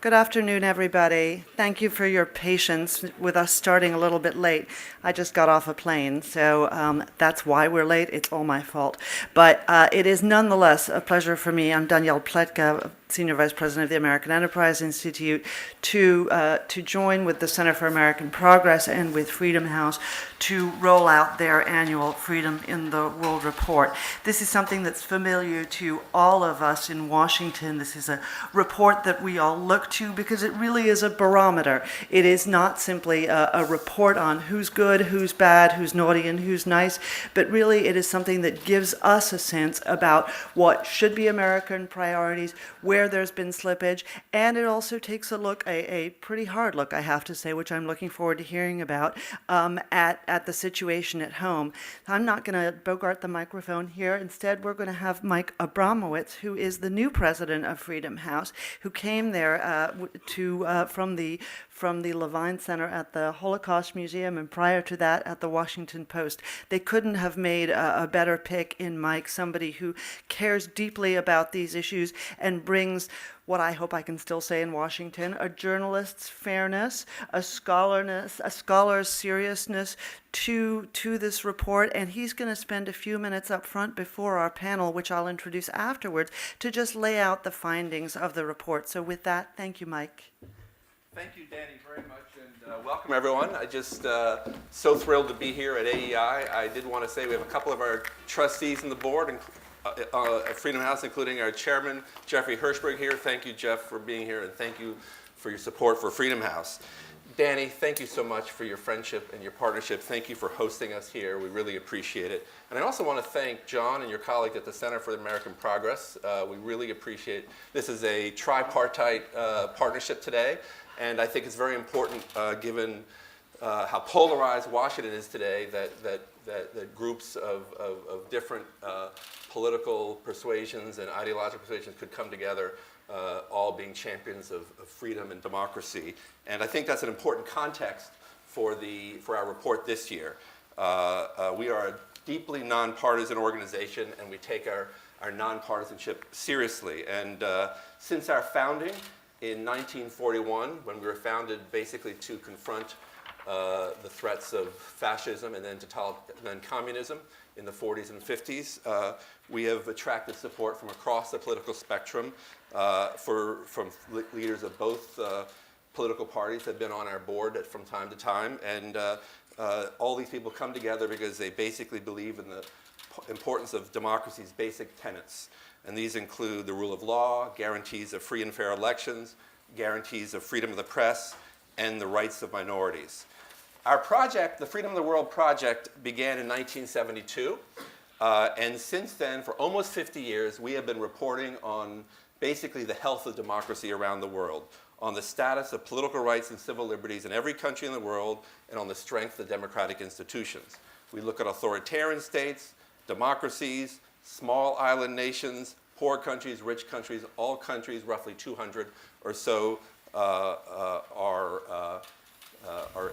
Good afternoon, everybody. Thank you for your patience with us starting a little bit late. I just got off a plane, so that's why we're late. It's all my fault. But it is nonetheless a pleasure for me. I'm Danielle Pletka, Senior Vice President of the American Enterprise Institute, to join with the Center for American Progress and with Freedom House to roll out their annual Freedom in the World report. This is something that's familiar to all of us in Washington. This is a report that we all look to because it really is a barometer. It is not simply a report on who's good, who's bad, who's naughty, and who's nice, but really it is something that gives us a sense about what should be American priorities, where there's been slippage, and it also takes a look, a pretty hard look, I have to say, which I'm looking forward to hearing about, at the situation at home. I'm not going to bogart the microphone here. Instead, we're going to have Mike Abramowitz, who is the new president of Freedom House, who came there from the Levine Center at the Holocaust Museum, and prior to that at the Washington Post. They couldn't have made a better pick in Mike, somebody who cares deeply about these issues and brings what I hope I can still say in Washington, a journalist's fairness, a scholar's seriousness to this report, and he's going to spend a few minutes up front before our panel, which I'll introduce afterwards, to just lay out the findings of the report. So with that, thank you, Mike. Thank you, Danny, very much, and welcome everyone. I just so thrilled to be here at AEI. I did want to say we have a couple of our trustees on the board at Freedom House, including our chairman, Jeffrey Hirschberg here. Thank you, Jeff, for being here, and thank you for your support for Freedom House. Danny, thank you so much for your friendship and your partnership. Thank you for hosting us here. We really appreciate it. And I also want to thank John and your colleague at the Center for American Progress. We really appreciate this is a tripartite partnership today. And I think it's very important, given how polarized Washington is today, that groups of different political persuasions and ideological persuasions could come together, all being champions of freedom and democracy. And I think that's an important context for our report this year. We are a deeply nonpartisan organization, and we take our nonpartisanship seriously. And since our founding, in 1941, when we were founded basically to confront the threats of fascism and then communism in the 40s and 50s, we have attracted support from across the political spectrum from leaders of both political parties have been on our board from time to time. And all these people come together because they basically believe in the importance of democracy's basic tenets. And these include the rule of law, guarantees of free and fair elections, guarantees of freedom of the press, and the rights of minorities. Our project, the Freedom of the World Project, began in 1972. And since then, for almost 50 years, we have been reporting on basically the health of democracy around the world, on the status of political rights and civil liberties in every country in the world, and on the strength of democratic institutions. We look at authoritarian states, democracies, small island nations, poor countries, rich countries, all countries, roughly 200 or so, are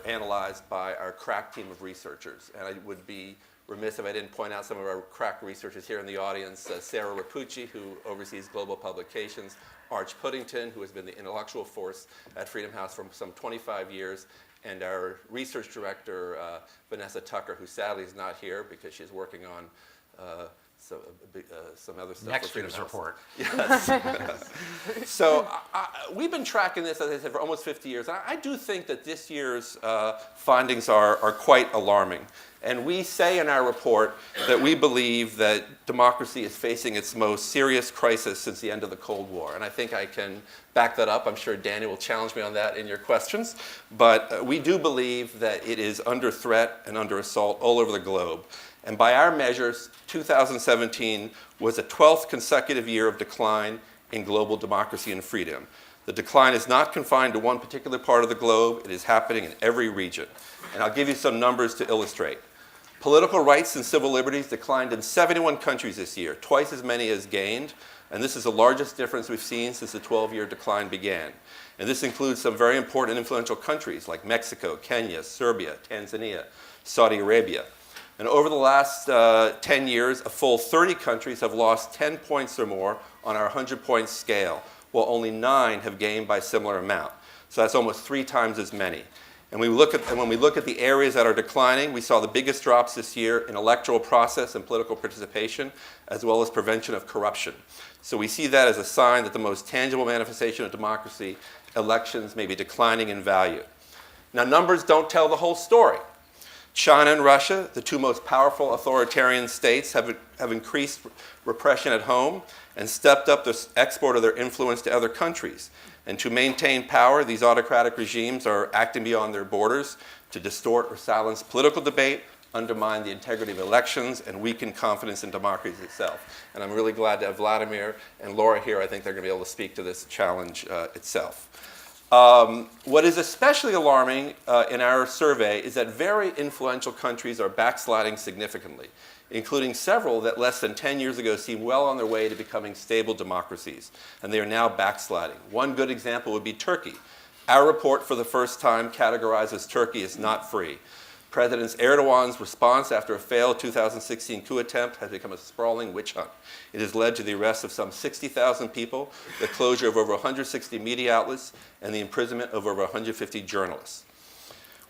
analyzed by our crack team of researchers. And I would be remiss if I didn't point out some of our crack researchers here in the audience, Sarah Rapucci, who oversees global publications, Arch Puddington, who has been the intellectual force at Freedom House for some 25 years, and our research director, Vanessa Tucker, who sadly is not here because she's working on some other stuff. Next year's report. Yes. So we've been tracking this, as I said, for almost 50 years. I do think that this year's findings are quite alarming. And we say in our report that we believe that democracy is facing its most serious crisis since the end of the Cold War. And I think I can back that up. I'm sure Danny will challenge me on that in your questions. But we do believe that it is under threat and under assault all over the globe. And by our measures, 2017 was the 12th consecutive year of decline in global democracy and freedom. The decline is not confined to one particular part of the globe. It is happening in every region. And I'll give you some numbers to illustrate. Political rights and civil liberties declined in 71 countries this year, twice as many as gained. And this is the largest difference we've seen since the 12-year decline began. And this includes some very important and influential countries like Mexico, Kenya, Serbia, Tanzania, Saudi Arabia. And over the last 10 years, a full 30 countries have lost 10 points or more on our 100-point scale, while only 9 have gained by a similar amount. So that's almost 3 times as many. And when we look at the areas that are declining, we saw the biggest drops this year in electoral process and political participation, as well as prevention of corruption. So we see that as a sign that the most tangible manifestation of democracy, elections, may be declining in value. Now, numbers don't tell the whole story. China and Russia, the 2 most powerful authoritarian states, have increased repression at home and stepped up the export of their influence to other countries. And to maintain power, these autocratic regimes are acting beyond their borders to distort or silence political debate, undermine the integrity of elections, and weaken confidence in democracy itself. And I'm really glad to have Vladimir and Laura here. I think they're going to be able to speak to this challenge itself. What is especially alarming in our survey is that very influential countries are backsliding significantly, including several that less than 10 years ago seemed well on their way to becoming stable democracies, and they are now backsliding. One good example would be Turkey. Our report, for the first time, categorizes Turkey as not free. President Erdogan's response after a failed 2016 coup attempt has become a sprawling witch hunt. It has led to the arrest of some 60,000 people, the closure of over 160 media outlets, and the imprisonment of over 150 journalists.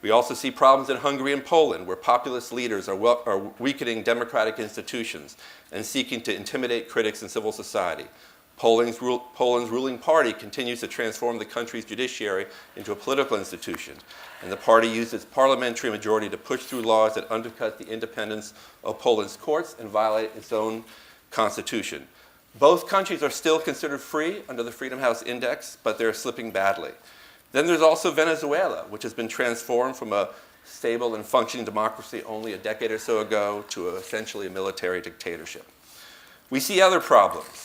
We also see problems in Hungary and Poland, where populist leaders are weakening democratic institutions and seeking to intimidate critics in civil society. Poland's ruling party continues to transform the country's judiciary into a political institution, and the party used its parliamentary majority to push through laws that undercut the independence of Poland's courts and violate its own constitution. Both countries are still considered free under the Freedom House Index, but they're slipping badly. Then there's also Venezuela, which has been transformed from a stable and functioning democracy only a decade or so ago to essentially a military dictatorship. We see other problems.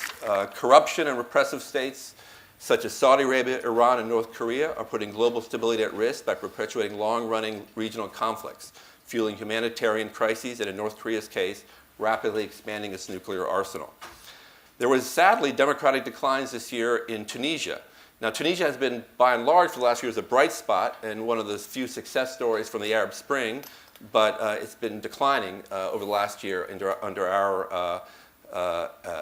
Corruption and repressive states such as Saudi Arabia, Iran, and North Korea are putting global stability at risk by perpetuating long-running regional conflicts, fueling humanitarian crises, and in North Korea's case, rapidly expanding its nuclear arsenal. There was sadly democratic declines this year in Tunisia. Now, Tunisia has been, by and large, for the last few years, a bright spot and one of the few success stories from the Arab Spring, but it's been declining over the last year under our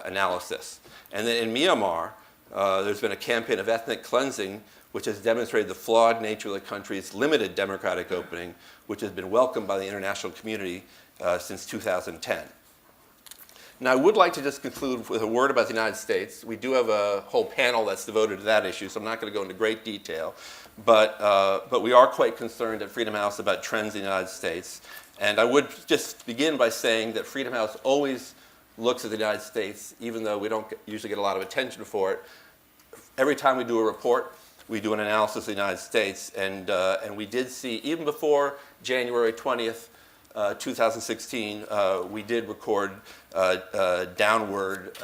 analysis. And then in Myanmar, there's been a campaign of ethnic cleansing which has demonstrated the flawed nature of the country's limited democratic opening, which has been welcomed by the international community since 2010. Now, I would like to just conclude with a word about the United States. We do have a whole panel that's devoted to that issue, so I'm not going to go into great detail. But we are quite concerned at Freedom House about trends in the United States. And I would just begin by saying that Freedom House always looks at the United States, even though we don't usually get a lot of attention for it. Every time we do a report, we do an analysis of the United States. And we did see, even before January 20th, 2016, we did record a downward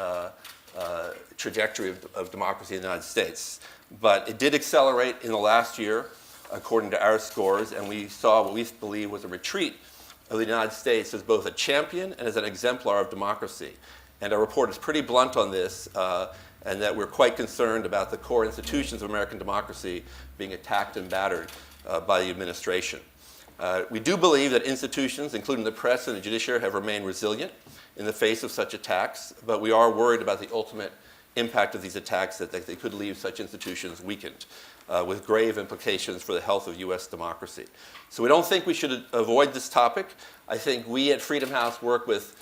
trajectory of democracy in the United States. But it did accelerate in the last year, according to our scores, and we saw what we believe was a retreat of the United States as both a champion and as an exemplar of democracy. And our report is pretty blunt on this, and that we're quite concerned about the core institutions of American democracy being attacked and battered by the administration. We do believe that institutions, including the press and the judiciary, have remained resilient in the face of such attacks, but we are worried about the ultimate impact of these attacks, that they could leave such institutions weakened, with grave implications for the health of U.S. democracy. So we don't think we should avoid this topic. I think we at Freedom House work with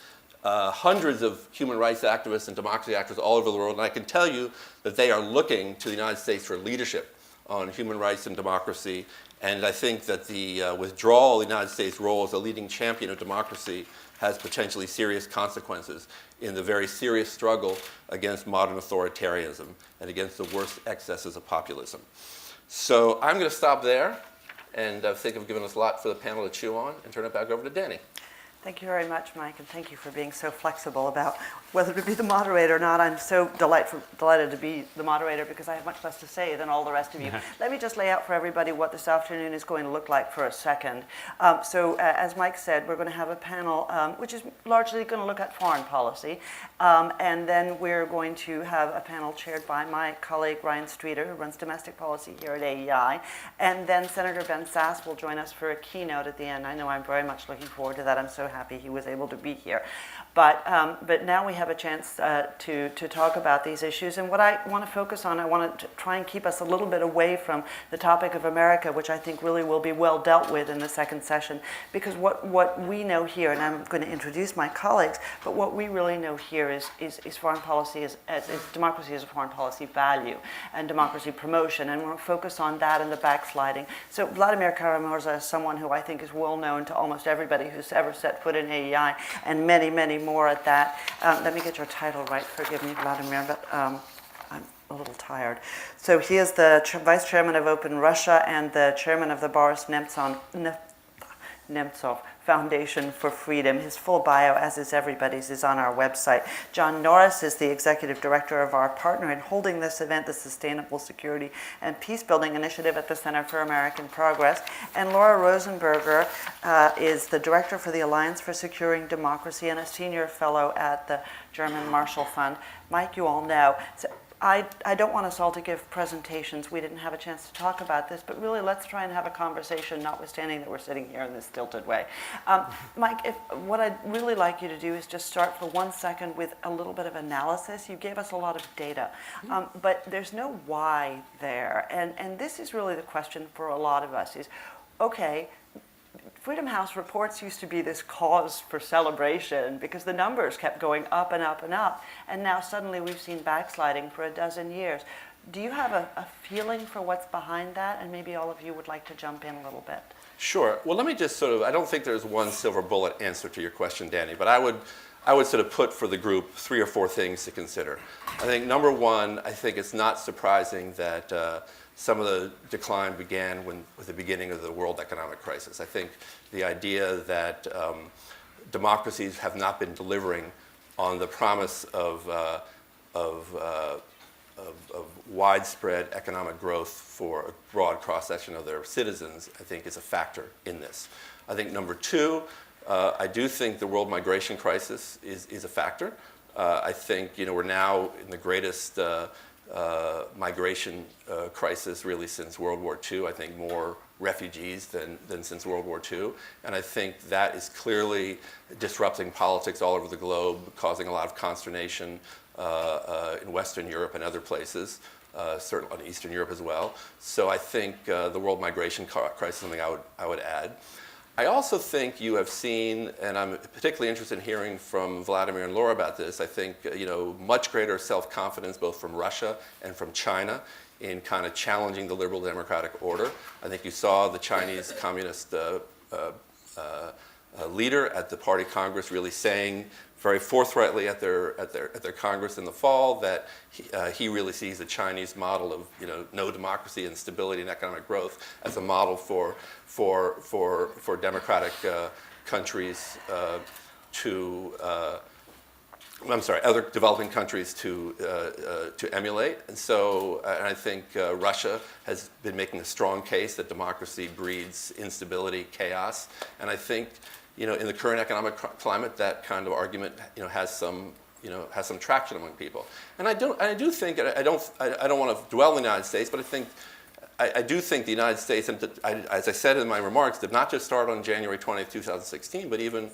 hundreds of human rights activists and democracy activists all over the world, and I can tell you that they are looking to the United States for leadership on human rights and democracy. And I think that the withdrawal of the United States' role as a leading champion of democracy has potentially serious consequences in the very serious struggle against modern authoritarianism and against the worst excesses of populism. So I'm going to stop there, and I think I've given us a lot for the panel to chew on, and turn it back over to Danny. Thank you very much, Mike, and thank you for being so flexible about whether to be the moderator or not. I'm so delighted to be the moderator because I have much less to say than all the rest of you. Let me just lay out for everybody what this afternoon is going to look like for a second. As Mike said, we're going to have a panel which is largely going to look at foreign policy. And then we're going to have a panel chaired by my colleague Ryan Streeter, who runs domestic policy here at AEI. And then Senator Ben Sasse will join us for a keynote at the end. I know I'm very much looking forward to that. I'm so happy he was able to be here. But now we have a chance to talk about these issues. And what I want to focus on, I want to try and keep us a little bit away from the topic of America, which I think really will be well dealt with in the second session. Because what we know here, and I'm going to introduce my colleagues, but what we really know here is foreign policy is democracy as a foreign policy value and democracy promotion. And we'll focus on that and the backsliding. So Vladimir Kara-Murza is someone who I think is well known to almost everybody who's ever set foot in AEI, and many, many more at that. Let me get your title right, forgive me, Vladimir, but I'm a little tired. So he is the Vice Chairman of Open Russia and the Chairman of the Boris Nemtsov Foundation for Freedom. His full bio, as is everybody's, is on our website. John Norris is the Executive Director of our partner in holding this event, the Sustainable Security and Peacebuilding Initiative at the Center for American Progress. And Laura Rosenberger is the Director for the Alliance for Securing Democracy and a Senior Fellow at the German Marshall Fund. Mike, you all know. So I don't want us all to give presentations. We didn't have a chance to talk about this, but really let's try and have a conversation, notwithstanding that we're sitting here in this tilted way. Mike, what I'd really like you to do is just start for 1 second with a little bit of analysis. You gave us a lot of data, but there's no why there. And this is really the question for a lot of us is, okay, Freedom House reports used to be this cause for celebration because the numbers kept going up and up and up, and now suddenly we've seen backsliding for a dozen years. Do you have a feeling for what's behind that? And maybe all of you would like to jump in a little bit. Sure. Well, let me just I don't think there's one silver bullet answer to your question, Danny, but I would sort of put for the group 3 or 4 things to consider. I think number one, I think it's not surprising that some of the decline began with the beginning of the world economic crisis. I think the idea that democracies have not been delivering on the promise of widespread economic growth for a broad cross-section of their citizens, I think is a factor in this. I think number two, I do think the world migration crisis is a factor. I think we're now in the greatest migration crisis really since World War II. I think more refugees than since World War II. And I think that is clearly disrupting politics all over the globe, causing a lot of consternation in Western Europe and other places, certainly in Eastern Europe as well. So I think the world migration crisis is something I would add. I also think you have seen, and I'm particularly interested in hearing from Vladimir and Laura about this, I think much greater self-confidence both from Russia and from China in kind of challenging the liberal democratic order. I think you saw the Chinese Communist leader at the Party Congress really saying very forthrightly at their Congress in the fall that he really sees the Chinese model of no democracy and stability and economic growth as a model for democratic countries other developing countries to emulate. And so I think Russia has been making a strong case that democracy breeds instability, chaos. And I think in the current economic climate, that kind of argument has some traction among people. And I do think I don't want to dwell in the United States, but I do think the United States, and as I said in my remarks, did not just start on January 20th, 2016, but even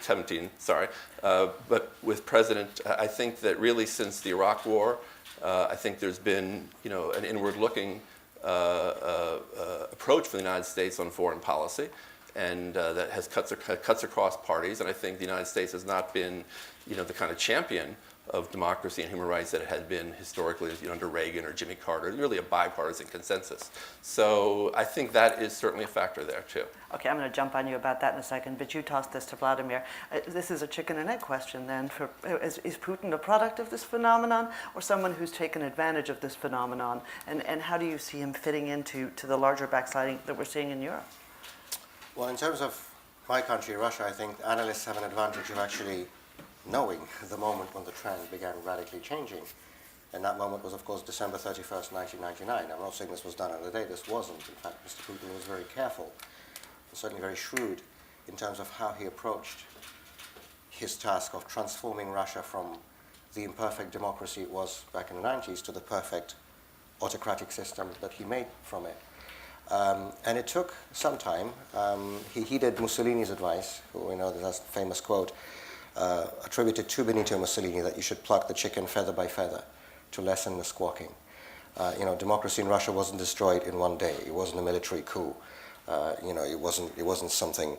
17, sorry. But with President, I think that really since the Iraq War, I think there's been an inward-looking approach for the United States on foreign policy, and that has cuts across parties. And I think the United States has not been the kind of champion of democracy and human rights that it had been historically under Reagan or Jimmy Carter, really a bipartisan consensus. So I think that is certainly a factor there too. Okay, I'm going to jump on you about that in a second, but you tossed this to Vladimir. This is a chicken and egg question then. Is Putin a product of this phenomenon or someone who's taken advantage of this phenomenon? And how do you see him fitting into the larger backsliding that we're seeing in Europe? Well, in terms of my country, Russia, I think analysts have an advantage of actually knowing the moment when the trend began radically changing. And that moment was, of course, December 31st, 1999. I'm not saying this was done on the day. This wasn't. In fact, Mr. Putin was very careful, and certainly very shrewd in terms of how he approached his task of transforming Russia from the imperfect democracy it was back in the 90s to the perfect autocratic system that he made from it. And it took some time. He heeded Mussolini's advice, who we know that famous quote, attributed to Benito Mussolini that you should pluck the chicken feather by feather to lessen the squawking. Democracy in Russia wasn't destroyed in one day. It wasn't a military coup. It wasn't something,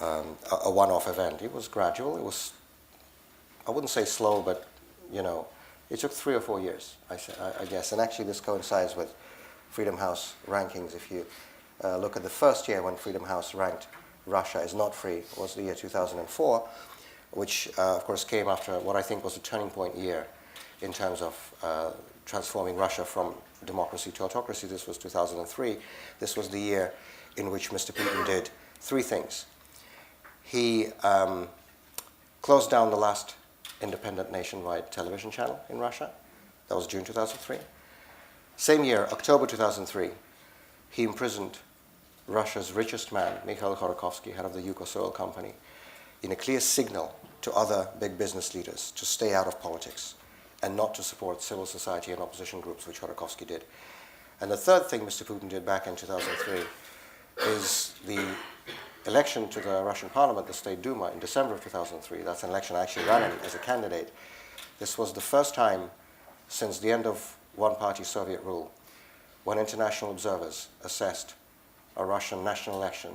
a one-off event. It was gradual. It was, I wouldn't say slow, but, it took 3 or 4 years, I guess. And actually this coincides with Freedom House rankings. If you look at the first year when Freedom House ranked Russia as not free, was the year 2004, which, of course, came after what I think was a turning point year in terms of transforming Russia from democracy to autocracy. This was 2003. This was the year in which Mr. Putin did 3 things. He closed down the last independent nationwide television channel in Russia. That was June 2003. Same year, October 2003, he imprisoned Russia's richest man, Mikhail Khodorkovsky, head of the Yukos Oil Company, in a clear signal to other big business leaders to stay out of politics and not to support civil society and opposition groups, which Khodorkovsky did. And the third thing Mr. Putin did back in 2003 is the election to the Russian parliament, the State Duma, in December of 2003. That's an election I actually ran in as a candidate. This was the first time since the end of one-party Soviet rule when international observers assessed a Russian national election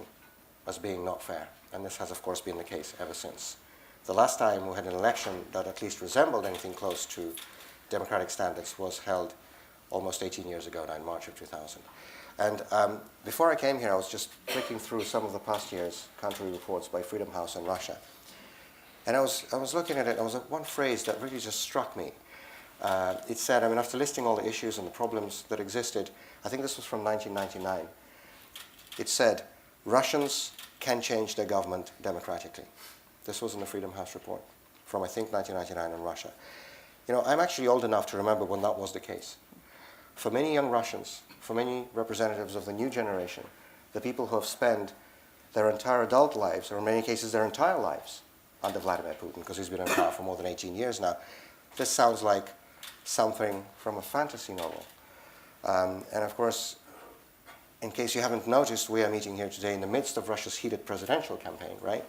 as being not fair. And this has, of course, been the case ever since. The last time we had an election that at least resembled anything close to democratic standards was held almost 18 years ago now, in March of 2000. And before I came here, I was just flicking through some of the past year's country reports by Freedom House in Russia. And I was looking at it, and there was one phrase that really just struck me. It said, after listing all the issues and the problems that existed, I think this was from 1999, it said, Russians can change their government democratically. This was in the Freedom House report from, I think, 1999 in Russia. I'm actually old enough to remember when that was the case. For many young Russians, for many representatives of the new generation, the people who have spent their entire adult lives, or in many cases their entire lives, under Vladimir Putin, because he's been in power for more than 18 years now, this sounds like something from a fantasy novel. And of course, in case you haven't noticed, we are meeting here today in the midst of Russia's heated presidential campaign, right?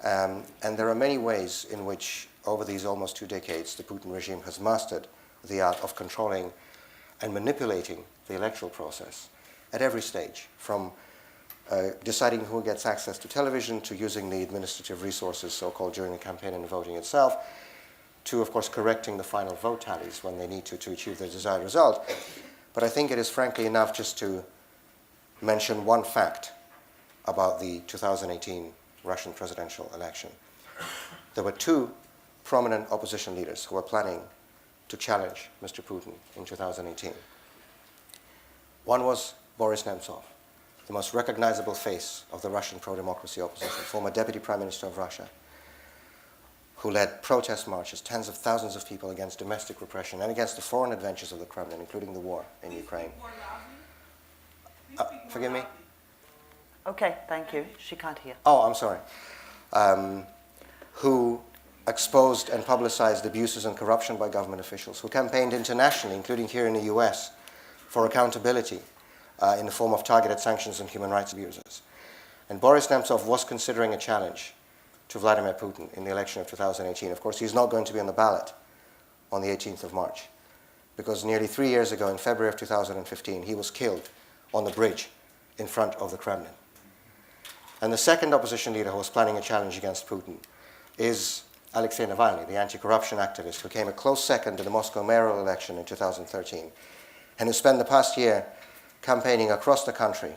And there are many ways in which, over these almost 2 decades, the Putin regime has mastered the art of controlling and manipulating the electoral process at every stage, from deciding who gets access to television, to using the administrative resources, so-called, during the campaign and the voting itself, to, of course, correcting the final vote tallies when they need to achieve the desired result. But I think it is frankly enough just to mention one fact about the 2018 Russian presidential election. There were 2 prominent opposition leaders who were planning to challenge Mr. Putin in 2018. One was Boris Nemtsov, the most recognizable face of the Russian pro-democracy opposition, former deputy prime minister of Russia, who led protest marches, tens of thousands of people, against domestic repression and against the foreign adventures of the Kremlin, including the war in Ukraine. Forgive me? Okay, thank you. She can't hear. Oh, I'm sorry. Who exposed and publicized abuses and corruption by government officials, who campaigned internationally, including here in the US, for accountability in the form of targeted sanctions on human rights abusers. And Boris Nemtsov was considering a challenge to Vladimir Putin in the election of 2018. Of course, he's not going to be on the ballot on the 18th of March, because nearly 3 years ago, in February of 2015, he was killed on the bridge in front of the Kremlin. And the second opposition leader who was planning a challenge against Putin is Alexei Navalny, the anti-corruption activist who came a close second in the Moscow mayoral election in 2013, and who spent the past year campaigning across the country,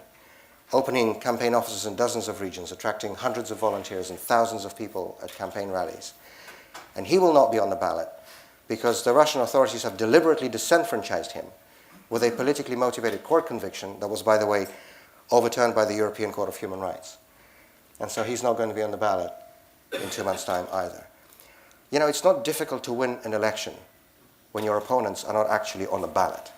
opening campaign offices in dozens of regions, attracting hundreds of volunteers and thousands of people at campaign rallies. And he will not be on the ballot because the Russian authorities have deliberately disenfranchised him with a politically motivated court conviction that was, by the way, overturned by the European Court of Human Rights. And so he's not going to be on the ballot in 2 months' time either. It's not difficult to win an election when your opponents are not actually on the ballot.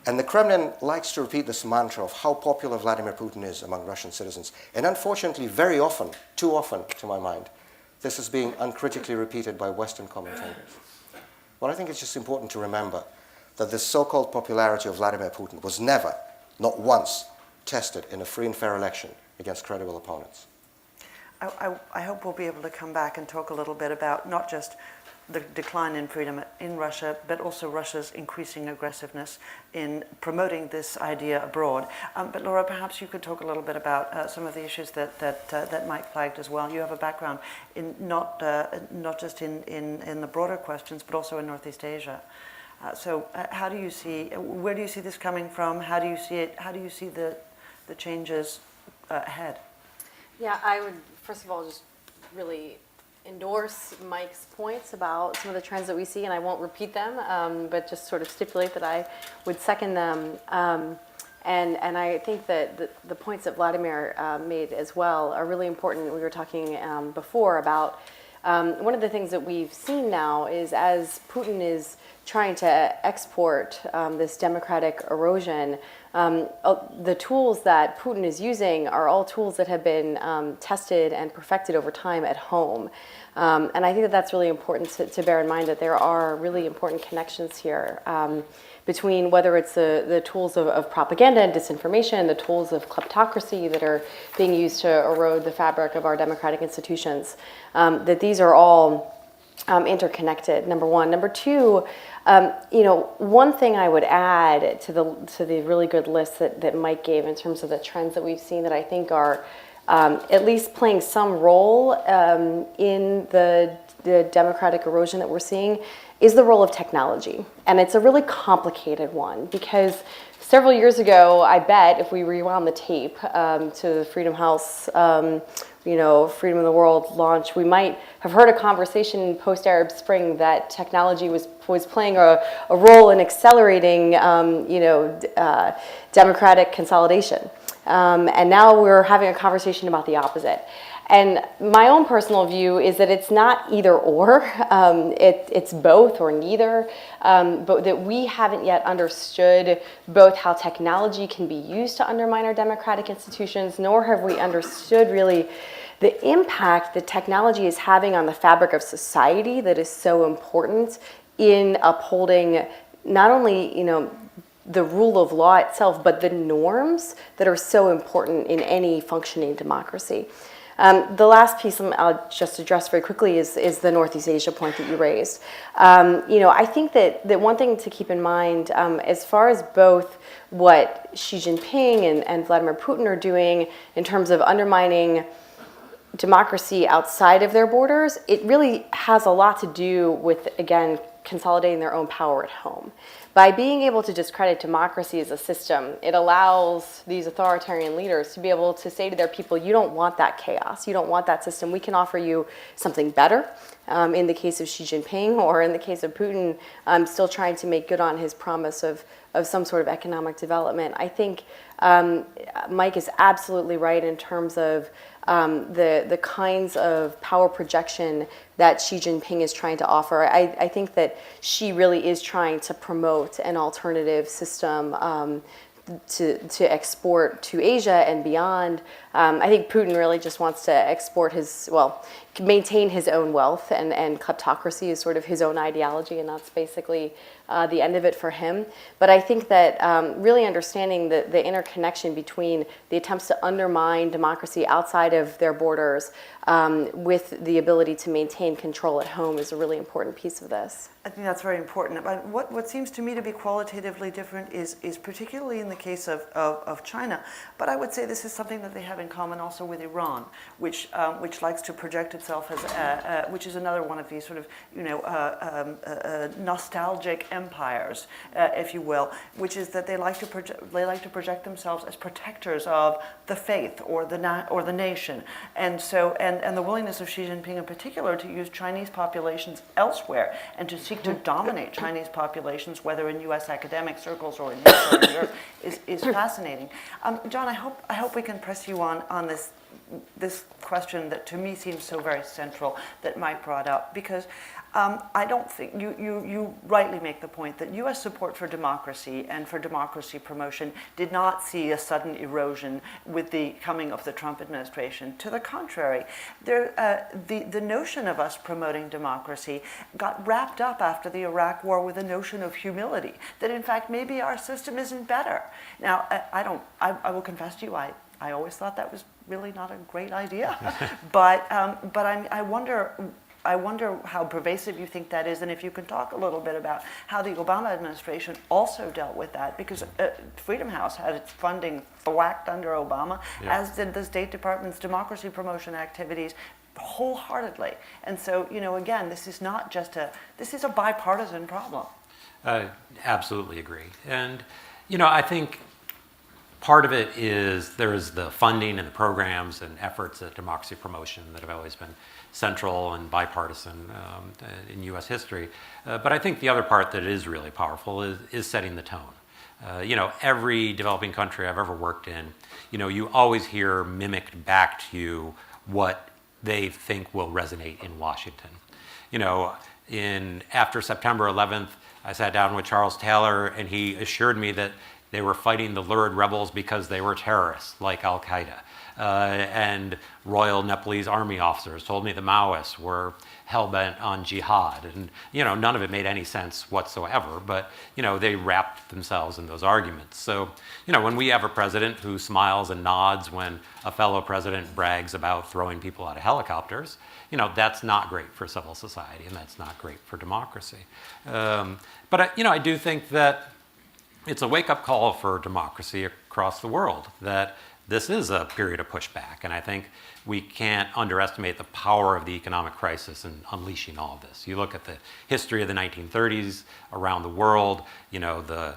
And the Kremlin likes to repeat this mantra of how popular Vladimir Putin is among Russian citizens. And unfortunately, very often, too often to my mind, this is being uncritically repeated by Western commentators. Well, I think it's just important to remember that this so-called popularity of Vladimir Putin was never, not once, tested in a free and fair election against credible opponents. I hope we'll be able to come back and talk a little bit about not just the decline in freedom in Russia, but also Russia's increasing aggressiveness in promoting this idea abroad. But Laura, perhaps you could talk a little bit about some of the issues that Mike flagged as well. You have a background in not just in the broader questions, but also in Northeast Asia. So how do you see, where do you see this coming from? How do you see it? How do you see the changes ahead? Yeah, I would, first of all, just really endorse Mike's points about some of the trends that we see, and I won't repeat them, but just sort of stipulate that I would second them. And I think that the points that Vladimir made as well are really important. We were talking before about one of the things that we've seen now is as Putin is trying to export this democratic erosion, the tools that Putin is using are all tools that have been tested and perfected over time at home. And I think that that's really important to bear in mind, that there are really important connections here between whether it's the tools of propaganda and disinformation, the tools of kleptocracy that are being used to erode the fabric of our democratic institutions, that these are all interconnected, number one. Number two, one thing I would add to the really good list that Mike gave in terms of the trends that we've seen that I think are at least playing some role in the democratic erosion that we're seeing is the role of technology. And it's a really complicated one because several years ago, I bet if we rewound the tape to the Freedom House, Freedom of the World launch, we might have heard a conversation post-Arab Spring that technology was playing a role in accelerating, democratic consolidation. And now we're having a conversation about the opposite. And my own personal view is that it's not either or, it's both or neither, but that we haven't yet understood both how technology can be used to undermine our democratic institutions, nor have we understood really the impact that technology is having on the fabric of society that is so important in upholding not only, the rule of law itself, but the norms that are so important in any functioning democracy. The last piece I'll just address very quickly is the Northeast Asia point that you raised. I think that one thing to keep in mind, as far as both what Xi Jinping and Vladimir Putin are doing in terms of undermining democracy outside of their borders, it really has a lot to do with, again, consolidating their own power at home. By being able to discredit democracy as a system, it allows these authoritarian leaders to be able to say to their people, you don't want that chaos, you don't want that system, we can offer you something better. In the case of Xi Jinping, or in the case of Putin, still trying to make good on his promise of some sort of economic development. I think Mike is absolutely right in terms of the kinds of power projection that Xi Jinping is trying to offer. I think that Xi really is trying to promote an alternative system to export to Asia and beyond. I think Putin really just wants to export maintain his own wealth, and kleptocracy is sort of his own ideology, and that's basically the end of it for him. But I think that really understanding the interconnection between the attempts to undermine democracy outside of their borders with the ability to maintain control at home is a really important piece of this. I think that's very important. But what seems to me to be qualitatively different is particularly in the case of China. But I would say this is something that they have in common also with Iran, which likes to project itself as which is another one of these sort of nostalgic empires, if you will, which is that they like to project themselves as protectors of the faith or the nation, and the willingness of Xi Jinping in particular to use Chinese populations elsewhere and to seek to dominate Chinese populations, whether in U.S. academic circles or in Europe, is fascinating. John, I hope we can press you on this question that to me seems so very central that Mike brought up, because I don't think you rightly make the point that U.S. support for democracy and for democracy promotion did not see a sudden erosion with the coming of the Trump administration. To the contrary, the notion of us promoting democracy got wrapped up after the Iraq War with a notion of humility, that in fact maybe our system isn't better. Now, I will confess to you, I always thought that was really not a great idea. but I wonder how pervasive you think that is, and if you can talk a little bit about how the Obama administration also dealt with that, because Freedom House had its funding whacked under Obama, as did the State Department's democracy promotion activities wholeheartedly. And so, again, this is not just this is a bipartisan problem. Absolutely agree. And, I think part of it is there's the funding and the programs and efforts at democracy promotion that have always been central and bipartisan in U.S. history. But I think the other part that is really powerful is setting the tone. Every developing country I've ever worked in, you always hear mimicked back to you what they think will resonate in Washington. After September 11th, I sat down with Charles Taylor, and he assured me that they were fighting the lurid rebels because they were terrorists, like Al-Qaeda. And Royal Nepalese Army officers told me the Maoists were hell-bent on jihad. And, none of it made any sense whatsoever, but, they wrapped themselves in those arguments. So, when we have a president who smiles and nods when a fellow president brags about throwing people out of helicopters, that's not great for civil society, and that's not great for democracy. But, I do think that it's a wake-up call for democracy across the world, that this is a period of pushback, and I think we can't underestimate the power of the economic crisis in unleashing all of this. You look at the history of the 1930s around the world, the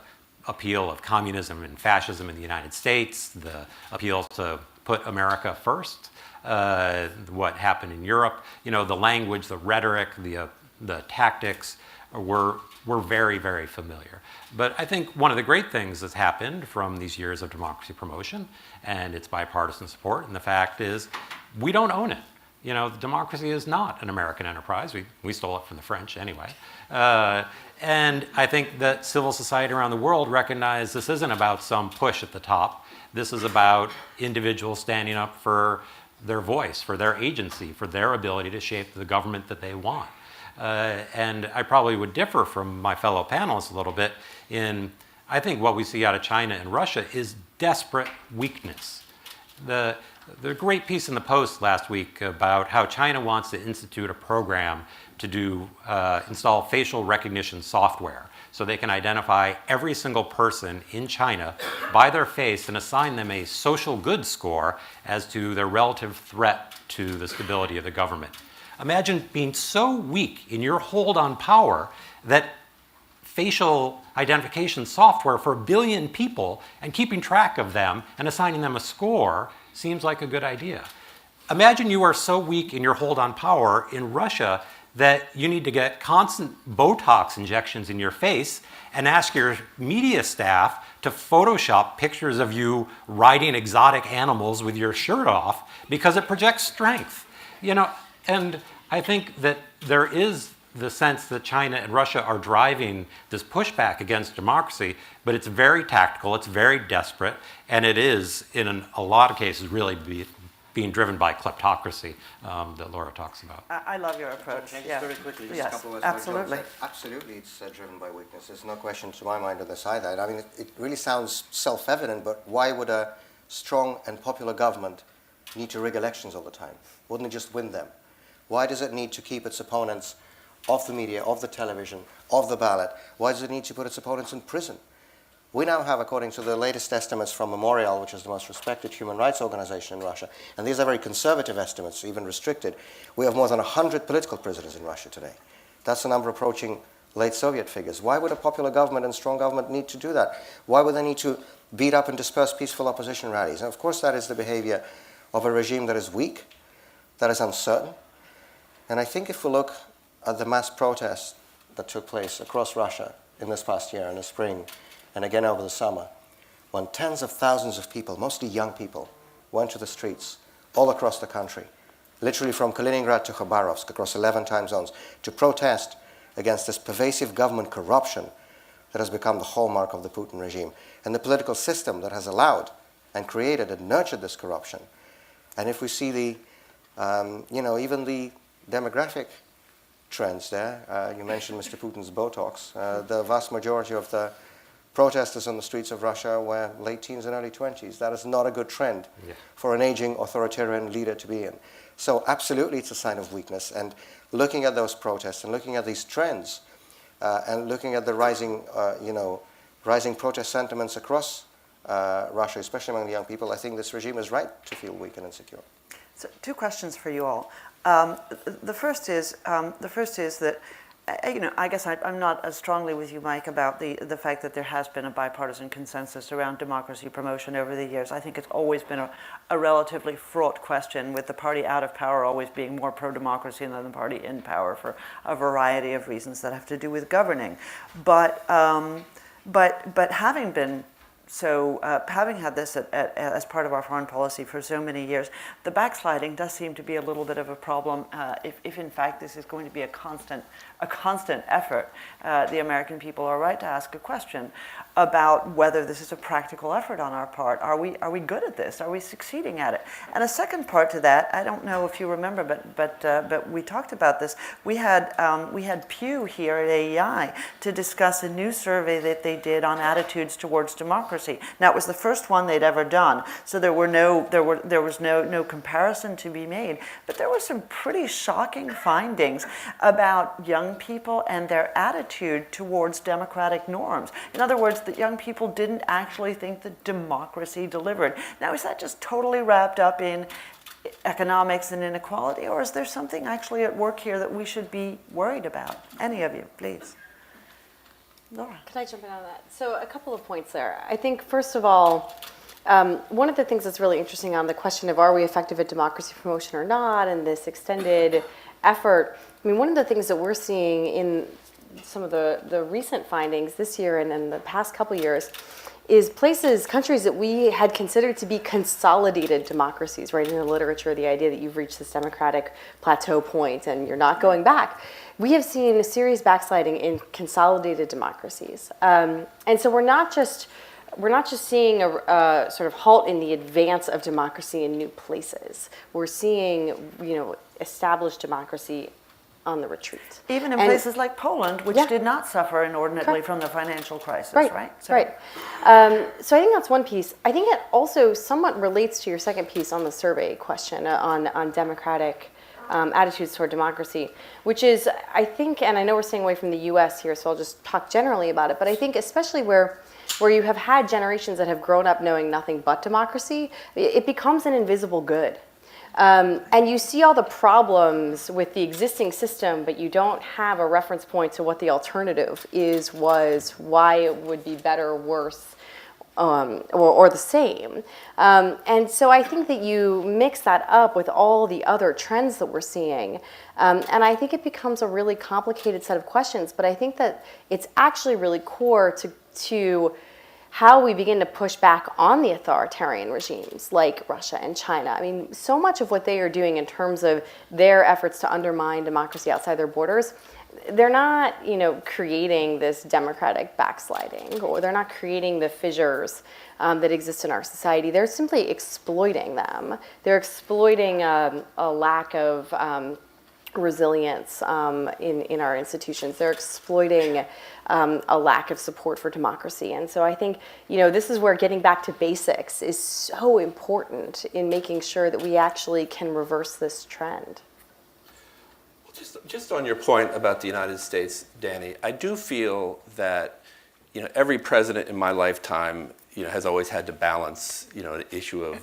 appeal of communism and fascism in the United States, the appeal to put America first, what happened in Europe, the language, the rhetoric, the tactics were very, very familiar. But I think one of the great things that's happened from these years of democracy promotion and its bipartisan support, and the fact is we don't own it. Democracy is not an American enterprise. We stole it from the French anyway. And I think that civil society around the world recognize this isn't about some push at the top. This is about individuals standing up for their voice, for their agency, for their ability to shape the government that they want. And I probably would differ from my fellow panelists a little bit in, I think what we see out of China and Russia is desperate weakness. The great piece in the Post last week about how China wants to institute a program to install facial recognition software so they can identify every single person in China by their face and assign them a social good score as to their relative threat to the stability of the government. Imagine being so weak in your hold on power that facial identification software for 1 billion people and keeping track of them and assigning them a score seems like a good idea. Imagine you are so weak in your hold on power in Russia that you need to get constant Botox injections in your face and ask your media staff to Photoshop pictures of you riding exotic animals with your shirt off because it projects strength. And I think that there is the sense that China and Russia are driving this pushback against democracy, but it's very tactical, it's very desperate, and it is, in a lot of cases, really being driven by kleptocracy that Laura talks about. I love your approach. Can I just very quickly, just a Yes, couple of words? absolutely. Absolutely, it's driven by weakness. There's no question to my mind on this either. I mean, it really sounds self-evident, but why would a strong and popular government need to rig elections all the time? Wouldn't it just win them? Why does it need to keep its opponents off the media, off the television, off the ballot? Why does it need to put its opponents in prison? We now have, according to the latest estimates from Memorial, which is the most respected human rights organization in Russia, and these are very conservative estimates, even restricted, we have more than 100 political prisoners in Russia today. That's a number approaching late Soviet figures. Why would a popular government and strong government need to do that? Why would they need to beat up and disperse peaceful opposition rallies? And of course that is the behavior of a regime that is weak, that is uncertain. And I think if we look at the mass protests that took place across Russia in this past year, in the spring, and again over the summer, when tens of thousands of people, mostly young people, went to the streets all across the country, literally from Kaliningrad to Khabarovsk, across 11 time zones, to protest against this pervasive government corruption that has become the hallmark of the Putin regime, and the political system that has allowed and created and nurtured this corruption. And if we see the, even the demographic trends there, you mentioned Mr. Putin's Botox, the vast majority of the protesters on the streets of Russia were late teens and early 20s. That is not a good trend for an aging authoritarian leader to be in. So absolutely it's a sign of weakness. And looking at those protests and looking at these trends and looking at the rising protest sentiments across Russia, especially among the young people, I think this regime is right to feel weak and insecure. So, two questions for you all. The first is that, I guess I'm not as strongly with you, Mike, about the fact that there has been a bipartisan consensus around democracy promotion over the years. I think it's always been a relatively fraught question, with the party out of power always being more pro-democracy than the party in power for a variety of reasons that have to do with governing. But having been having had this as part of our foreign policy for so many years, the backsliding does seem to be a little bit of a problem. If in fact this is going to be a constant effort, the American people are right to ask a question about whether this is a practical effort on our part. Are we good at this? Are we succeeding at it? And a second part to that, I don't know if you remember, but we talked about this. We had Pew here at AEI to discuss a new survey that they did on attitudes towards democracy. Now, it was the first one they'd ever done, so there was no comparison to be made. But there were some pretty shocking findings about young people and their attitude towards democratic norms. In other words, that young people didn't actually think that democracy delivered. Now, is that just totally wrapped up in economics and inequality, or is there something actually at work here that we should be worried about? Any of you, please. Laura. Could I jump in on that? So a couple of points there. I think, first of all, one of the things that's really interesting on the question of are we effective at democracy promotion or not, and this extended effort, I mean, one of the things that we're seeing in some of the recent findings this year and in the past couple years is countries that we had considered to be consolidated democracies, right? In the literature, the idea that you've reached this democratic plateau point and you're not going back. We have seen a serious backsliding in consolidated democracies. And so we're not just seeing a sort of halt in the advance of democracy in new places. We're seeing, established democracy on the retreat. Even in places like Poland, which did not suffer inordinately from the financial crisis, right? So, right. So I think that's one piece. I think it also somewhat relates to your second piece on the survey question on democratic attitudes toward democracy, which is, I think, and I know we're staying away from the US here, so I'll just talk generally about it, but I think especially where you have had generations that have grown up knowing nothing but democracy, it becomes an invisible good. And you see all the problems with the existing system, but you don't have a reference point to what the alternative was, why it would be better, worse, or the same. And so I think that you mix that up with all the other trends that we're seeing, and I think it becomes a really complicated set of questions, but I think that it's actually really core to how we begin to push back on the authoritarian regimes like Russia and China. I mean, so much of what they are doing in terms of their efforts to undermine democracy outside their borders, they're not, creating this democratic backsliding, or they're not creating the fissures that exist in our society. They're simply exploiting them. They're exploiting a lack of resilience in our institutions. They're exploiting a lack of support for democracy. And so I think, this is where getting back to basics is so important in making sure that we actually can reverse this trend. Just on your point about the United States, Danny, I do feel that every president in my lifetime has always had to balance an issue of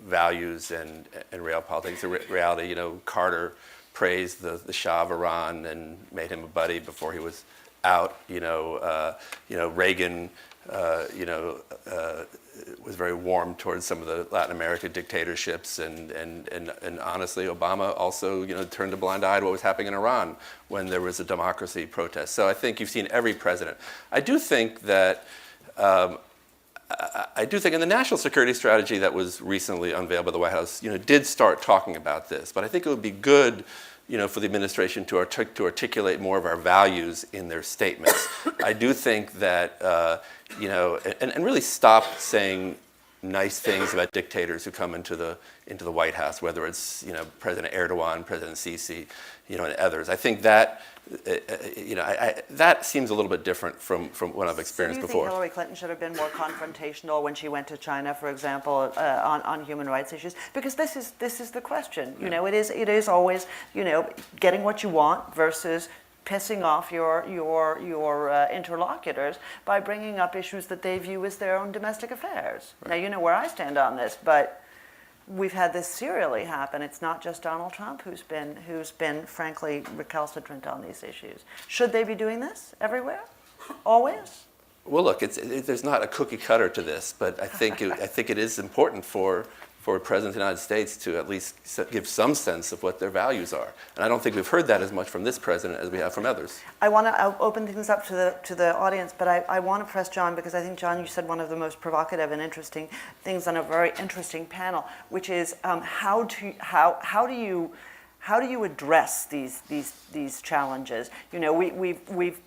values and real politics. In reality, Carter praised the Shah of Iran and made him a buddy before he was out. Reagan was very warm towards some of the Latin American dictatorships, and honestly, Obama also turned a blind eye to what was happening in Iran when there was a democracy protest. So I think you've seen every president. I do think that in the national security strategy that was recently unveiled by the White House, did start talking about this. But I think it would be good, for the administration to articulate more of our values in their statements. I do think that, and really stop saying nice things about dictators who come into the White House, whether it's President Erdogan, President Sisi, and others. I think that that seems a little bit different from what I've experienced Do you before. think Hillary Clinton should have been more confrontational when she went to China, for example, on human rights issues? Because this is the question. It is always getting what you want versus pissing off your interlocutors by bringing up issues that they view as their own domestic affairs. Right. Now, you know where I stand on this, but we've had this serially happen. It's not just Donald Trump who's been frankly recalcitrant on these issues. Should they be doing this everywhere, always? Well, look, there's not a cookie cutter to this, but I think it is important for a president of the United States to at least give some sense of what their values are. And I don't think we've heard that as much from this president as we have from others. I want to open things up to the audience, but I want to press John, because I think, John, you said one of the most provocative and interesting things on a very interesting panel, which is how do you address these challenges? We've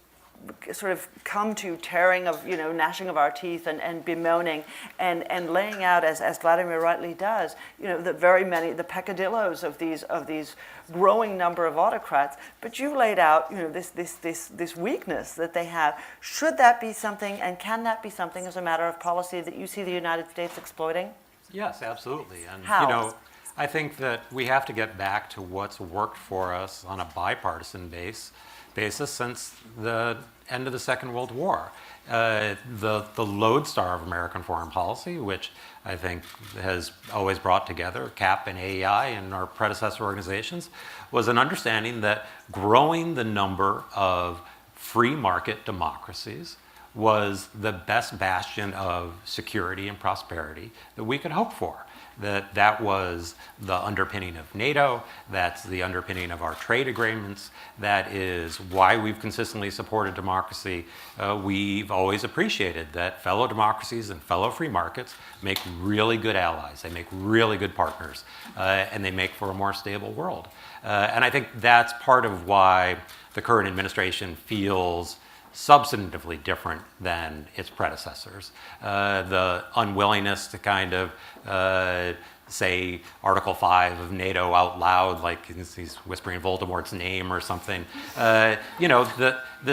sort of come to tearing of, gnashing of our teeth and bemoaning and laying out, as Vladimir rightly does, the peccadillos of these growing number of autocrats. But you laid out, this weakness that they have. Should that be something, and can that be something as a matter of policy that you see the United States exploiting? Yes, absolutely. And How? I think that we have to get back to what's worked for us on a bipartisan basis since the end of the Second World War. The lodestar of American foreign policy, which I think has always brought together CAP and AEI and our predecessor organizations, was an understanding that growing the number of free market democracies was the best bastion of security and prosperity that we could hope for. That was the underpinning of NATO, that's the underpinning of our trade agreements, that is why we've consistently supported democracy. We've always appreciated that fellow democracies and fellow free markets make really good allies, they make really good partners, and they make for a more stable world. And I think that's part of why the current administration feels substantively different than its predecessors. The unwillingness to kind of say Article 5 of NATO out loud, like he's whispering Voldemort's name or something. The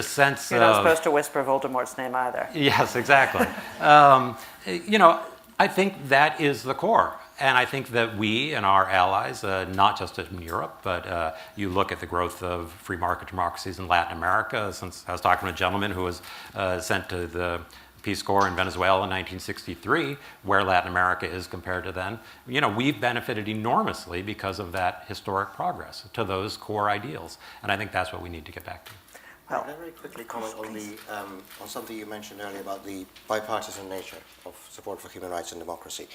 sense You're not supposed to whisper Voldemort's name either. Yes, exactly. I think that is the core. And I think that we and our allies, not just in Europe, but you look at the growth of free market democracies in Latin America, since I was talking to a gentleman who was sent to the Peace Corps in Venezuela in 1963, where Latin America is compared to then. We've benefited enormously because of that historic progress to those core ideals. And I think that's what we need to get back to. Well, can I very quickly comment on something you mentioned earlier about the bipartisan nature of support for human rights and democracy.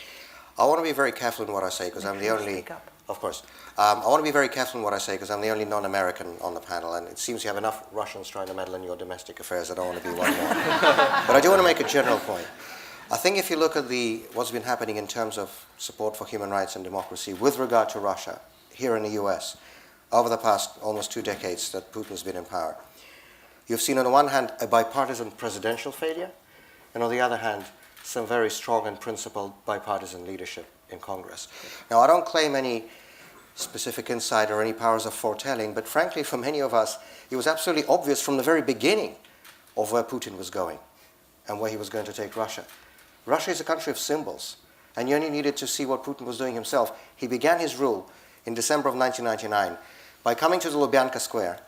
I want to be very careful in what I say because I'm the only. Of course, I want to be very careful in what I say because I'm the only non-American on the panel, and it seems you have enough Russians trying to meddle in your domestic affairs. I don't want to be one more. But I do want to make a general point. I think if you look at what's been happening in terms of support for human rights and democracy with regard to Russia here in the U.S. over the past almost 2 decades that Putin's been in power, you've seen on the one hand a bipartisan presidential failure, and on the other hand some very strong and principled bipartisan leadership in Congress. Now, I don't claim any specific insight or any powers of foretelling, but frankly, for many of us, it was absolutely obvious from the very beginning of where Putin was going and where he was going to take Russia. Russia is a country of symbols, and you only needed to see what Putin was doing himself. He began his rule in December of 1999 by coming to the Lubyanka Square,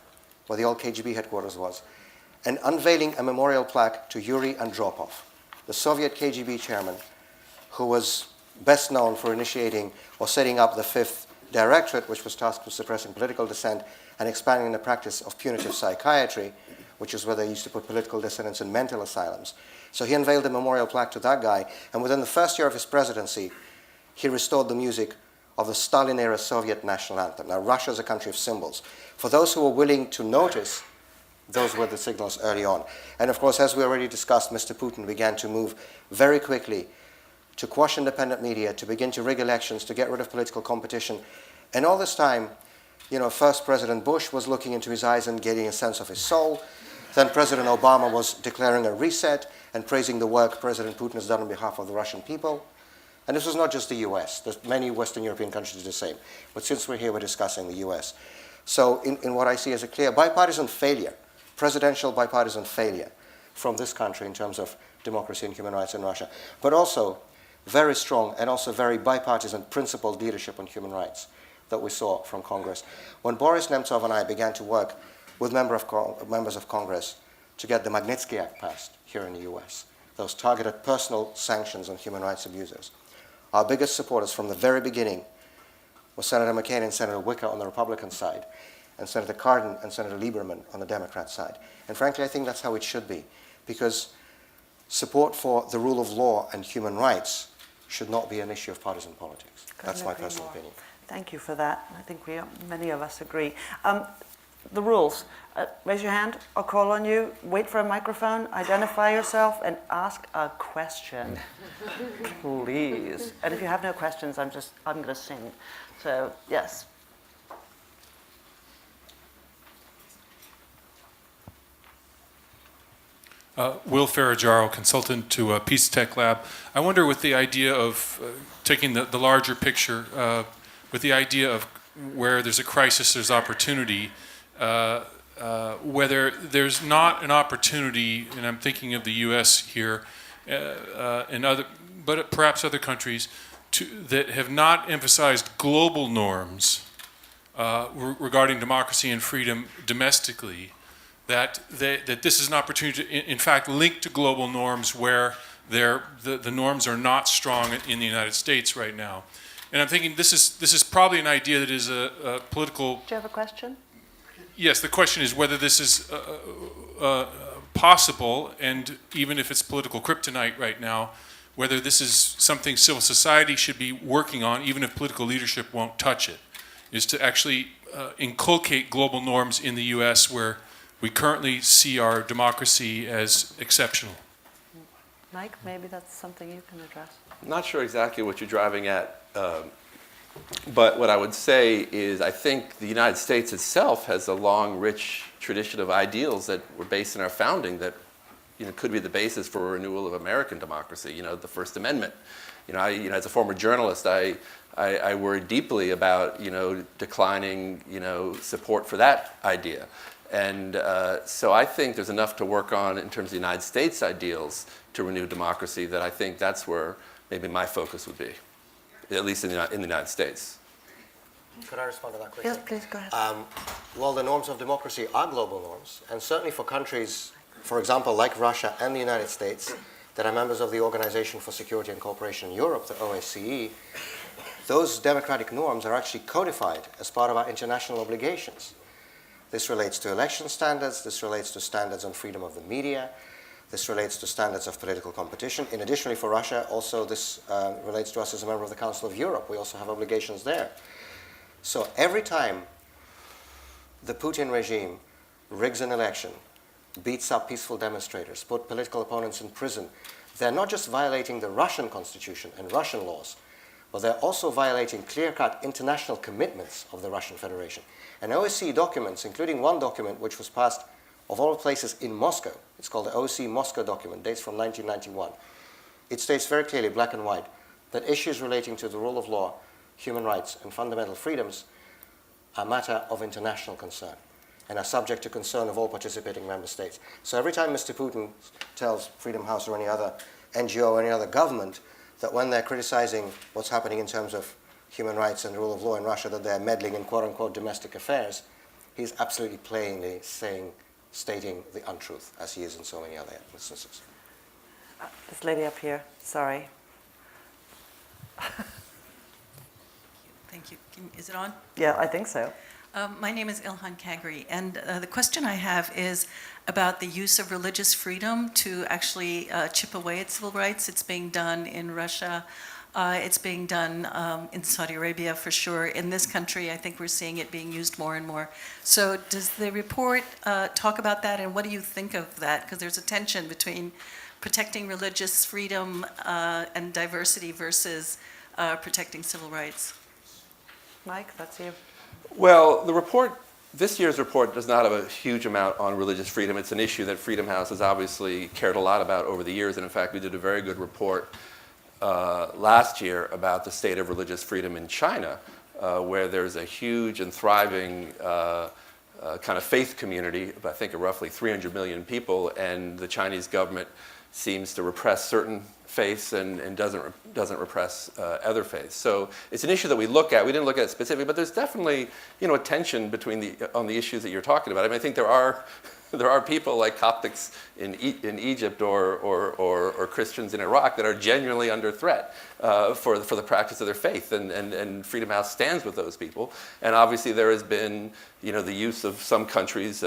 where the old KGB headquarters was, and unveiling a memorial plaque to Yuri Andropov, the Soviet KGB chairman, who was best known for initiating or setting up the 5th Directorate, which was tasked with suppressing political dissent and expanding the practice of punitive psychiatry, which is where they used to put political dissidents in mental asylums. So he unveiled a memorial plaque to that guy, and within the first year of his presidency, he restored the music of the Stalin-era Soviet national anthem. Now, Russia is a country of symbols. For those who were willing to notice, those were the signals early on. And of course, as we already discussed, Mr. Putin began to move very quickly to quash independent media, to begin to rig elections, to get rid of political competition. And all this time, first President Bush was looking into his eyes and getting a sense of his soul. Then President Obama was declaring a reset and praising the work President Putin has done on behalf of the Russian people. And this was not just the US. There's many Western European countries do the same. But since we're here, we're discussing the US. So in what I see as a clear bipartisan failure, presidential bipartisan failure from this country in terms of democracy and human rights in Russia, but also very strong and also very bipartisan principled leadership on human rights that we saw from Congress. When Boris Nemtsov and I began to work with members of Congress to get the Magnitsky Act passed here in the US, those targeted personal sanctions on human rights abusers, our biggest supporters from the very beginning were Senator McCain and Senator Wicker on the Republican side, and Senator Cardin and Senator Lieberman on the Democrat side. And frankly, I think that's how it should be, because support for the rule of law and human rights should not be an issue of partisan politics. That's my personal opinion. Thank you for that. I think many of us agree. The rules. Raise your hand. I'll call on you. Wait for a microphone. Identify yourself and ask a question, please. And if you have no questions, I'm going to sing. So yes. Will Ferrajaro, consultant to Peace Tech Lab. I wonder, with the idea of taking the larger picture, with the idea of where there's a crisis, there's opportunity, whether there's not an opportunity, and I'm thinking of the U.S. here, and but perhaps other countries, that have not emphasized global norms regarding democracy and freedom domestically, that this is an opportunity to, in fact, link to global norms where the norms are not strong in the United States right now. And I'm thinking this is probably an idea that is a political... Do you have a question? Yes, the question is whether this is possible, and even if it's political kryptonite right now, whether this is something civil society should be working on, even if political leadership won't touch it, is to actually inculcate global norms in the U.S. where we currently see our democracy as exceptional. Mike, maybe that's something you can address. I'm not sure exactly what you're driving at, but what I would say is I think the United States itself has a long, rich tradition of ideals that were based in our founding that could be the basis for a renewal of American democracy. The First Amendment. As a former journalist, I worry deeply about declining support for that idea. And so I think there's enough to work on in terms of the United States ideals to renew democracy that I think that's where maybe my focus would be, at least in the United States. Could I respond to that quickly? Yes, please, go ahead. Well, the norms of democracy are global norms, and certainly for countries, for example, like Russia and the United States, that are members of the Organization for Security and Cooperation in Europe, the OSCE, those democratic norms are actually codified as part of our international obligations. This relates to election standards, this relates to standards on freedom of the media, this relates to standards of political competition. In additionally, for Russia, also this relates to us as a member of the Council of Europe. We also have obligations there. So every time the Putin regime rigs an election, beats up peaceful demonstrators, put political opponents in prison, they're not just violating the Russian constitution and Russian laws, but they're also violating clear-cut international commitments of the Russian Federation. And OSCE documents, including one document which was passed, of all places, in Moscow, it's called the OSCE Moscow document, dates from 1991. It states very clearly, black and white, that issues relating to the rule of law, human rights, and fundamental freedoms are a matter of international concern and are subject to concern of all participating member states. So every time Mr. Putin tells Freedom House or any other NGO or any other government that when they're criticizing what's happening in terms of human rights and the rule of law in Russia, that they're meddling in quote-unquote domestic affairs, he's absolutely plainly stating the untruth, as he is in so many other instances. This lady up here, sorry. Thank you. Is it on? Yeah, I think so. My name is Ilhan Kagri, and the question I have is about the use of religious freedom to actually chip away at civil rights. It's being done in Russia. It's being done in Saudi Arabia for sure. In this country, I think we're seeing it being used more and more. So does the report talk about that, and what do you think of that? Because there's a tension between protecting religious freedom and diversity versus protecting civil rights. Mike, that's you. Well, this year's report does not have a huge amount on religious freedom. It's an issue that Freedom House has obviously cared a lot about over the years, and in fact, we did a very good report last year about the state of religious freedom in China, where there's a huge and thriving kind of faith community, I think of roughly 300 million people, and the Chinese government seems to repress certain faiths and doesn't repress other faiths. So it's an issue that we look at. We didn't look at it specifically, but there's definitely a tension between on the issues that you're talking about. I mean, I think there are people like Coptics in Egypt or Christians in Iraq that are genuinely under threat for the practice of their faith, and Freedom House stands with those people. And obviously there has been the use of some countries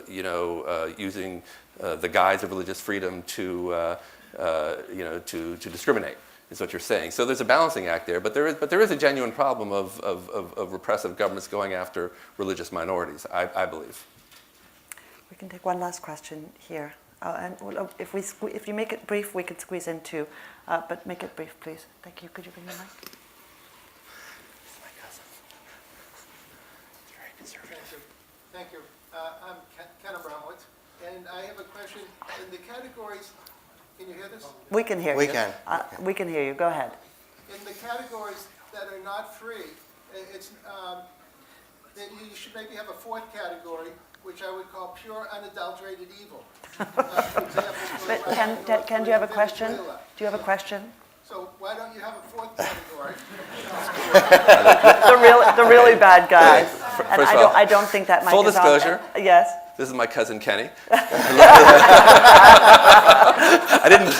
using the guise of religious freedom to discriminate, is what you're saying. So there's a balancing act there, but there is a genuine problem of repressive governments going after religious minorities, I believe. We can take one last question here. And if you make it brief, we could squeeze in two. But make it brief, please. Thank you. Could you bring the mic? This is my cousin. He's very conservative. Thank you. I'm Ken Abramowitz, and I have a question. In the categories, can you hear this? We can hear you. We can. We can hear you. Go ahead. In the categories that are not free, then you should maybe have a fourth category, which I would call pure unadulterated evil. For example, But Ken, do you have a question? Venezuela. Do you have a question? So why don't you have a fourth category? The really bad guys. And First of all, I don't think that mic full is on. disclosure. Yes. This is my cousin Kenny. I didn't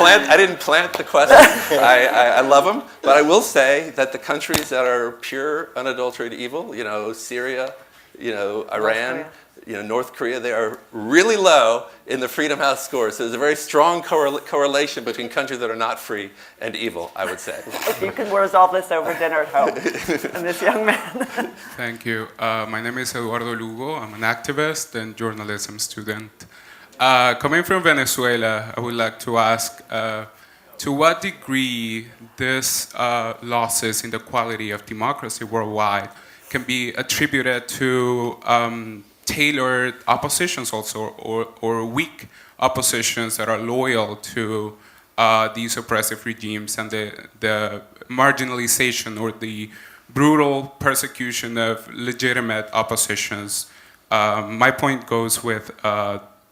plant the question. I love him, but I will say that the countries that are pure unadulterated evil, Syria, Iran, North Korea, they are really low in the Freedom House score. So there's a very strong correlation between countries that are not free and evil, I would say. You can resolve this over dinner at home. And this young man. Thank you. My name is Eduardo Lugo. I'm an activist and journalism student. Coming from Venezuela, I would like to ask, to what degree these losses in the quality of democracy worldwide can be attributed to tailored oppositions also, or weak oppositions that are loyal to these oppressive regimes, and the marginalization or the brutal persecution of legitimate oppositions. My point goes with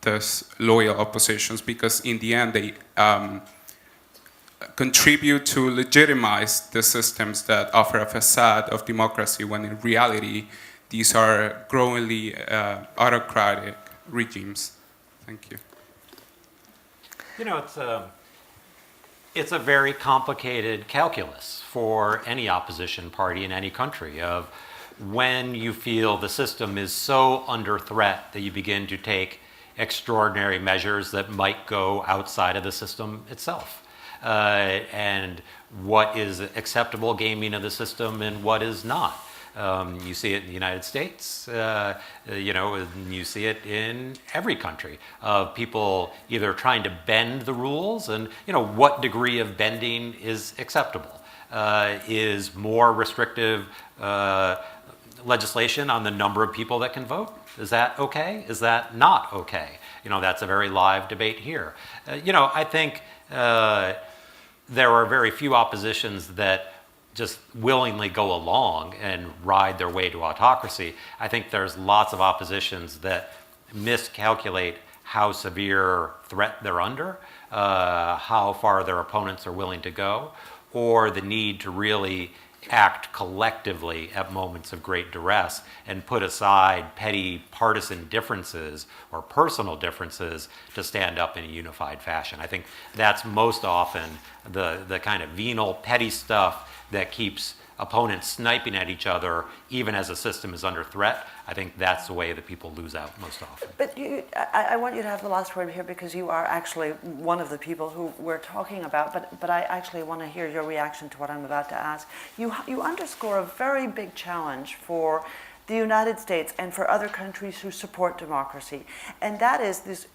these loyal oppositions, because in the end they contribute to legitimize the systems that offer a facade of democracy, when in reality these are growingly autocratic regimes. Thank you. It's a very complicated calculus for any opposition party in any country of when you feel the system is so under threat that you begin to take extraordinary measures that might go outside of the system itself. And what is acceptable gaming of the system and what is not. You see it in the United States, you see it in every country of people either trying to bend the rules, and what degree of bending is acceptable. Is more restrictive legislation on the number of people that can vote? Is that okay? Is that not okay? That's a very live debate here. I think there are very few oppositions that just willingly go along and ride their way to autocracy. I think there's lots of oppositions that miscalculate how severe threat they're under, how far their opponents are willing to go, or the need to really act collectively at moments of great duress and put aside petty partisan differences or personal differences to stand up in a unified fashion. I think that's most often the kind of venal, petty stuff that keeps opponents sniping at each other even as a system is under threat. I think that's the way that people lose out most often. But I want you to have the last word here, because you are actually one of the people who we're talking about, but I actually want to hear your reaction to what I'm about to ask. You underscore a very big challenge for the United States and for other countries who support democracy. And that is this,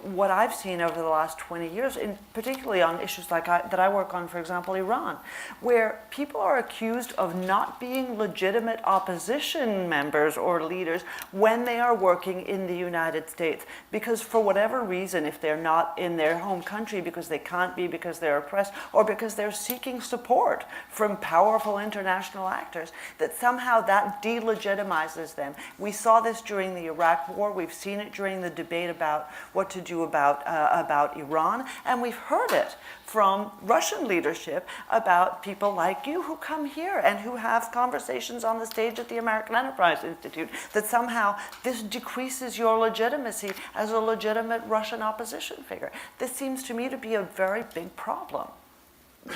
what I've seen over the last 20 years, particularly on issues like that I work on, for example, Iran, where people are accused of not being legitimate opposition members or leaders when they are working in the United States. Because for whatever reason, if they're not in their home country because they can't be, because they're oppressed, or because they're seeking support from powerful international actors, that somehow that delegitimizes them. We saw this during the Iraq War. We've seen it during the debate about what to do about Iran, and we've heard it from Russian leadership about people like you who come here and who have conversations on the stage at the American Enterprise Institute, that somehow this decreases your legitimacy as a legitimate Russian opposition figure. This seems to me to be a very big problem.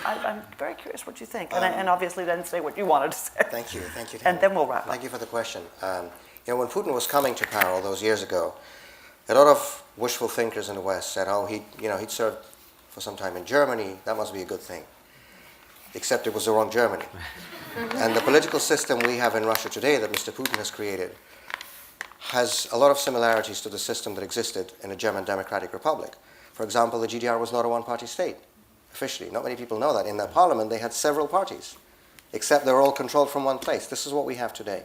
I'm very curious what you think, and obviously then say what you wanted to say. Thank you. And then we'll wrap up. Thank you for the question. When Putin was coming to power all those years ago, a lot of wishful thinkers in the West said, oh, he'd served for some time in Germany, that must be a good thing. Except it was the wrong Germany. And the political system we have in Russia today that Mr. Putin has created has a lot of similarities to the system that existed in a German Democratic Republic. For example, the GDR was not a one-party state, officially. Not many people know that. In their parliament, they had several parties, except they were all controlled from one place. This is what we have today.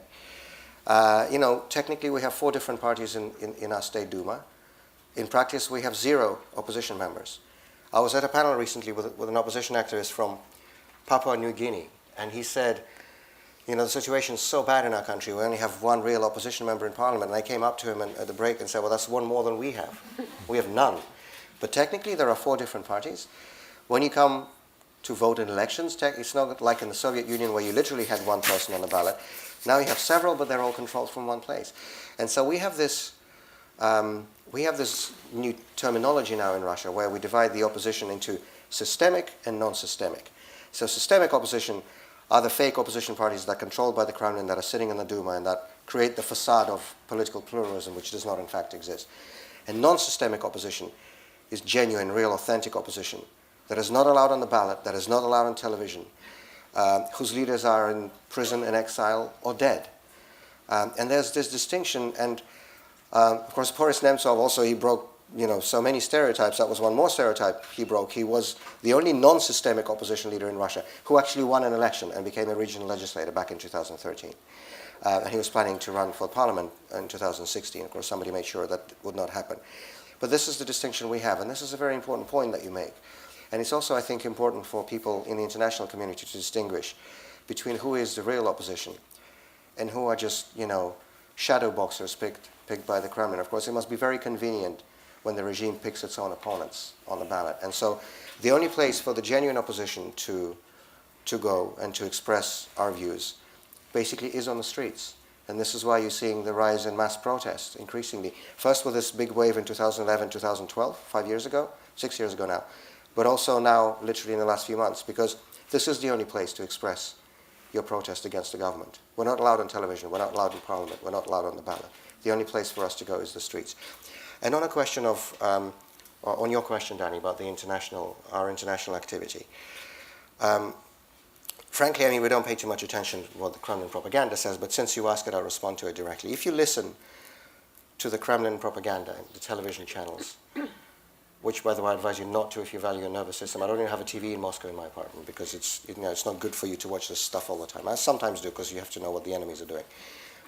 Technically, we have 4 different parties in our State Duma. In practice, we have 0 opposition members. I was at a panel recently with an opposition activist from Papua New Guinea, and he said, the situation is so bad in our country, we only have 1 real opposition member in parliament. And I came up to him at the break and said, well, that's 1 more than we have. We have none. But technically, there are 4 different parties. When you come to vote in elections, it's not like in the Soviet Union where you literally had 1 person on the ballot. Now you have several, but they're all controlled from one place. And so we have this new terminology now in Russia where we divide the opposition into systemic and non-systemic. So systemic opposition are the fake opposition parties that are controlled by the Kremlin, that are sitting in the Duma, and that create the facade of political pluralism, which does not in fact exist. And non-systemic opposition is genuine, real, authentic opposition that is not allowed on the ballot, that is not allowed on television, whose leaders are in prison, in exile, or dead. And there's this distinction, and of course Boris Nemtsov also, he broke so many stereotypes. That was one more stereotype he broke. He was the only non-systemic opposition leader in Russia who actually won an election and became a regional legislator back in 2013. And he was planning to run for parliament in 2016. Of course, somebody made sure that would not happen. But this is the distinction we have, and this is a very important point that you make. And it's also, I think, important for people in the international community to distinguish between who is the real opposition and who are just, shadow boxers picked by the Kremlin. Of course, it must be very convenient when the regime picks its own opponents on the ballot. And so the only place for the genuine opposition to go and to express our views basically is on the streets. And this is why you're seeing the rise in mass protests increasingly. First with this big wave in 2011, 2012, 5 years ago, 6 years ago now, but also now literally in the last few months, because this is the only place to express your protest against the government. We're not allowed on television, we're not allowed in parliament, we're not allowed on the ballot. The only place for us to go is the streets. And on a question of, on your question, Danny, about our international activity, frankly, we don't pay too much attention to what the Kremlin propaganda says, but since you ask it, I'll respond to it directly. If you listen to the Kremlin propaganda, the television channels, which, by the way, I advise you not to if you value your nervous system. I don't even have a TV in Moscow in my apartment because it's not good for you to watch this stuff all the time. I sometimes do because you have to know what the enemies are doing.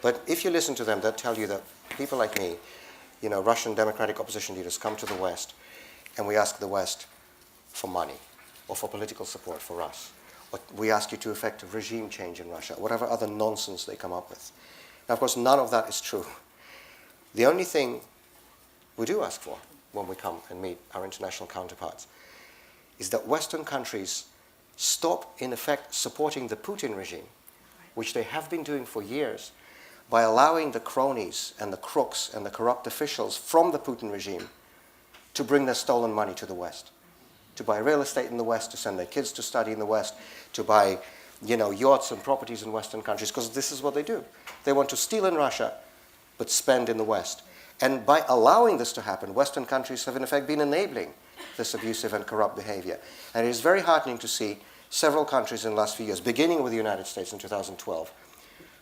But if you listen to them, they'll tell you that people like me, Russian democratic opposition leaders, come to the West and we ask the West for money or for political support for us. Or we ask you to effect a regime change in Russia, whatever other nonsense they come up with. Now, of course, none of that is true. The only thing we do ask for when we come and meet our international counterparts is that Western countries stop, in effect, supporting the Putin regime, which they have been doing for years, by allowing the cronies and the crooks and the corrupt officials from the Putin regime to bring their stolen money to the West, to buy real estate in the West, to send their kids to study in the West, to buy yachts and properties in Western countries, because this is what they do. They want to steal in Russia, but spend in the West. And by allowing this to happen, Western countries have in effect been enabling this abusive and corrupt behavior. And it is very heartening to see several countries in the last few years, beginning with the United States in 2012,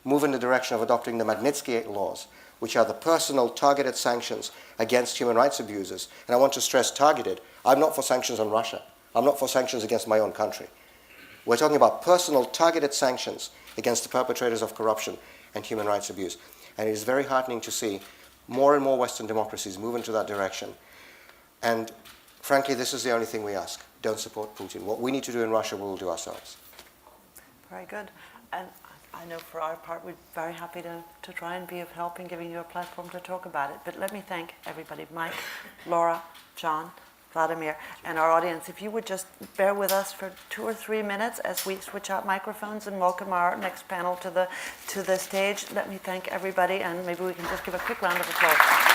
move in the direction of adopting the Magnitsky laws, which are the personal targeted sanctions against human rights abusers. And I want to stress targeted. I'm not for sanctions on Russia. I'm not for sanctions against my own country. We're talking about personal targeted sanctions against the perpetrators of corruption and human rights abuse. And it is very heartening to see more and more Western democracies move into that direction. And frankly, this is the only thing we ask. Don't support Putin. What we need to do in Russia, we will do ourselves. Very good. And I know for our part, we're very happy to try and be of help in giving you a platform to talk about it. But let me thank everybody, Mike, Laura, John, Vladimir, and our audience. If you would just bear with us for 2 or 3 minutes as we switch out microphones and welcome our next panel to the stage. Let me thank everybody, and maybe we can just give a quick round of applause.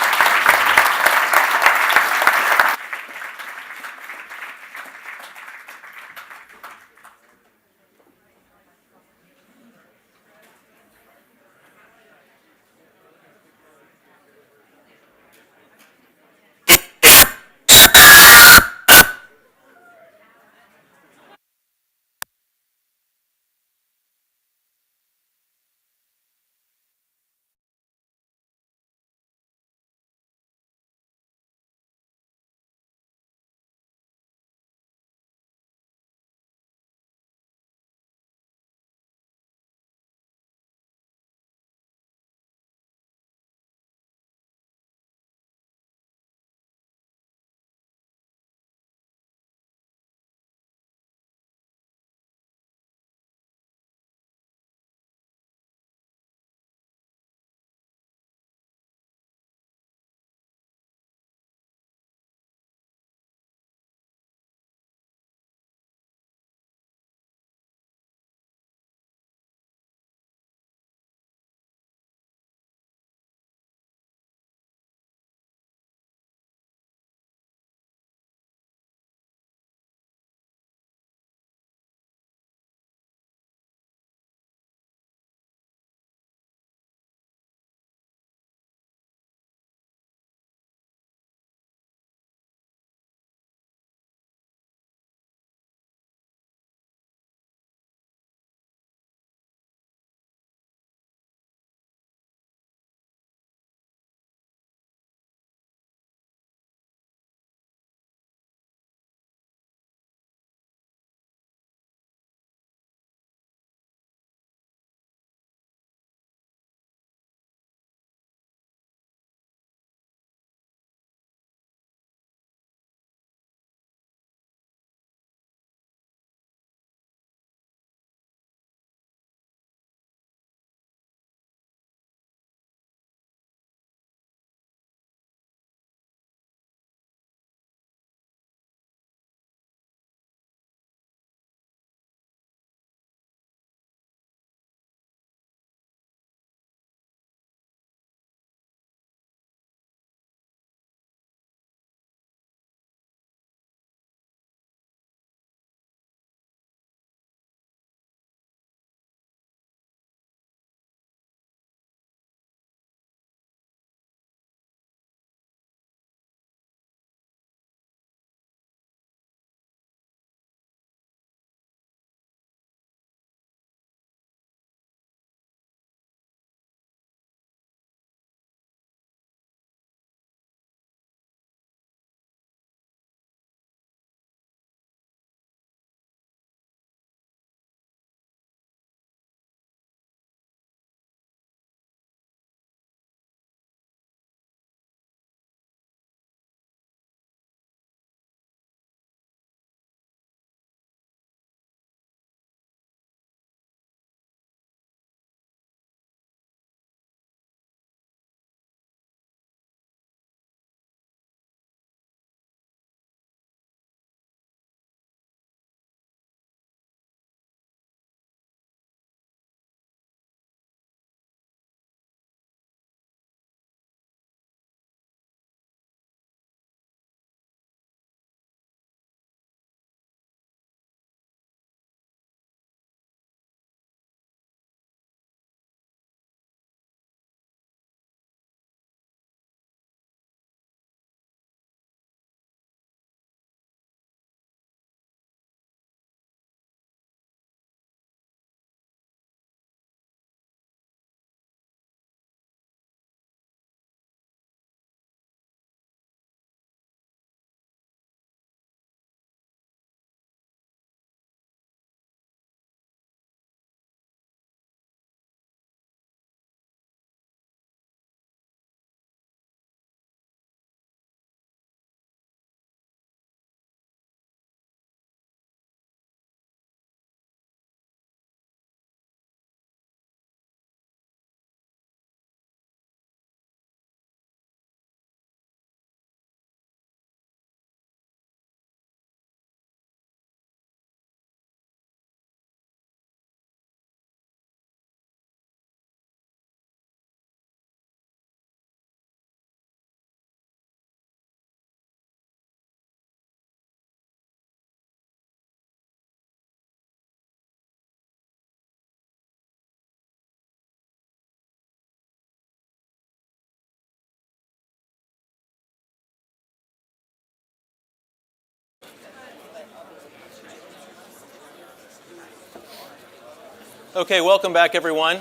Okay, welcome back, everyone.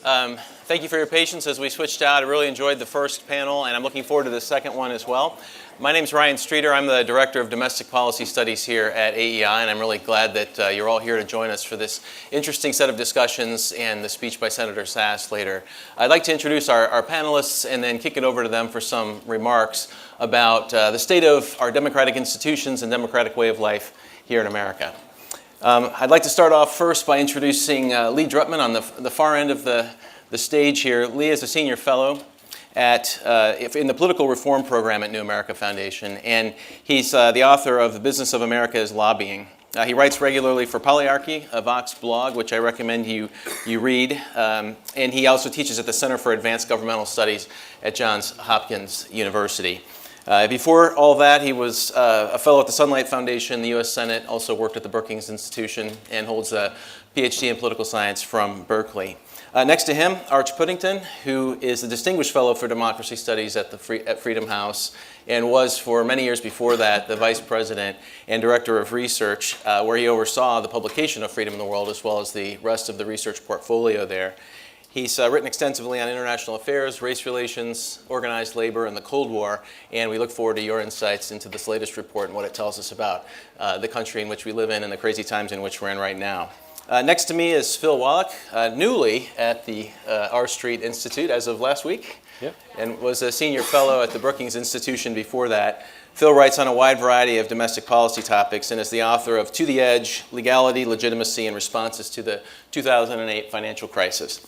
Thank you for your patience as we switched out. I really enjoyed the first panel, and I'm looking forward to the second one as well. My name's Ryan Streeter. I'm the Director of Domestic Policy Studies here at AEI, and I'm really glad that you're all here to join us for this interesting set of discussions and the speech by Senator Sasse later. I'd like to introduce our panelists and then kick it over to them for some remarks about the state of our democratic institutions and democratic way of life here in America. I'd like to start off first by introducing Lee Drutman on the far end of the stage here. Lee is a senior fellow in the political reform program at New America Foundation, and he's the author of The Business of America is Lobbying. He writes regularly for Polyarchy, a Vox blog, which I recommend you read, and he also teaches at the Center for Advanced Governmental Studies at Johns Hopkins University. Before all that, he was a fellow at the Sunlight Foundation, the U.S. Senate, also worked at the Brookings Institution, and holds a PhD in political science from Berkeley. Next to him, Arch Puddington, who is the Distinguished Fellow for Democracy Studies at Freedom House, and was for many years before that the Vice President and Director of Research, where he oversaw the publication of Freedom in the World as well as the rest of the research portfolio there. He's written extensively on international affairs, race relations, organized labor, and the Cold War, and we look forward to your insights into this latest report and what it tells us about the country in which we live in and the crazy times in which we're in right now. Next to me is Phil Wallach, newly at the R Street Institute as of last week, and was a senior fellow at the Brookings Institution before that. Phil writes on a wide variety of domestic policy topics and is the author of To the Edge, Legality, Legitimacy, and Responses to the 2008 Financial Crisis.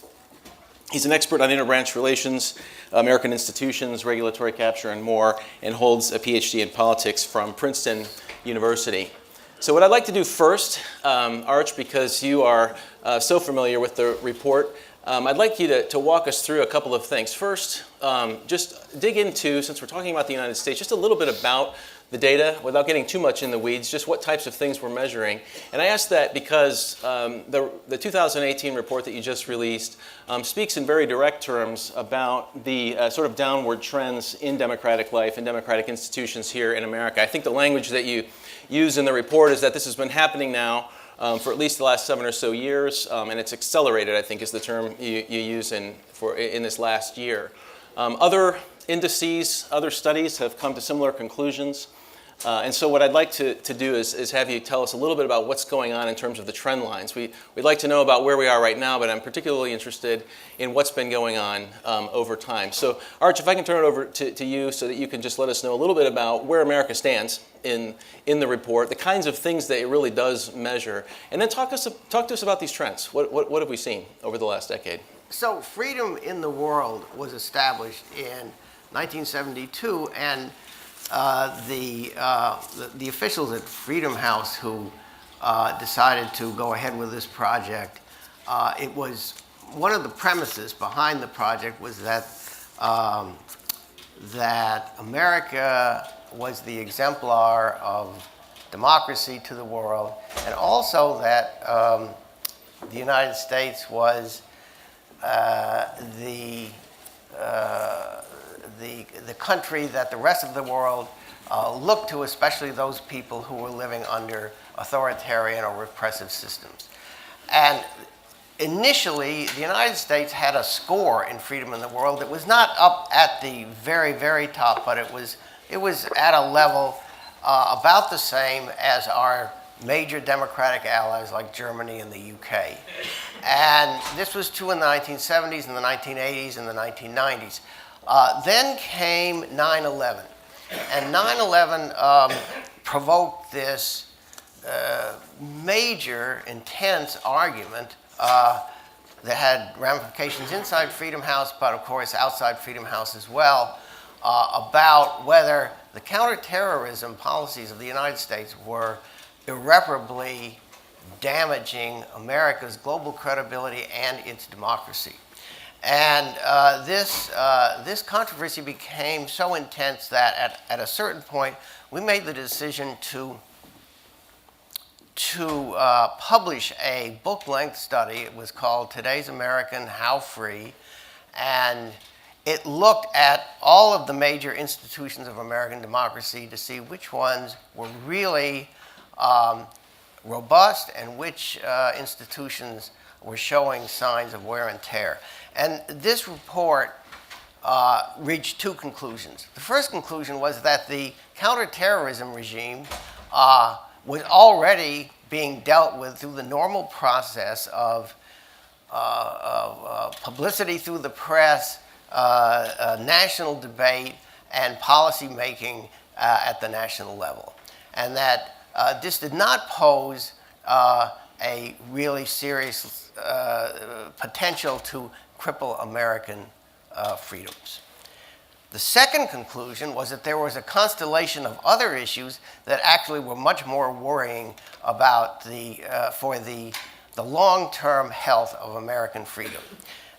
He's an expert on interbranch relations, American institutions, regulatory capture, and more, and holds a PhD in politics from Princeton University. So what I'd like to do first, Arch, because you are so familiar with the report, I'd like you to walk us through a couple of things. First, just dig into, since we're talking about the United States, just a little bit about the data, without getting too much in the weeds, just what types of things we're measuring. And I ask that because the 2018 report that you just released speaks in very direct terms about the sort of downward trends in democratic life and democratic institutions here in America. I think the language that you use in the report is that this has been happening now for at least the last 7 or so years, and it's accelerated, I think is the term you use in this last year. Other indices, other studies have come to similar conclusions. And so what I'd like to do is have you tell us a little bit about what's going on in terms of the trend lines. We'd like to know about where we are right now, but I'm particularly interested in what's been going on over time. So Arch, if I can turn it over to you so that you can just let us know a little bit about where America stands in the report, the kinds of things that it really does measure, and then talk to us about these trends. What have we seen over the last decade? So freedom in the world was established in 1972, and the officials at Freedom House who decided to go ahead with this project, it was one of the premises behind the project was that that America was the exemplar of democracy to the world, and also that the United States was the country that the rest of the world looked to, especially those people who were living under authoritarian or repressive systems. And initially, the United States had a score in freedom in the world that was not up at the very, very top, but it was at a level about the same as our major democratic allies like Germany and the UK. And this was true in the 1970s, and the 1980s, and the 1990s. Then came 9/11. And 9/11 provoked this major, intense argument that had ramifications inside Freedom House, but of course outside Freedom House as well, about whether the counterterrorism policies of the United States were irreparably damaging America's global credibility and its democracy. And this controversy became so intense that at a certain point we made the decision to publish a book-length study. It was called Today's American, How Free? And it looked at all of the major institutions of American democracy to see which ones were really robust and which institutions were showing signs of wear and tear. And this report reached two conclusions. The first conclusion was that the counterterrorism regime was already being dealt with through the normal process of publicity through the press, national debate, and policy making at the national level. And that this did not pose a really serious potential to cripple American freedoms. The second conclusion was that there was a constellation of other issues that actually were much more worrying about for the long-term health of American freedom.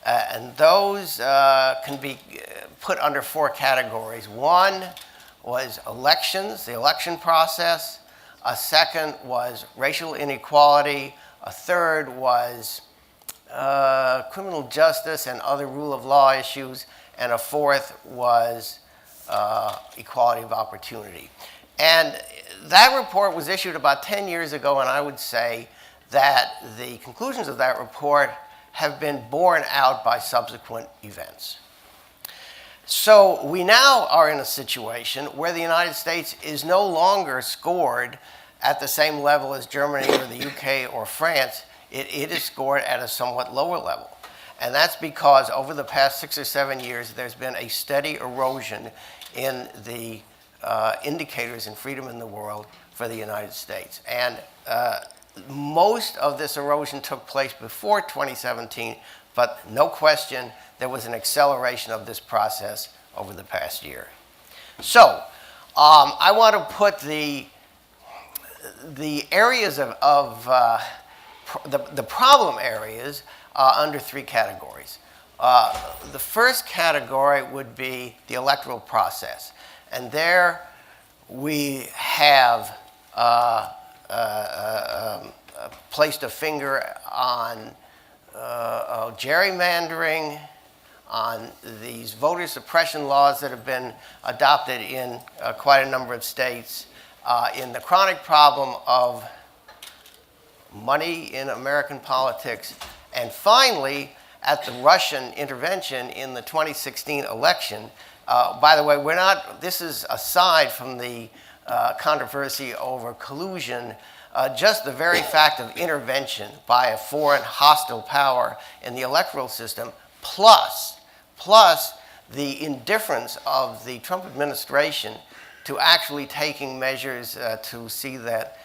And those can be put under four categories. One was elections, the election process. A second was racial inequality. A third was criminal justice and other rule of law issues. And a fourth was equality of opportunity. And that report was issued about 10 years ago, and I would say that the conclusions of that report have been borne out by subsequent events. So we now are in a situation where the United States is no longer scored at the same level as Germany or the UK or France. It is scored at a somewhat lower level. And that's because over the past 6 or 7 years, there's been a steady erosion in the indicators in freedom in the world for the United States. And most of this erosion took place before 2017, but no question there was an acceleration of this process over the past year. So I want to put the areas of the problem areas under three categories. The first category would be the electoral process. And there we have placed a finger on gerrymandering, on these voter suppression laws that have been adopted in quite a number of states, in the chronic problem of money in American politics, and finally, at the Russian intervention in the 2016 election. By the way, this is aside from the controversy over collusion, just the very fact of intervention by a foreign hostile power in the electoral system, plus the indifference of the Trump administration to actually taking measures to see that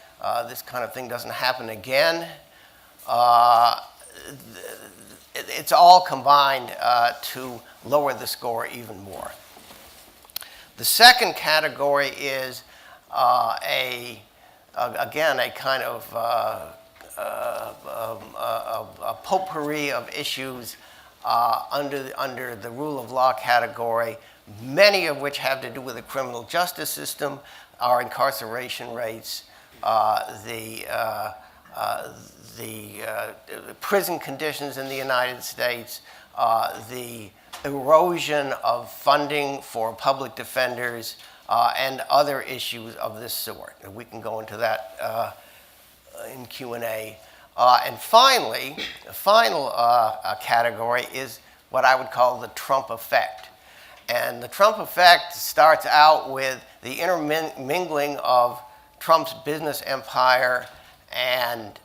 this kind of thing doesn't happen again. It's all combined to lower the score even more. The second category is again a kind of a potpourri of issues under the rule of law category, many of which have to do with the criminal justice system, our incarceration rates, the prison conditions in the United States, the erosion of funding for public defenders, and other issues of this sort. And we can go into that in Q&A. And finally, the final category is what I would call the Trump effect. And the Trump effect starts out with the intermingling of Trump's business empire and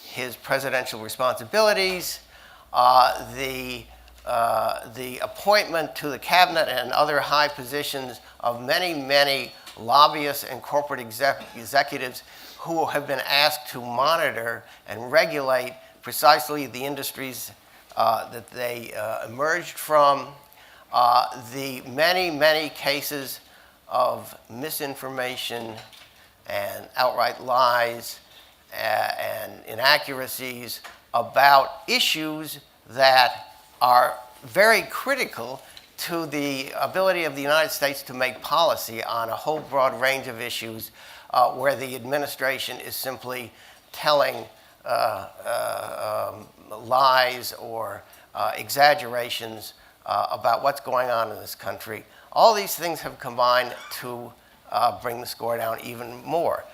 his presidential responsibilities, the appointment to the cabinet and other high positions of many lobbyists and corporate executives who have been asked to monitor and regulate precisely the industries that they emerged from, the many cases of misinformation and outright lies and inaccuracies about issues that are very critical to the ability of the United States to make policy on a whole broad range of issues where the administration is simply telling lies or exaggerations about what's going on in this country. All these things have combined to bring the score down even more.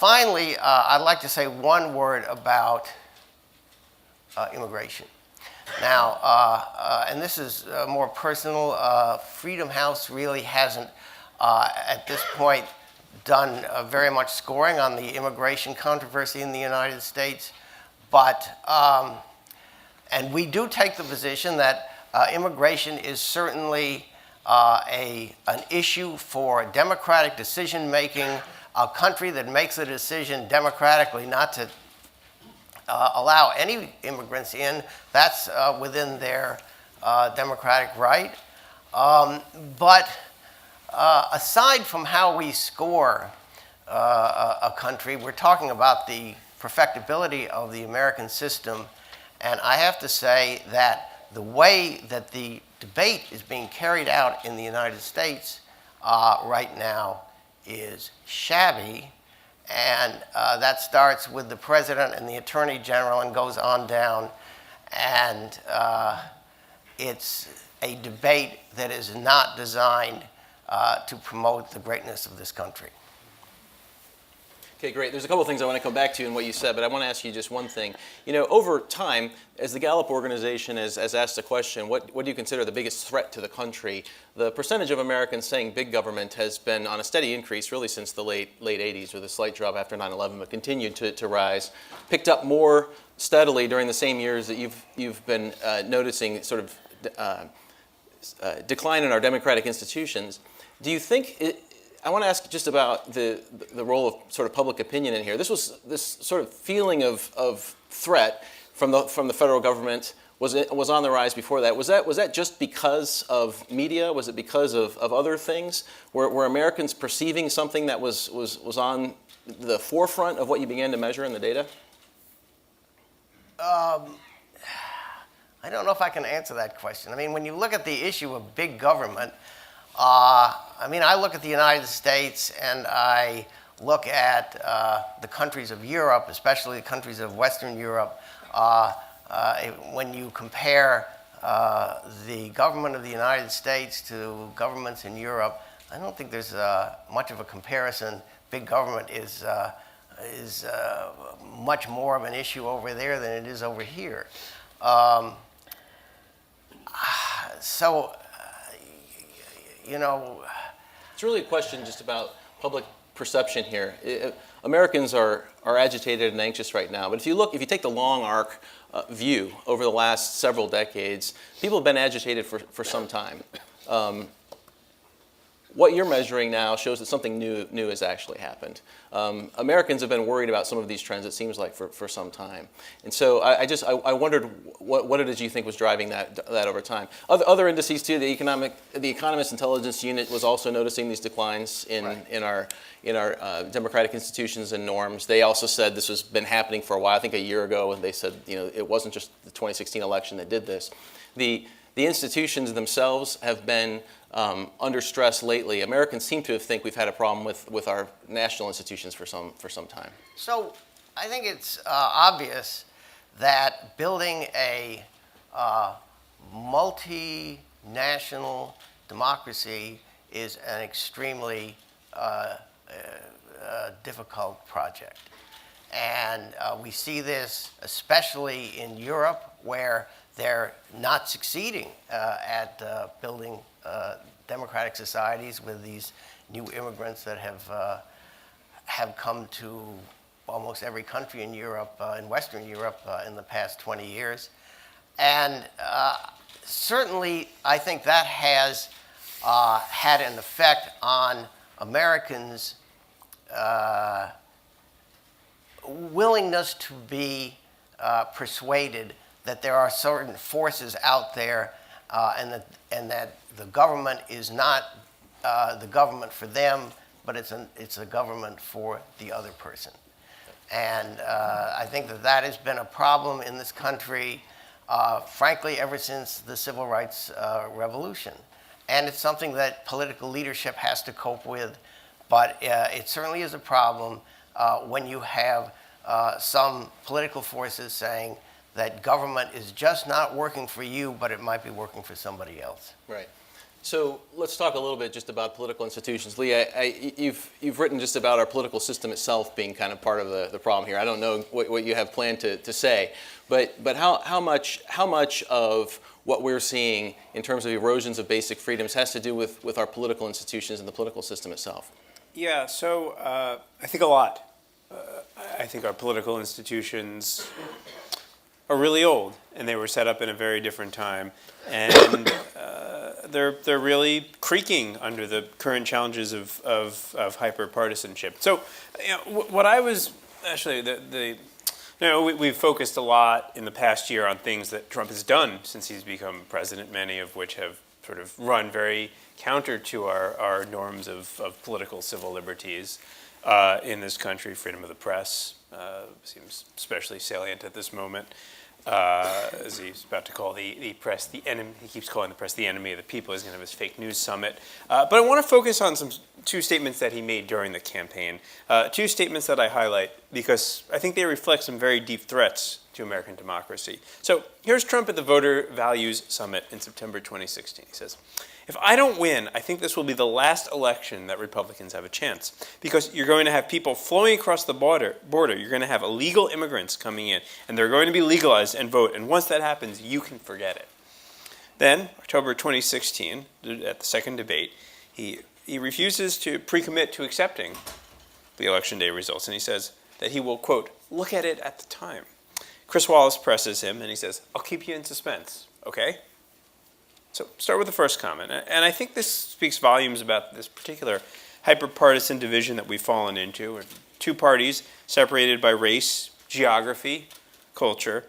Finally, I'd like to say one word about immigration. Now, and this is more personal, Freedom House really hasn't, at this point, done very much scoring on the immigration controversy in the United States, but, and we do take the position that immigration is certainly an issue for democratic decision-making, a country that makes a decision democratically not to allow any immigrants in, that's within their democratic right. But aside from how we score a country, we're talking about the perfectibility of the American system. And I have to say that the way that the debate is being carried out in the United States right now is shabby. And that starts with the president and the attorney general and goes on down. And it's a debate that is not designed to promote the greatness of this country. Okay, great. There's a couple of things I want to come back to in what you said, but I want to ask you just one thing. You know, over time, as the Gallup organization has asked the question, what do you consider the biggest threat to the country? The percentage of Americans saying big government has been on a steady increase really since the late 80s, with a slight drop after 9/11, but continued to rise. Picked up more steadily during the same years that you've been noticing sort of decline in our democratic institutions. Do you think I want to ask just about the role of sort of public opinion in here. This sort of feeling of threat from the federal government was on the rise before that. Was that just because of media? Was it because of other things? Were Americans perceiving something that was on the forefront of what you began to measure in the data? I don't know if I can answer that question. I mean, when you look at the issue of big government, I mean, I look at the United States and I look at the countries of Europe, especially the countries of Western Europe. When you compare the government of the United States to governments in Europe, I don't think there's much of a comparison. Big government is much more of an issue over there than it is over here. You know, it's really a question just about public perception here. Americans are agitated and anxious right now, but if you take the long arc view over the last several decades, people have been agitated for some time. What you're measuring now shows that something new has actually happened. Americans have been worried about some of these trends, it seems like, for some time. And so I wondered what it is you think was driving that over time. Other indices too, the Economist Intelligence Unit was also noticing these declines in our democratic institutions and norms. They also said this has been happening for a while. I think a year ago, and they said, you know, it wasn't just the 2016 election that did this. The institutions themselves have been under stress lately. Americans seem to think we've had a problem with our national institutions for some time. So I think it's obvious that building a multinational democracy is an extremely difficult project. And we see this especially in Europe, where they're not succeeding at building democratic societies with these new immigrants that have come to almost every country in Europe, in Western Europe, in the past 20 years. And certainly, I think that has had an effect on Americans' willingness to be persuaded that there are certain forces out there and that the government is not the government for them, but it's a government for the other person. And I think that has been a problem in this country, frankly, ever since the Civil Rights Revolution. And it's something that political leadership has to cope with, but it certainly is a problem when you have some political forces saying that government is just not working for you, but it might be working for somebody else. Right. So let's talk a little bit just about political institutions. Lee, you've written just about our political system itself being kind of part of the problem here. I don't know what you have planned to say, but how much of what we're seeing in terms of erosions of basic freedoms has to do with our political institutions and the political system itself? Yeah, so I think a lot. I think our political institutions are really old, and they were set up in a very different time, and they're really creaking under the current challenges of hyper-partisanship. So, what I was actually we've focused a lot in the past year on things that Trump has done since he's become president, many of which have sort of run very counter to our norms of political civil liberties in this country. Freedom of the press seems especially salient at this moment, as he's about to call the press the enemy. He keeps calling the press the enemy of the people. He's going to have his fake news summit. But I want to focus on two statements that he made during the campaign. Two statements that I highlight because I think they reflect some very deep threats to American democracy. So here's Trump at the Voter Values Summit in September 2016. He says, "If I don't win, I think this will be the last election that Republicans have a chance, because you're going to have people flowing across the border. You're going to have illegal immigrants coming in, and they're going to be legalized and vote. And once that happens, you can forget it." Then, October 2016, at the second debate, he refuses to pre-commit to accepting the election day results, and he says that he will, quote, "look at it at the time." Chris Wallace presses him, and he says, "I'll keep you in suspense, okay?" So start with the first comment. And I think this speaks volumes about this particular hyper-partisan division that we've fallen into. Two parties separated by race, geography, culture,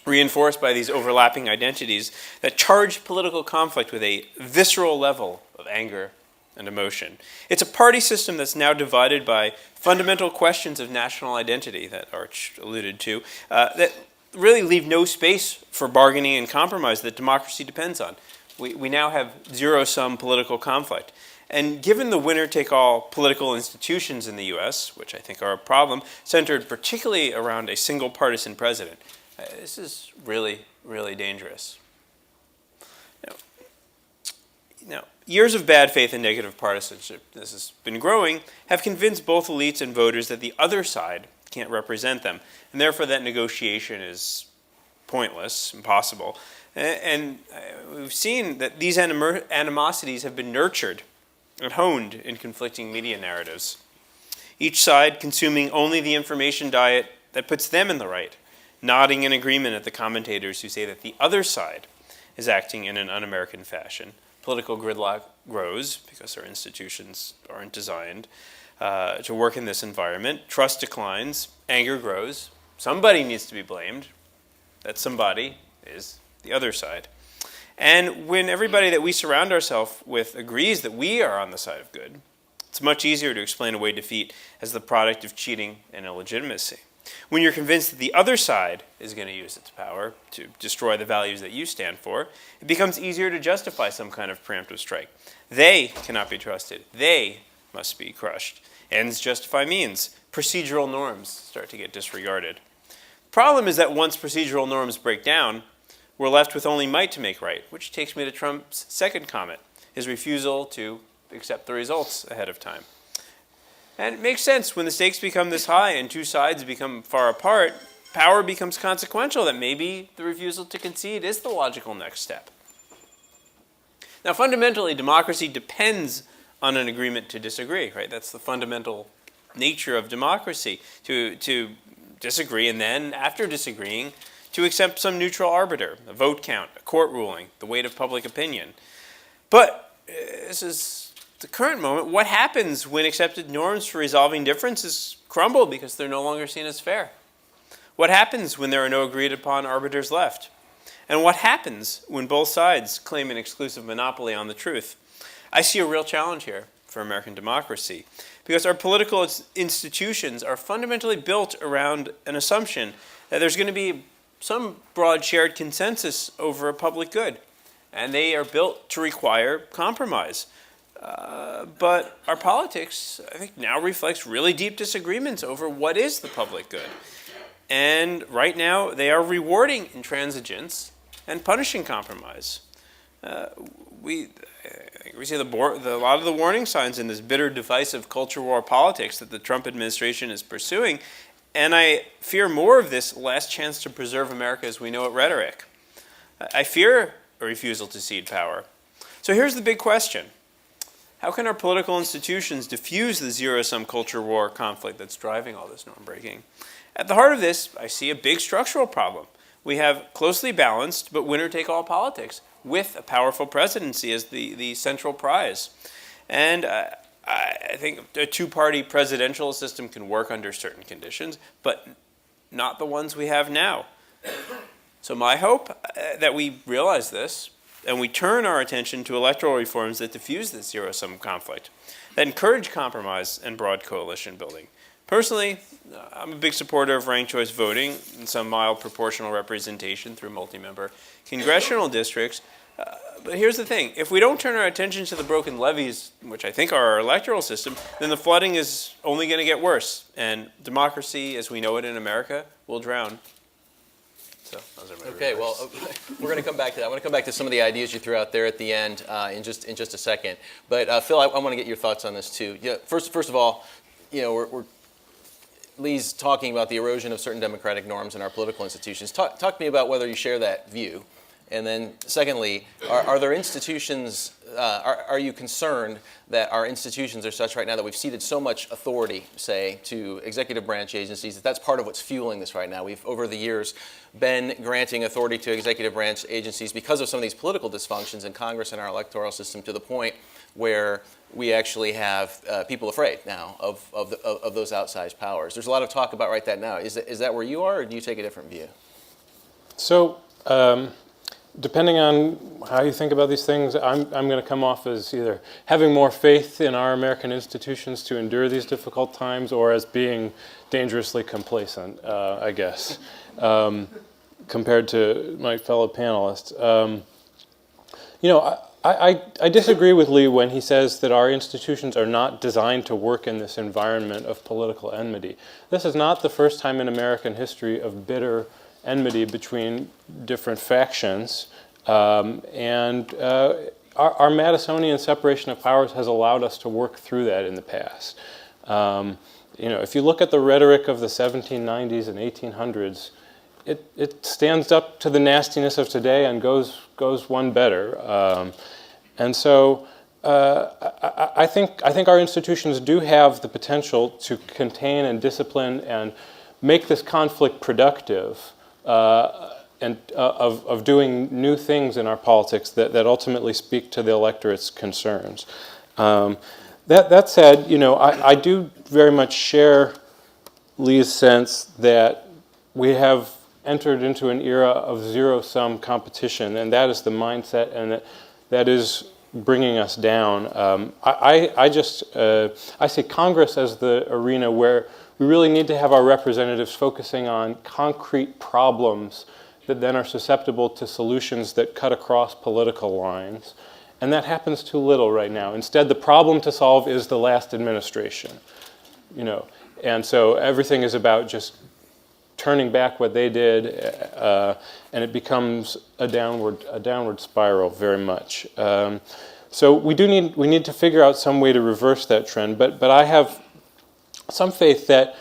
reinforced by these overlapping identities that charge political conflict with a visceral level of anger and emotion. It's a party system that's now divided by fundamental questions of national identity that Arch alluded to, that really leave no space for bargaining and compromise that democracy depends on. We now have zero-sum political conflict. And given the winner-take-all political institutions in the U.S., which I think are a problem, centered particularly around a single partisan president, this is really, really dangerous. Now, years of bad faith and negative partisanship, this has been growing, have convinced both elites and voters that the other side can't represent them, and therefore that negotiation is pointless, impossible. And we've seen that these animosities have been nurtured and honed in conflicting media narratives, each side consuming only the information diet that puts them in the right, nodding in agreement at the commentators who say that the other side is acting in an un-American fashion. Political gridlock grows because our institutions aren't designed to work in this environment. Trust declines, anger grows. Somebody needs to be blamed. That somebody is the other side. And when everybody that we surround ourselves with agrees that we are on the side of good, it's much easier to explain away defeat as the product of cheating and illegitimacy. When you're convinced that the other side is going to use its power to destroy the values that you stand for, it becomes easier to justify some kind of preemptive strike. They cannot be trusted. They must be crushed. Ends justify means. Procedural norms start to get disregarded. The problem is that once procedural norms break down, we're left with only might to make right, which takes me to Trump's second comment, his refusal to accept the results ahead of time. And it makes sense when the stakes become this high and two sides become far apart, power becomes consequential, that maybe the refusal to concede is the logical next step. Now, fundamentally, democracy depends on an agreement to disagree, right? That's the fundamental nature of democracy, to disagree, and then, after disagreeing, to accept some neutral arbiter, a vote count, a court ruling, the weight of public opinion. But this is the current moment. What happens when accepted norms for resolving differences crumble because they're no longer seen as fair? What happens when there are no agreed upon arbiters left? And what happens when both sides claim an exclusive monopoly on the truth? I see a real challenge here for American democracy because our political institutions are fundamentally built around an assumption that there's going to be some broad shared consensus over a public good. And they are built to require compromise. But our politics, I think, now reflects really deep disagreements over what is the public good. And right now, they are rewarding intransigence and punishing compromise. we see a lot of the warning signs in this bitter, divisive culture war politics that the Trump administration is pursuing. And I fear more of this last chance to preserve America as we know it rhetoric. I fear a refusal to cede power. So here's the big question. How can our political institutions diffuse the zero-sum culture war conflict that's driving all this norm breaking? At the heart of this, I see a big structural problem. We have closely balanced but winner-take-all politics with a powerful presidency as the central prize. And I think a two-party presidential system can work under certain conditions, but not the ones we have now. So my hope that we realize this and we turn our attention to electoral reforms that diffuse this zero-sum conflict, that encourage compromise and broad coalition building. Personally, I'm a big supporter of ranked choice voting and some mild proportional representation through multi-member congressional districts. But here's the thing. If we don't turn our attention to the broken levees, which I think are our electoral system, then the flooding is only going to get worse. And democracy, as we know it in America, will drown. So those are my Okay, remarks. well, we're going to come back to that. I want to come back to some of the ideas you threw out there at the end in just a second. But Phil, I want to get your thoughts on this too. Yeah, first of all, Lee's talking about the erosion of certain democratic norms in our political institutions. Talk to me about whether you share that view. And then secondly, are there institutions, are you concerned that our institutions are such right now that we've ceded so much authority, say, to executive branch agencies, that that's part of what's fueling this right now? We've, over the years, been granting authority to executive branch agencies because of some of these political dysfunctions in Congress and our electoral system to the point where we actually have people afraid now of those outsized powers. There's a lot of talk about right that now. Is that where you are, or do you take a different view? So, depending on how you think about these things, I'm going to come off as either having more faith in our American institutions to endure these difficult times, or as being dangerously complacent, I guess, compared to my fellow panelists. I disagree with Lee when he says that our institutions are not designed to work in this environment of political enmity. This is not the first time in American history of bitter enmity between different factions, and our Madisonian separation of powers has allowed us to work through that in the past. If you look at the rhetoric of the 1790s and 1800s, it stands up to the nastiness of today and goes one better. And so I think our institutions do have the potential to contain and discipline and make this conflict productive, and of doing new things in our politics that ultimately speak to the electorate's concerns. That said, I do very much share Lee's sense that we have entered into an era of zero-sum competition, and that is the mindset, and that is bringing us down. I see Congress as the arena where we really need to have our representatives focusing on concrete problems that then are susceptible to solutions that cut across political lines. And that happens too little right now. Instead, the problem to solve is the last administration. And so everything is about just turning back what they did, and it becomes a downward spiral very much. So we need to figure out some way to reverse that trend. But I have some faith that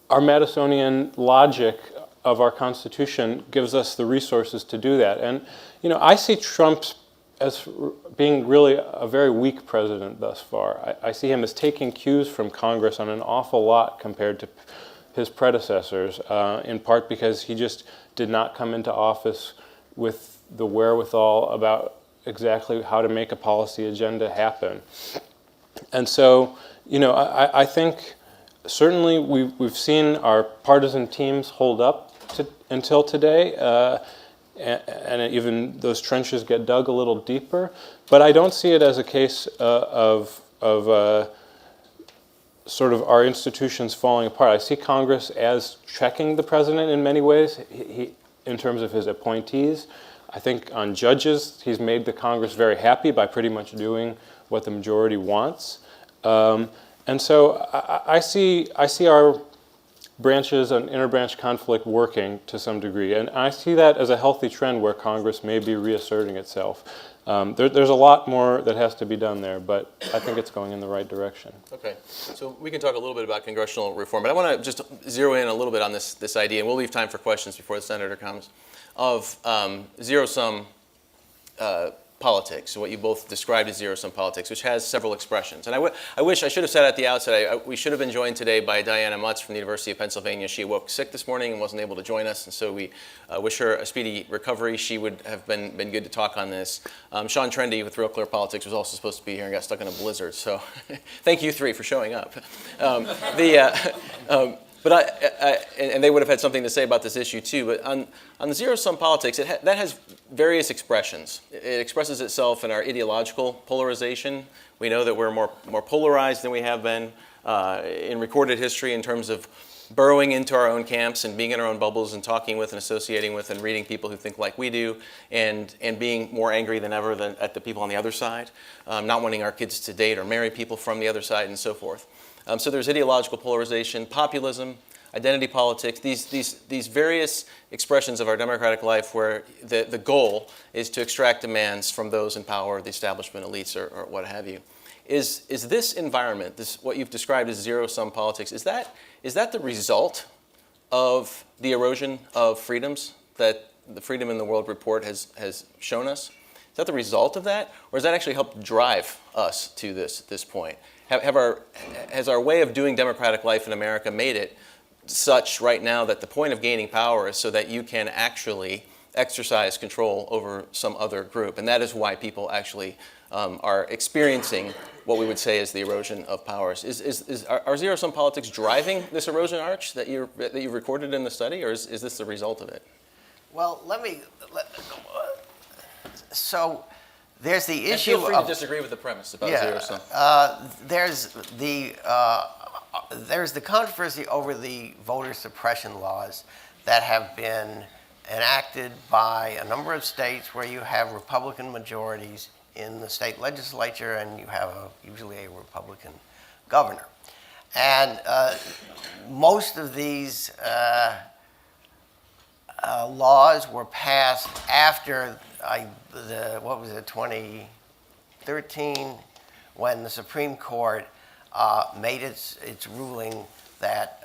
our Madisonian logic of our Constitution gives us the resources to do that. And I see Trump as being really a very weak president thus far. I see him as taking cues from Congress on an awful lot compared to his predecessors, in part because he just did not come into office with the wherewithal about exactly how to make a policy agenda happen. And so, I think certainly we've seen our partisan teams hold up until today, and even those trenches get dug a little deeper. But I don't see it as a case of sort of our institutions falling apart. I see Congress as checking the president in many ways, in terms of his appointees. I think on judges, he's made the Congress very happy by pretty much doing what the majority wants. And so I see our branches and interbranch conflict working to some degree. And I see that as a healthy trend where Congress may be reasserting itself. There's a lot more that has to be done there, but I think it's going in the right direction. Okay, so we can talk a little bit about congressional reform, but I want to just zero in a little bit on this idea, and we'll leave time for questions before the senator comes, of zero-sum politics, what you both described as zero-sum politics, which has several expressions. And I wish I should have said at the outset, we should have been joined today by Diana Mutz from the University of Pennsylvania. She awoke sick this morning and wasn't able to join us, and so we wish her a speedy recovery. She would have been good to talk on this. Sean Trendy with Real Clear Politics was also supposed to be here and got stuck in a blizzard, so thank you three for showing up. And they would have had something to say about this issue too. But on the zero-sum politics, that has various expressions. It expresses itself in our ideological polarization. We know that we're more polarized than we have been in recorded history in terms of burrowing into our own camps and being in our own bubbles and talking with and associating with and reading people who think like we do, and being more angry than ever at the people on the other side, not wanting our kids to date or marry people from the other side and so forth. So there's ideological polarization, populism, identity politics, these various expressions of our democratic life where the goal is to extract demands from those in power, the establishment, elites, or what have you. Is this environment, what you've described as zero-sum politics, is that the result of the erosion of freedoms that the Freedom in the World report has shown us? Is that the result of that? Or has that actually helped drive us to this point? Has our way of doing democratic life in America made it such right now that the point of gaining power is so that you can actually exercise control over some other group? And that is why people actually are experiencing what we would say is the erosion of powers. Are zero-sum politics driving this erosion arch that you've recorded in the study, or is this the result of it? Well, so there's the issue and feel free to disagree with the premise about zero-sum. There's the controversy over the voter suppression laws that have been enacted by a number of states where you have Republican majorities in the state legislature and you have usually a Republican governor. And most of these laws were passed after 2013, when the Supreme Court made its ruling that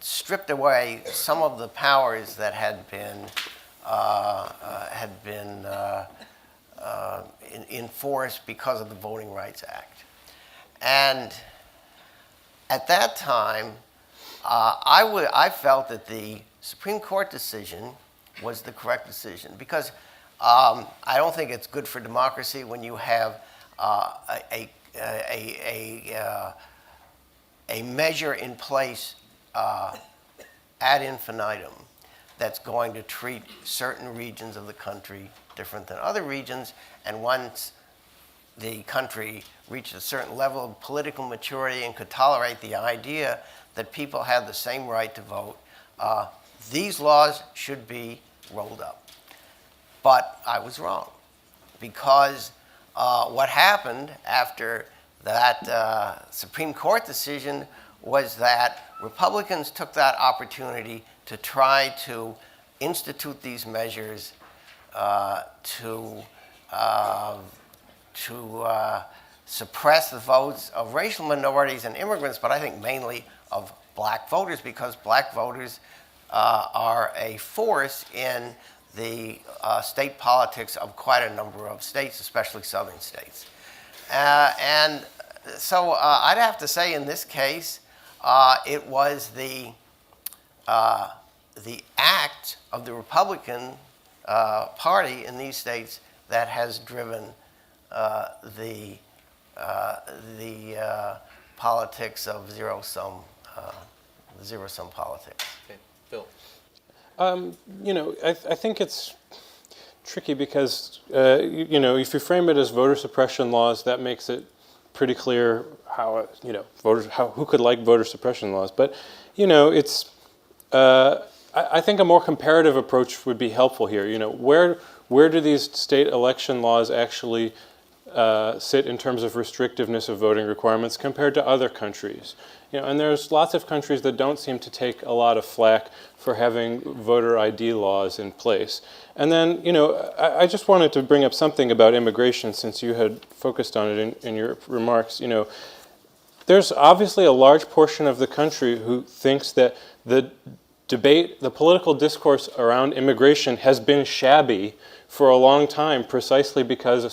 stripped away some of the powers that had been enforced because of the Voting Rights Act. And at that time, I felt that the Supreme Court decision was the correct decision, because I don't think it's good for democracy when you have a measure in place ad infinitum that's going to treat certain regions of the country different than other regions, and once the country reached a certain level of political maturity and could tolerate the idea that people have the same right to vote, these laws should be rolled up. But I was wrong, because what happened after that Supreme Court decision was that Republicans took that opportunity to try to institute these measures to suppress the votes of racial minorities and immigrants, but I think mainly of black voters, because black voters are a force in the state politics of quite a number of states, especially southern states. And so I'd have to say in this case, it was the act of the Republican Party in these states that has driven the politics of zero-sum politics. Okay, Phil. I think it's tricky because, if you frame it as voter suppression laws, that makes it pretty clear how, who could like voter suppression laws. But, it's, I think a more comparative approach would be helpful here. Where do these state election laws actually sit in terms of restrictiveness of voting requirements compared to other countries. And there's lots of countries that don't seem to take a lot of flack for having voter ID laws in place. And then, I just wanted to bring up something about immigration since you had focused on it in your remarks. There's obviously a large portion of the country who thinks that the debate, the political discourse around immigration has been shabby for a long time, precisely because a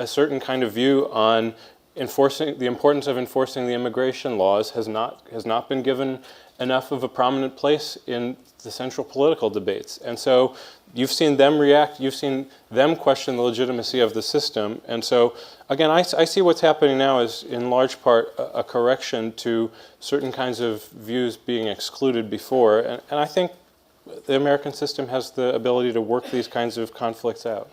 certain kind of view on enforcing the importance of enforcing the immigration laws has not been given enough of a prominent place in the central political debates. And so you've seen them react, you've seen them question the legitimacy of the system. And so again, I see what's happening now as in large part a correction to certain kinds of views being excluded before. And I think the American system has the ability to work these kinds of conflicts out.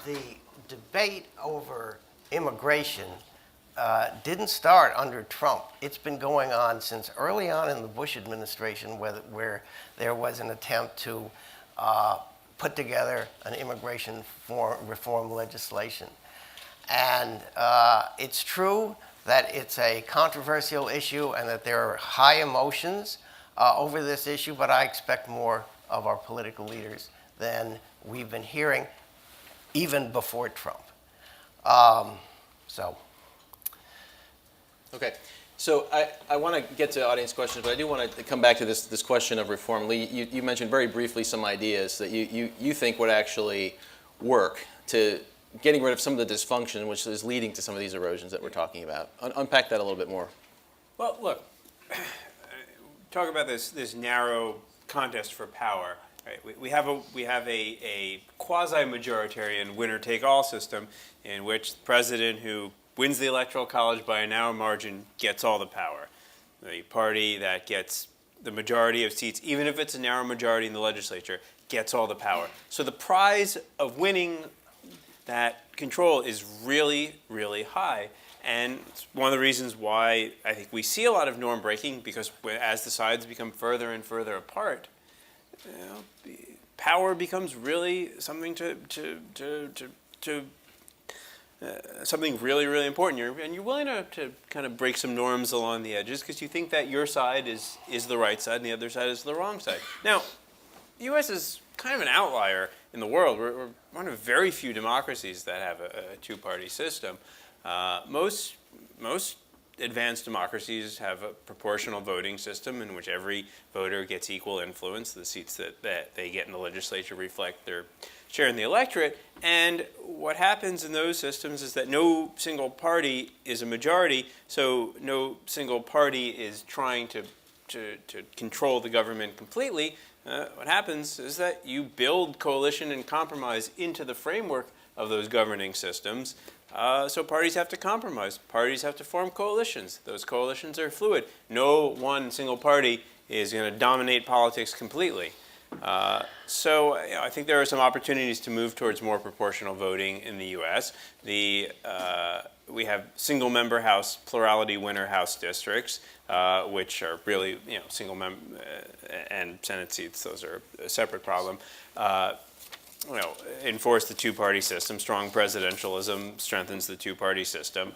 The debate over immigration didn't start under Trump. It's been going on since early on in the Bush administration, where there was an attempt to put together an immigration reform legislation. And it's true that it's a controversial issue and that there are high emotions over this issue, but I expect more of our political leaders than we've been hearing even before Trump. Okay, so I want to get to audience questions, but I do want to come back to this question of reform. Lee, you mentioned very briefly some ideas that you think would actually work to getting rid of some of the dysfunction which is leading to some of these erosions that we're talking about. Unpack that a little bit more. Well, look, talk about this narrow contest for power. Right? We have a quasi-majoritarian winner-take-all system in which the president who wins the Electoral College by a narrow margin gets all the power. The party that gets the majority of seats, even if it's a narrow majority in the legislature, gets all the power. So the prize of winning that control is really, really high. And it's one of the reasons why I think we see a lot of norm breaking, because as the sides become further and further apart, power becomes really something something really, really important. You're willing to kind of break some norms along the edges because you think that your side is the right side and the other side is the wrong side. Now, the U.S. is kind of an outlier in the world. We're one of very few democracies that have a two-party system. Most advanced democracies have a proportional voting system in which every voter gets equal influence. The seats that they get in the legislature reflect their share in the electorate. And what happens in those systems is that no single party is a majority, so no single party is trying to control the government completely. What happens is that you build coalition and compromise into the framework of those governing systems. So parties have to compromise. Parties have to form coalitions. Those coalitions are fluid. No one single party is going to dominate politics completely. So I think there are some opportunities to move towards more proportional voting in the U.S. We have single-member House, plurality-winner House districts, which are really, single-member and Senate seats. Those are a separate problem. Enforce the two-party system. Strong presidentialism strengthens the two-party system.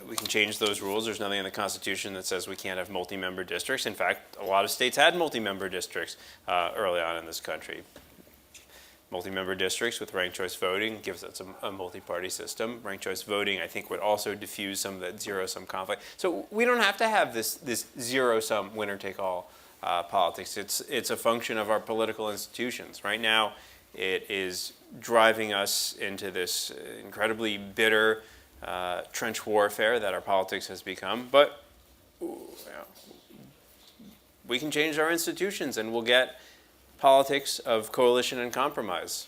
We can change those rules. There's nothing in the Constitution that says we can't have multi-member districts. In fact, a lot of states had multi-member districts early on in this country. Multi-member districts with ranked choice voting gives us a multi-party system. Ranked choice voting, I think, would also diffuse some of that zero-sum conflict. So we don't have to have this zero-sum winner-take-all politics. It's a function of our political institutions. Right now, it is driving us into this incredibly bitter trench warfare that our politics has become. But we can change our institutions, and we'll get politics of coalition and compromise.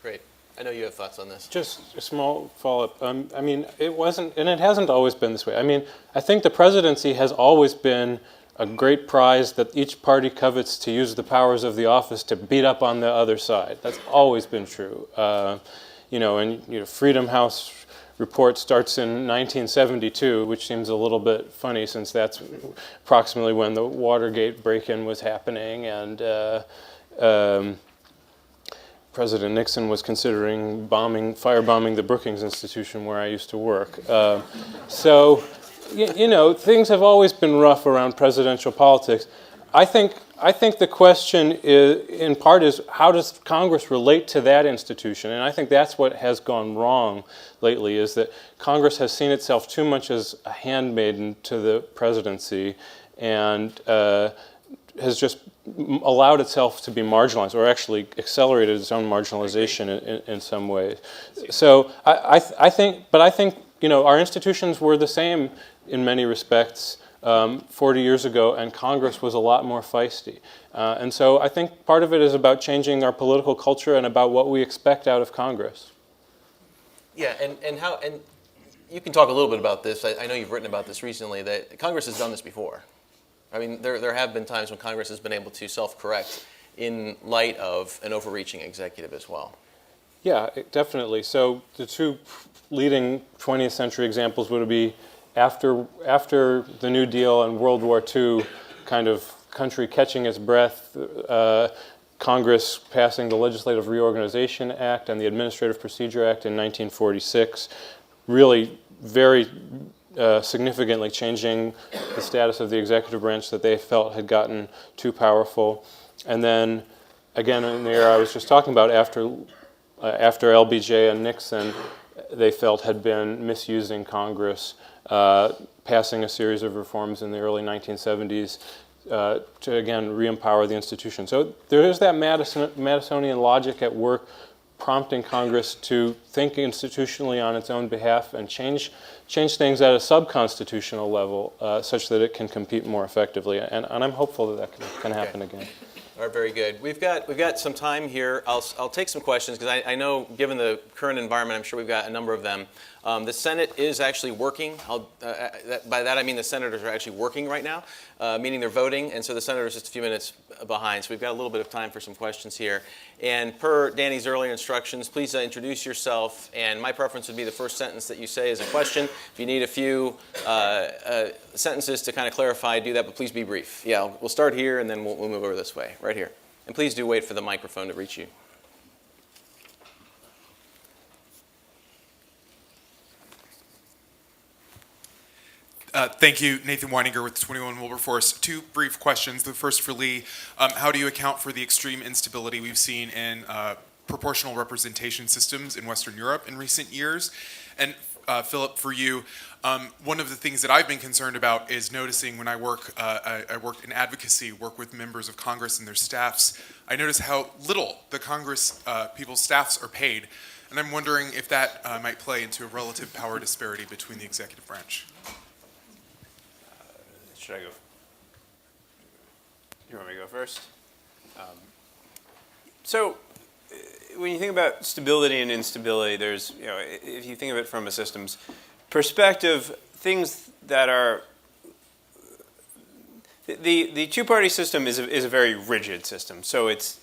Great. I know you have thoughts on this. Just a small follow-up. I mean, it wasn't, and it hasn't always been this way. I mean, I think the presidency has always been a great prize that each party covets to use the powers of the office to beat up on the other side. That's always been true. Freedom House report starts in 1972, which seems a little bit funny since that's approximately when the Watergate break-in was happening. And President Nixon was considering firebombing the Brookings Institution where I used to work. So, you know, things have always been rough around presidential politics. I think the question is, in part, is how does Congress relate to that institution? And I think that's what has gone wrong lately, is that Congress has seen itself too much as a handmaiden to the presidency and has just allowed itself to be marginalized, or actually accelerated its own marginalization in some ways. So I think, you know, our institutions were the same in many respects 40 years ago, and Congress was a lot more feisty. And so I think part of it is about changing our political culture and about what we expect out of Congress. Yeah, and you can talk a little bit about this. I know you've written about this recently, that Congress has done this before. I mean, there have been times when Congress has been able to self-correct in light of an overreaching executive as well. Yeah, definitely. So the two leading 20th century examples would be after the New Deal and World War II, kind of country catching its breath, Congress passing the Legislative Reorganization Act and the Administrative Procedure Act in 1946, really very significantly changing the status of the executive branch that they felt had gotten too powerful. And then, again, in the era I was just talking about, after LBJ and Nixon, they felt had been misusing Congress, passing a series of reforms in the early 1970s to, again, re-empower the institution. So there is that Madisonian logic at work, prompting Congress to think institutionally on its own behalf and change things at a sub-constitutional level such that it can compete more effectively. And I'm hopeful that can happen again. All right, very good. We've got some time here. I'll take some questions because I know, given the current environment, I'm sure we've got a number of them. The Senate is actually working. By that I mean the senators are actually working right now, meaning they're voting, and so the senator's just a few minutes behind. So we've got a little bit of time for some questions here. And per Danny's earlier instructions, please introduce yourself. And my preference would be the first sentence that you say is a question. If you need a few sentences to kind of clarify, do that, but please be brief. Yeah, we'll start here, and then we'll move over this way, right here. And please do wait for the microphone to reach you. Thank you, Nathan Weininger with 21 Wilberforce. Two brief questions. The first for Lee. How do you account for the extreme instability we've seen in proportional representation systems in Western Europe in recent years? And Philip, for you, one of the things that I've been concerned about is noticing when I work in advocacy, work with members of Congress and their staffs, I notice how little the Congress people's staffs are paid. And I'm wondering if that might play into a relative power disparity between the executive branch. Should I go? You want me to go first? So when you think about stability and instability, there's, you know, if you think of it from a systems perspective, things that are, the two-party system is a very rigid system. So it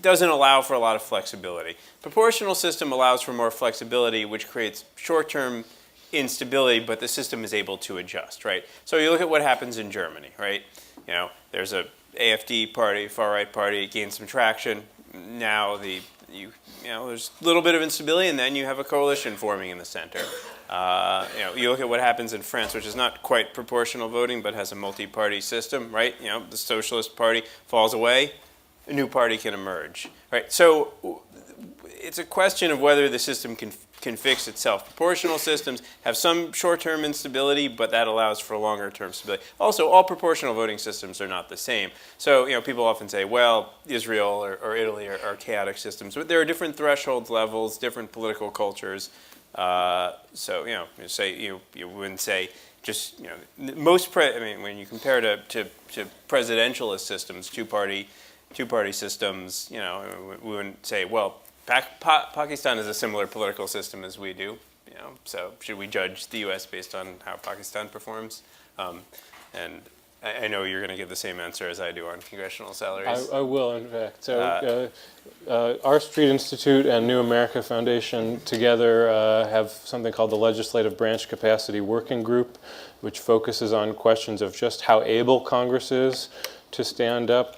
doesn't allow for a lot of flexibility. Proportional system allows for more flexibility, which creates short-term instability, but the system is able to adjust, right? So you look at what happens in Germany, right? You know, there's a AfD party, far-right party, it gains some traction. Now there's a little bit of instability, and then you have a coalition forming in the center. You look at what happens in France, which is not quite proportional voting, but has a multi-party system, right? You know, the Socialist Party falls away, a new party can emerge, right? So it's a question of whether the system can fix itself. Proportional systems have some short-term instability, but that allows for longer-term stability. Also, all proportional voting systems are not the same. So, you know, people often say, well, Israel or Italy are chaotic systems, but there are different threshold levels, different political cultures. So, you know, you wouldn't say just, you know, when you compare to presidentialist systems, two-party systems, you know, we wouldn't say, well, Pakistan is a similar political system as we do, you know, so should we judge the U.S. based on how Pakistan performs? And I know you're going to give the same answer as I do on congressional salaries. I will, in fact. So our Street Institute and New America Foundation together have something called the Legislative Branch Capacity Working Group, which focuses on questions of just how able Congress is to stand up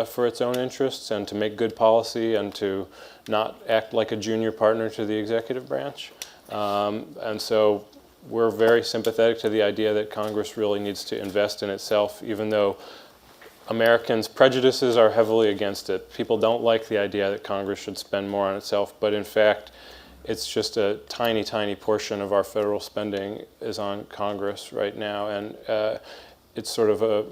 for its own interests and to make good policy and to not act like a junior partner to the executive branch. And so we're very sympathetic to the idea that Congress really needs to invest in itself, even though Americans' prejudices are heavily against it. People don't like the idea that Congress should spend more on itself, but in fact, it's just a tiny, tiny portion of our federal spending is on Congress right now, and it's sort of a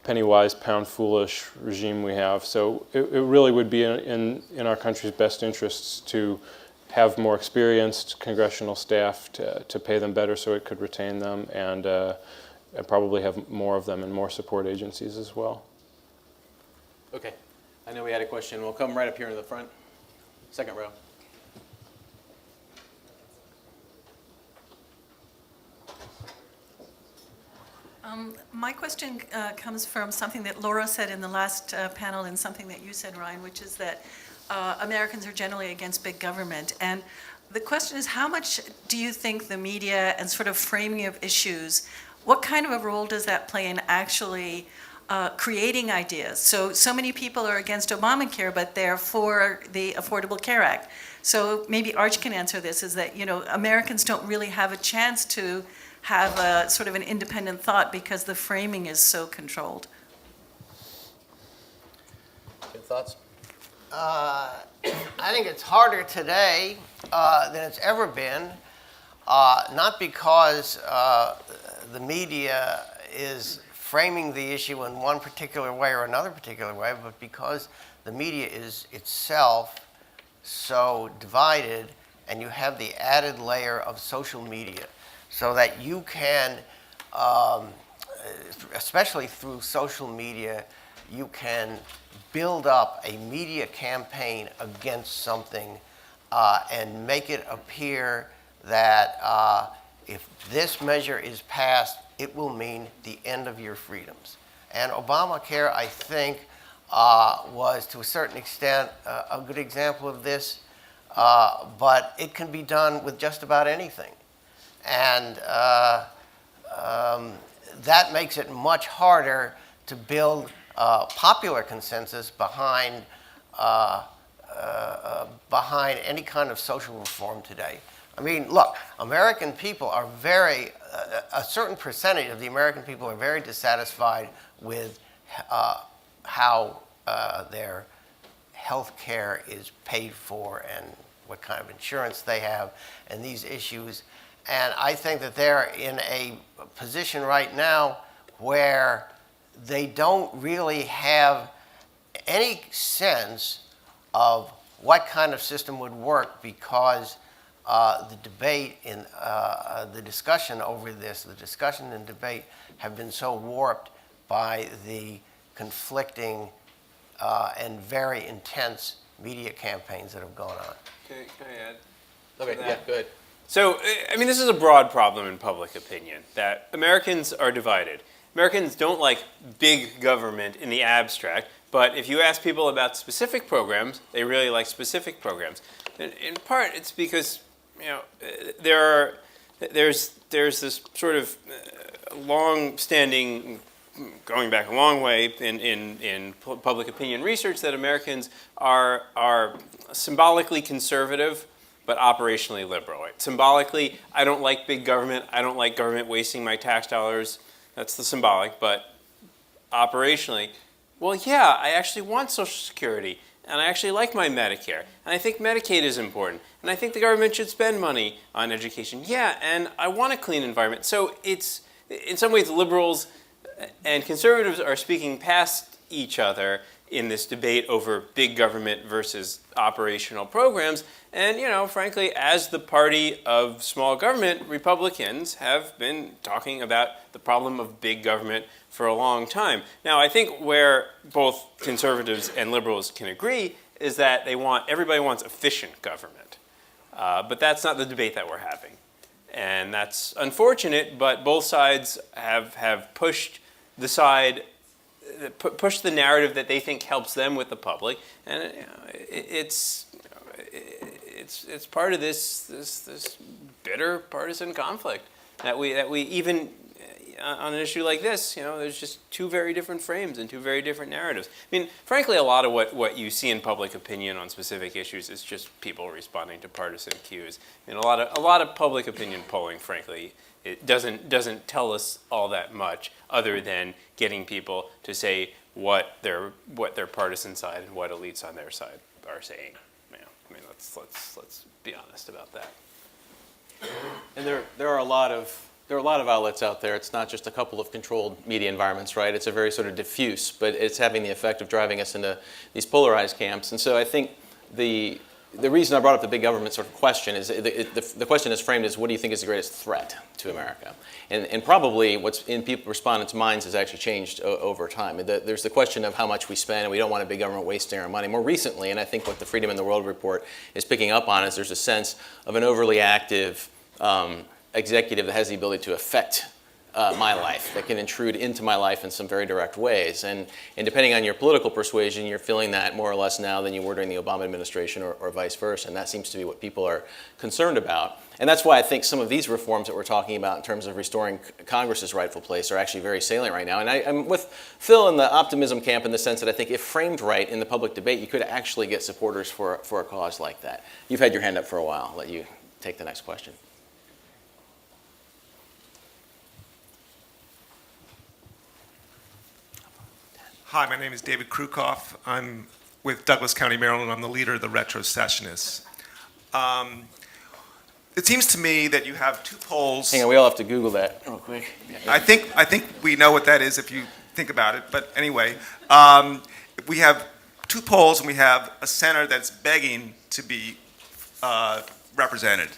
penny-wise, pound-foolish regime we have. So it really would be in our country's best interests to have more experienced congressional staff to pay them better so it could retain them, and probably have more of them and more support agencies as well. Okay. I know we had a question. We'll come right up here in the front. Second row. My question comes from something that Laura said in the last panel and something that you said, Ryan, which is that Americans are generally against big government. And the question is, how much do you think the media and sort of framing of issues, what kind of a role does that play in actually creating ideas? So many people are against Obamacare, but they're for the Affordable Care Act. So maybe Arch can answer this, is that, Americans don't really have a chance to have a sort of an independent thought because the framing is so controlled. Good thoughts? I think it's harder today than it's ever been, not because the media is framing the issue in one particular way or another particular way, but because the media is itself so divided, and you have the added layer of social media, so that you can, especially through social media, you can build up a media campaign against something and make it appear that if this measure is passed, it will mean the end of your freedoms. And Obamacare, I think, was to a certain extent a good example of this, but it can be done with just about anything. And that makes it much harder to build popular consensus behind any kind of social reform today. I mean, look, American people are a certain percentage of the American people are very dissatisfied with how their health care is paid for and what kind of insurance they have and these issues. And I think that they're in a position right now where they don't really have any sense of what kind of system would work, because the debate in the discussion over this, the discussion and debate have been so warped by the conflicting and very intense media campaigns that have gone on. Can I add? Okay, yeah, go ahead. So, I mean, this is a broad problem in public opinion, that Americans are divided. Americans don't like big government in the abstract, but if you ask people about specific programs, they really like specific programs. And in part, it's because, there's this sort of long-standing, going back a long way in public opinion research, that Americans are symbolically conservative, but operationally liberal. Right? Symbolically, I don't like big government. I don't like government wasting my tax dollars. That's the symbolic. But operationally, well, yeah, I actually want Social Security, and I actually like my Medicare, and I think Medicaid is important, and I think the government should spend money on education. Yeah, and I want a clean environment. So it's, in some ways, liberals and conservatives are speaking past each other in this debate over big government versus operational programs. And, frankly, as the party of small government, Republicans have been talking about the problem of big government for a long time. Now, I think where both conservatives and liberals can agree is that everybody wants efficient government. But that's not the debate that we're having. And that's unfortunate, but both sides have pushed push the narrative that they think helps them with the public, and it's part of this bitter partisan conflict that we even on an issue like this, there's just two very different frames and two very different narratives. I mean, frankly, a lot of what you see in public opinion on specific issues is just people responding to partisan cues. And a lot of public opinion polling, frankly, it doesn't tell us all that much, other than getting people to say what their partisan side and what elites on their side are saying. I mean, let's be honest about that. And there are a lot of outlets out there. It's not just a couple of controlled media environments, right? It's a very sort of diffuse, but it's having the effect of driving us into these polarized camps. And so I think the reason I brought up the big government sort of question is the question is framed as, what do you think is the greatest threat to America? And probably what's in people respondents' minds has actually changed over time. There's the question of how much we spend, and we don't want a big government wasting our money. More recently, and I think what the Freedom in the World report is picking up on, is there's a sense of an overly active executive that has the ability to affect my life, that can intrude into my life in some very direct ways. And depending on your political persuasion, you're feeling that more or less now than you were during the Obama administration, or vice versa. And that seems to be what people are concerned about. And that's why I think some of these reforms that we're talking about in terms of restoring Congress's rightful place are actually very salient right now. And I'm with Phil in the optimism camp, in the sense that I think if framed right in the public debate, you could actually get supporters for a cause like that. You've had your hand up for a while. I'll let you take the next question. Hi, my name is David Krukoff. I'm with Douglas County, Maryland. I'm the leader of the retrocessionists. It seems to me that you have two poles. Hang on, we all have to Google that real quick. I think we know what that is if you think about it. But anyway, we have two poles, and we have a center that's begging to be represented.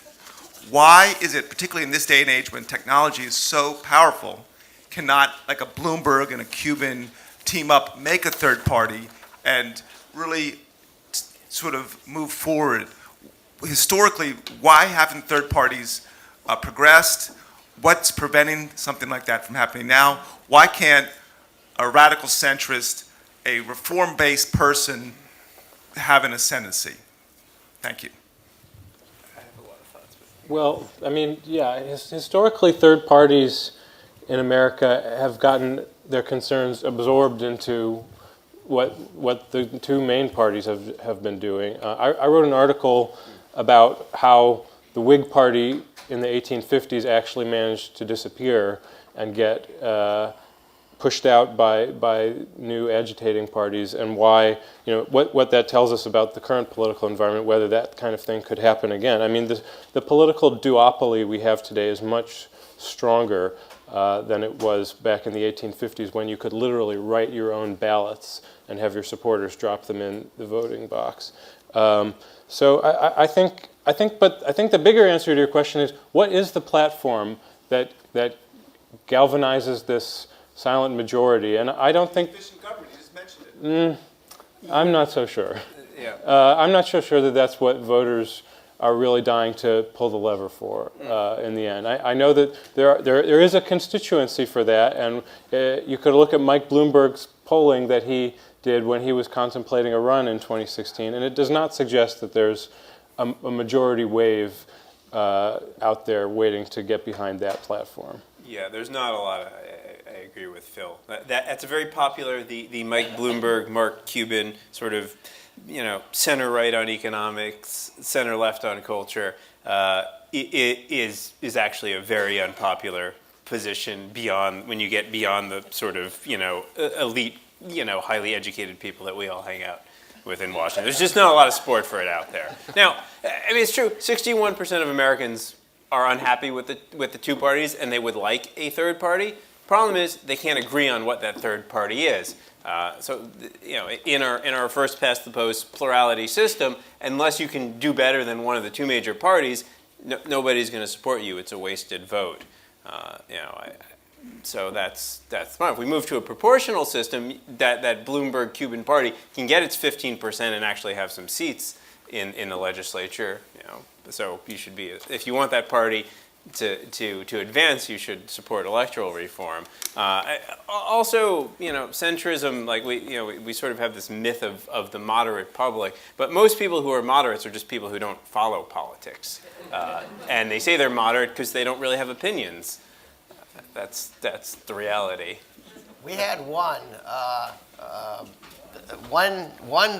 Why is it, particularly in this day and age when technology is so powerful, cannot, like a Bloomberg and a Cuban team up, make a third party and really sort of move forward? Historically, why haven't third parties progressed? What's preventing something like that from happening now? Why can't a radical centrist, a reform-based person have an ascendancy? Thank you. Well, I mean, yeah, historically third parties in America have gotten their concerns absorbed into what the two main parties have been doing. I wrote an article about how the Whig Party in the 1850s actually managed to disappear and get pushed out by new agitating parties, and why, what that tells us about the current political environment, whether that kind of thing could happen again. I mean, the political duopoly we have today is much stronger than it was back in the 1850s, when you could literally write your own ballots and have your supporters drop them in the voting box. So I think the bigger answer to your question is, what is the platform that galvanizes this silent majority? And I don't think Efficient government, you just mentioned it. I'm not so sure. Yeah. I'm not so sure that that's what voters are really dying to pull the lever for in the end. I know that there is a constituency for that, and you could look at Mike Bloomberg's polling that he did when he was contemplating a run in 2016, and it does not suggest that there's a majority wave out there waiting to get behind that platform. Yeah, there's not a lot of, I agree with Phil. That's a very popular, the Mike Bloomberg, Mark Cuban sort of, center-right on economics, center-left on culture, is actually a very unpopular position when you get beyond the sort of, elite, highly educated people that we all hang out with in Washington. There's just not a lot of support for it out there. Now, I mean, it's true, 61% of Americans are unhappy with the two parties, and they would like a third party. Problem is, they can't agree on what that third party is. So, in our first past the post plurality system, unless you can do better than one of the two major parties, nobody's going to support you. It's a wasted vote. So that's fine. If we move to a proportional system, that Bloomberg Cuban party can get its 15% and actually have some seats in the legislature. So you should be, if you want that party to advance, you should support electoral reform. Also, centrism, like we sort of have this myth of the moderate public, but most people who are moderates are just people who don't follow politics. And they say they're moderate because they don't really have opinions. That's the reality. We had one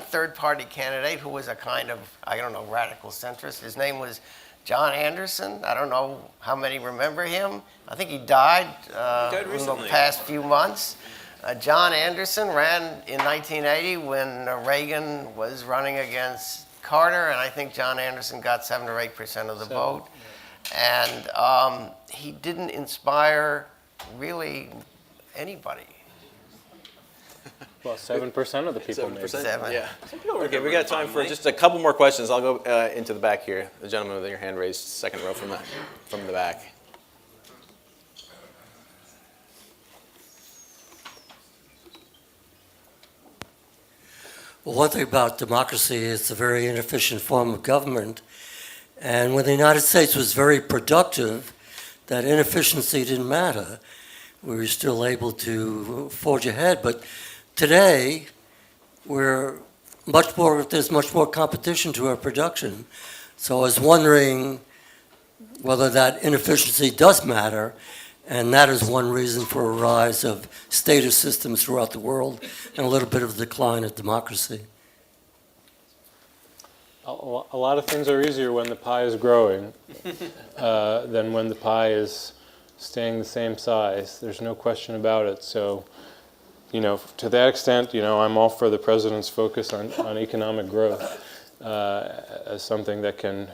third-party candidate who was a kind of, I don't know, radical centrist. His name was John Anderson. I don't know how many remember him. I think he died in the recently. past few months. John Anderson ran in 1980 when Reagan was running against Carter, and I think John Anderson got 7 or 8% of the vote. And he didn't inspire really anybody. Well, 7% of the people maybe. 7%? Yeah. Okay, we got time for just a couple more questions. I'll go into the back here. The gentleman with your hand raised, second row from the back. Well, one thing about democracy is it's a very inefficient form of government. And when the United States was very productive, that inefficiency didn't matter. We were still able to forge ahead. But today, there's much more competition to our production. So I was wondering whether that inefficiency does matter, and that is one reason for a rise of status systems throughout the world and a little bit of a decline of democracy. A lot of things are easier when the pie is growing than when the pie is staying the same size. There's no question about it. So, to that extent, I'm all for the president's focus on economic growth as something that can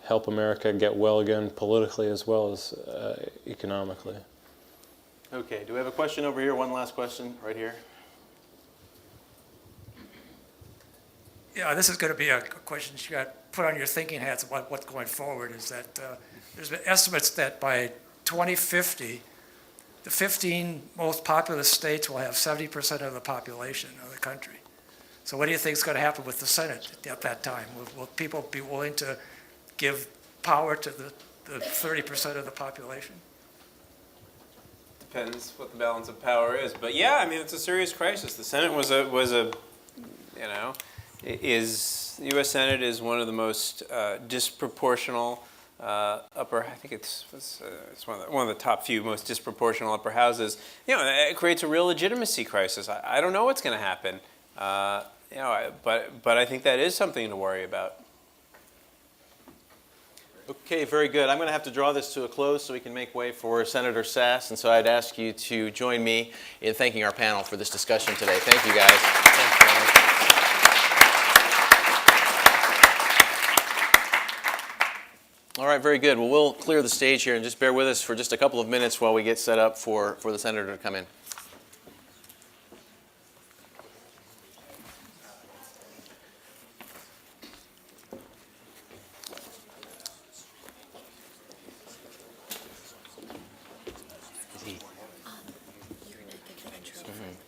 help America get well again politically as well as economically. Okay, do we have a question over here? One last question right here. Yeah, this is going to be a question you got put on your thinking hats about what's going forward. Is that there's been estimates that by 2050, the 15 most populous states will have 70% of the population of the country. So what do you think is going to happen with the Senate at that time? Will people be willing to give power to the 30% of the population? Depends what the balance of power is. But yeah, I mean, it's a serious crisis. The Senate the U.S. Senate is one of the most disproportional upper. I think it's one of the top few most disproportional upper houses. It creates a real legitimacy crisis. I don't know what's going to happen. But I think that is something to worry about. Okay, very good. I'm going to have to draw this to a close so we can make way for Senator Sasse. And so I'd ask you to join me in thanking our panel for this discussion today. Thank you, guys. All right, very good. Well, we'll clear the stage here and just bear with us for just a couple of minutes while we get set up for the senator to come in.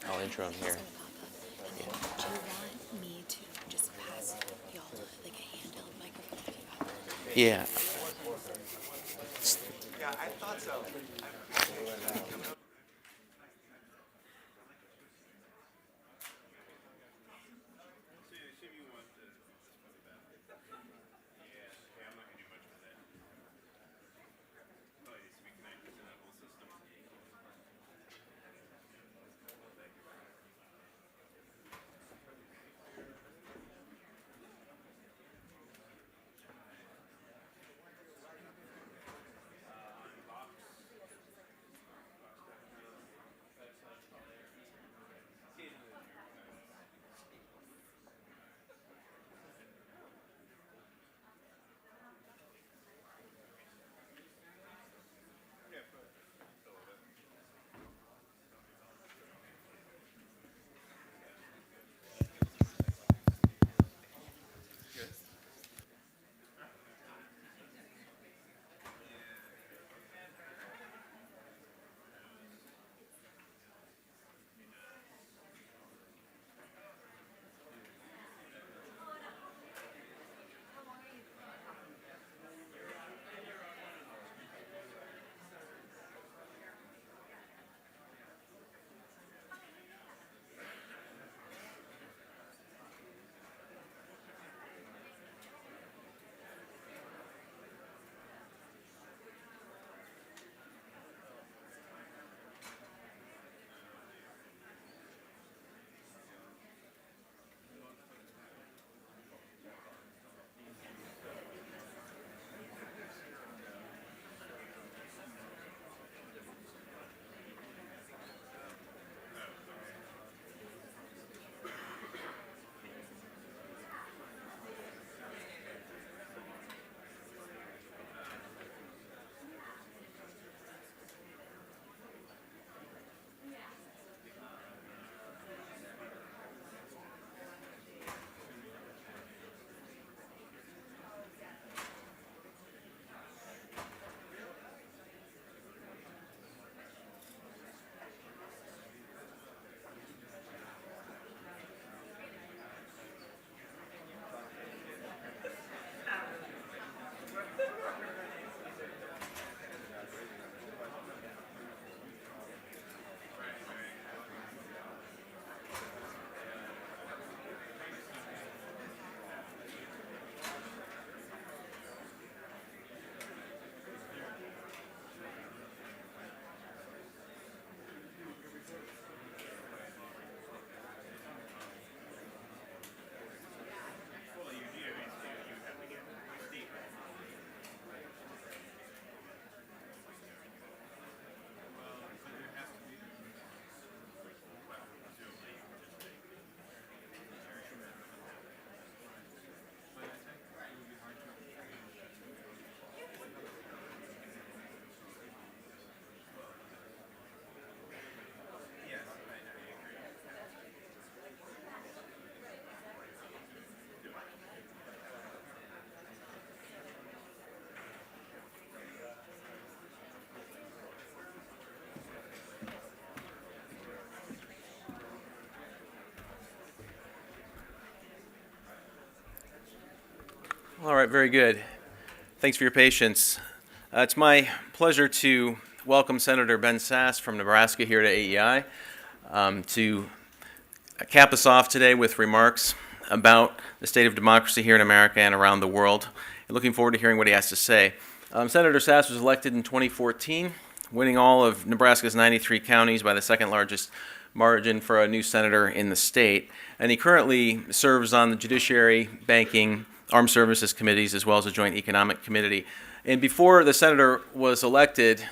I'll intro him here. Do you want me to just pass y'all like a handheld microphone? Yeah. Yeah, I thought so. All right, very good. Thanks for your patience. It's my pleasure to welcome Senator Ben Sasse from Nebraska here to AEI to cap us off today with remarks about the state of democracy here in America and around the world. And looking forward to hearing what he has to say. Senator Sasse was elected in 2014, winning all of Nebraska's 93 counties by the second largest margin for a new senator in the state. And he currently serves on the Judiciary, Banking, Armed Services Committees, as well as the Joint Economic Committee. And before the senator was elected,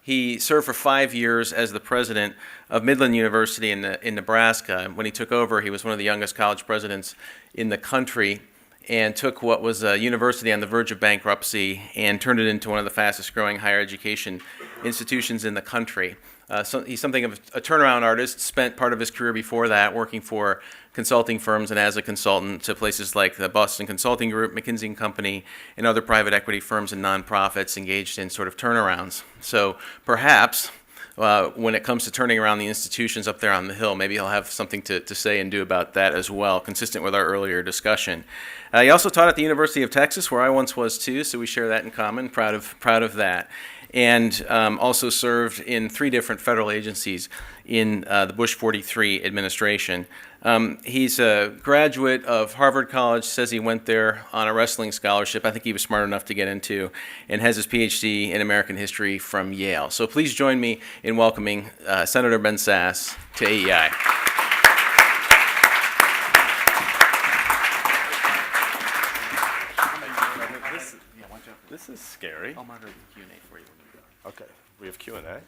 he served for 5 years as the president of Midland University in Nebraska. When he took over, he was one of the youngest college presidents in the country and took what was a university on the verge of bankruptcy and turned it into one of the fastest growing higher education institutions in the country. So he's something of a turnaround artist, spent part of his career before that working for consulting firms and as a consultant to places like the Boston Consulting Group, McKinsey & Company, and other private equity firms and nonprofits engaged in sort of turnarounds. So perhaps when it comes to turning around the institutions up there on the Hill, maybe he'll have something to say and do about that as well, consistent with our earlier discussion. He also taught at the University of Texas, where I once was too, so we share that in common, proud of that. And also served in 3 different federal agencies in the Bush 43 administration. He's a graduate of Harvard College, says he went there on a wrestling scholarship, I think he was smart enough to get into, and has his PhD in American history from Yale. So please join me in welcoming Senator Ben Sasse to AEI. This is scary. I'll monitor the Q&A for you. Okay, we have Q&A.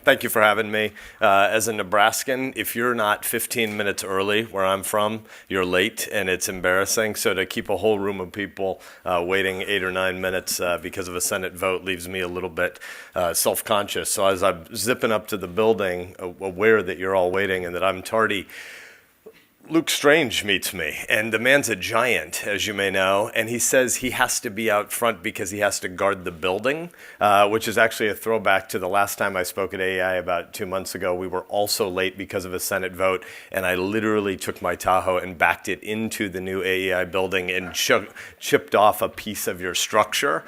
Thank you for having me. As a Nebraskan, if you're not 15 minutes early where I'm from, you're late, and it's embarrassing. So to keep a whole room of people waiting 8 or 9 minutes because of a Senate vote leaves me a little bit self-conscious. So as I'm zipping up to the building, aware that you're all waiting and that I'm tardy, Luke Strange meets me, and the man's a giant, as you may know, and he says he has to be out front because he has to guard the building, which is actually a throwback to the last time I spoke at AEI about 2 months ago. We were also late because of a Senate vote, and I literally took my Tahoe and backed it into the new AEI building and chipped off a piece of your structure.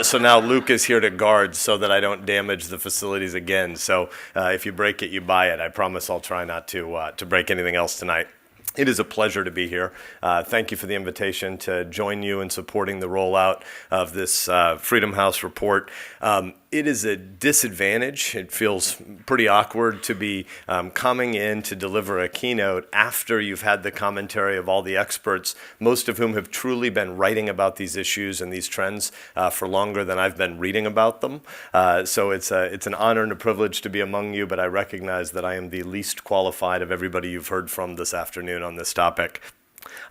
So now Luke is here to guard so that I don't damage the facilities again. So if you break it, you buy it. I promise I'll try not to break anything else tonight. It is a pleasure to be here. Thank you for the invitation to join you in supporting the rollout of this Freedom House report. It is a disadvantage. It feels pretty awkward to be coming in to deliver a keynote after you've had the commentary of all the experts, most of whom have truly been writing about these issues and these trends for longer than I've been reading about them. So it's an honor and a privilege to be among you, but I recognize that I am the least qualified of everybody you've heard from this afternoon on this topic.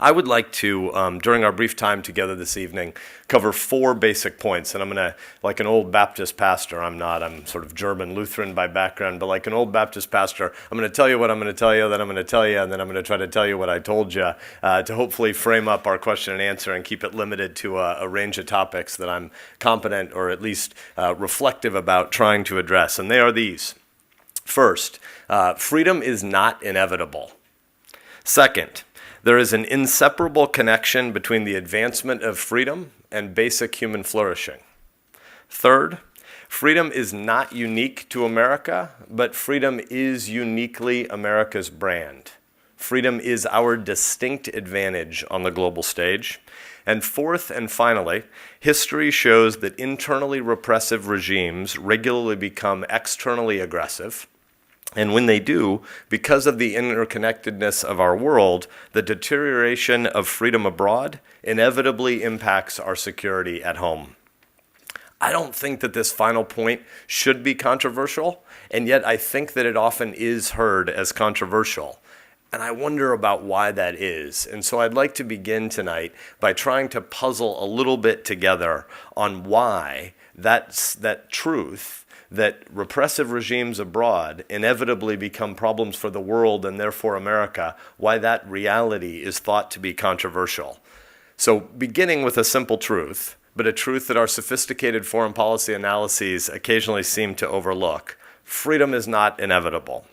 I would like to, during our brief time together this evening, cover 4 basic points. And I'm going to, like an old Baptist pastor, I'm sort of German Lutheran by background, but like an old Baptist pastor, I'm going to tell you what I'm going to tell you, then I'm going to tell you, and then I'm going to try to tell you what I told you to hopefully frame up our question and answer and keep it limited to a range of topics that I'm competent or at least reflective about trying to address. And they are these. First, freedom is not inevitable. Second, there is an inseparable connection between the advancement of freedom and basic human flourishing. Third, freedom is not unique to America, but freedom is uniquely America's brand. Freedom is our distinct advantage on the global stage. And fourth and finally, history shows that internally repressive regimes regularly become externally aggressive. And when they do, because of the interconnectedness of our world, the deterioration of freedom abroad inevitably impacts our security at home. I don't think that this final point should be controversial, and yet I think that it often is heard as controversial. And I wonder about why that is. And so I'd like to begin tonight by trying to puzzle a little bit together on why that truth that repressive regimes abroad inevitably become problems for the world and therefore America, why that reality is thought to be controversial. So beginning with a simple truth, but a truth that our sophisticated foreign policy analyses occasionally seem to overlook, freedom is not inevitable.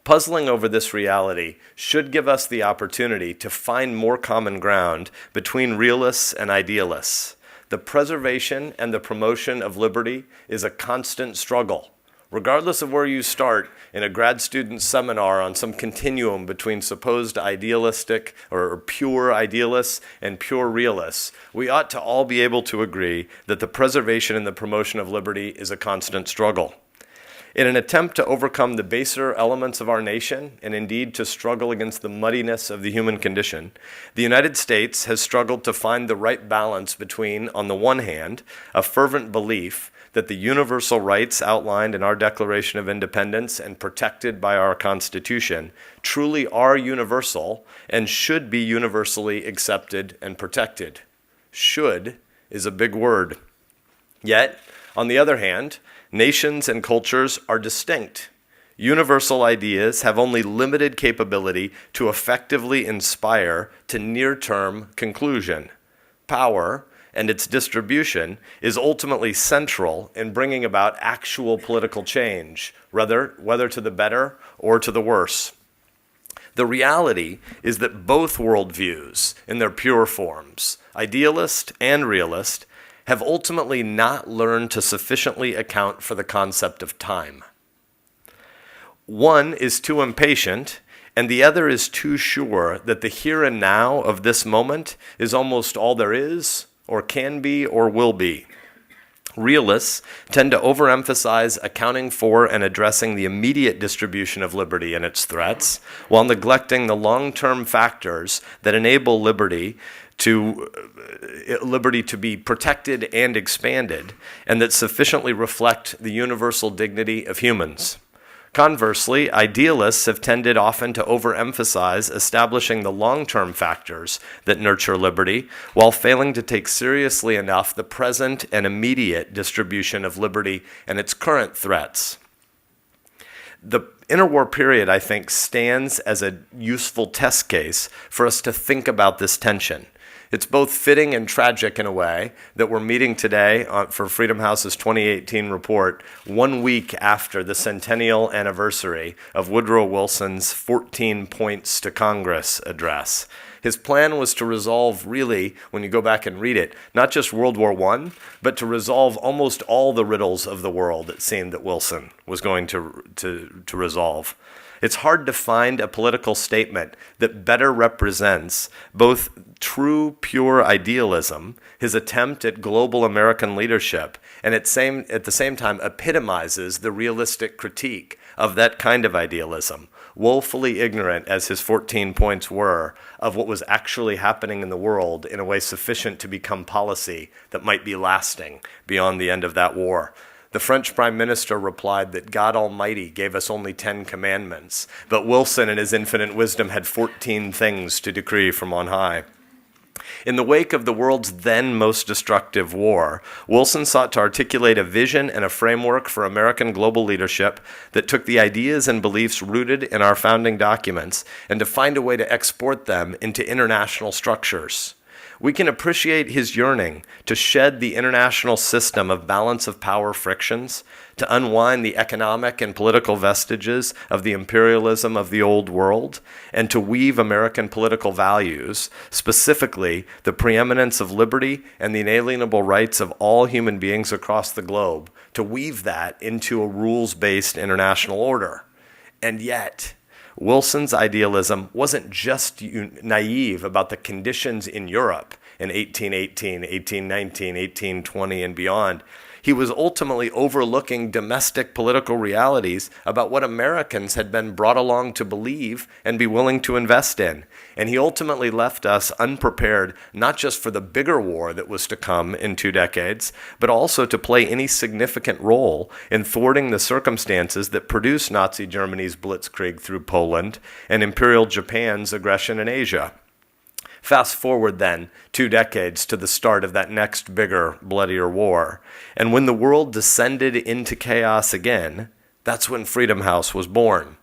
Puzzling over this reality should give us the opportunity to find more common ground between realists and idealists. The preservation and the promotion of liberty is a constant struggle. Regardless of where you start in a grad student seminar on some continuum between supposed idealistic or pure idealists and pure realists, we ought to all be able to agree that the preservation and the promotion of liberty is a constant struggle. In an attempt to overcome the baser elements of our nation, and indeed to struggle against the muddiness of the human condition, the United States has struggled to find the right balance between, on the one hand, a fervent belief that the universal rights outlined in our Declaration of Independence and protected by our Constitution truly are universal and should be universally accepted and protected. Should is a big word. Yet, on the other hand, nations and cultures are distinct. Universal ideas have only limited capability to effectively inspire to near-term conclusion. Power and its distribution is ultimately central in bringing about actual political change, whether to the better or to the worse. The reality is that both worldviews, in their pure forms, idealist and realist, have ultimately not learned to sufficiently account for the concept of time. One is too impatient, and the other is too sure that the here and now of this moment is almost all there is, or can be, or will be. Realists tend to overemphasize accounting for and addressing the immediate distribution of liberty and its threats, while neglecting the long-term factors that enable liberty to be protected and expanded, and that sufficiently reflect the universal dignity of humans. Conversely, idealists have tended often to overemphasize establishing the long-term factors that nurture liberty, while failing to take seriously enough the present and immediate distribution of liberty and its current threats. The interwar period, I think, stands as a useful test case for us to think about this tension. It's both fitting and tragic in a way that we're meeting today for Freedom House's 2018 report 1 week after the centennial anniversary of Woodrow Wilson's 14 Points to Congress address. His plan was to resolve, really, when you go back and read it, not just World War I, but to resolve almost all the riddles of the world, it seemed, that Wilson was going to resolve. It's hard to find a political statement that better represents both true, pure idealism, his attempt at global American leadership, and at the same time epitomizes the realistic critique of that kind of idealism, woefully ignorant, as his 14 points were, of what was actually happening in the world in a way sufficient to become policy that might be lasting beyond the end of that war. The French Prime Minister replied that God Almighty gave us only 10 commandments, but Wilson in his infinite wisdom had 14 things to decree from on high. In the wake of the world's then most destructive war, Wilson sought to articulate a vision and a framework for American global leadership that took the ideas and beliefs rooted in our founding documents and to find a way to export them into international structures. We can appreciate his yearning to shed the international system of balance of power frictions, to unwind the economic and political vestiges of the imperialism of the old world, and to weave American political values, specifically the preeminence of liberty and the inalienable rights of all human beings across the globe, to weave that into a rules-based international order. And yet, Wilson's idealism wasn't just naive about the conditions in Europe in 1818, 1819, 1820, and beyond. He was ultimately overlooking domestic political realities about what Americans had been brought along to believe and be willing to invest in. And he ultimately left us unprepared, not just for the bigger war that was to come in 2 decades, but also to play any significant role in thwarting the circumstances that produced Nazi Germany's blitzkrieg through Poland and Imperial Japan's aggression in Asia. Fast forward then 2 decades to the start of that next bigger, bloodier war. And when the world descended into chaos again, that's when Freedom House was born.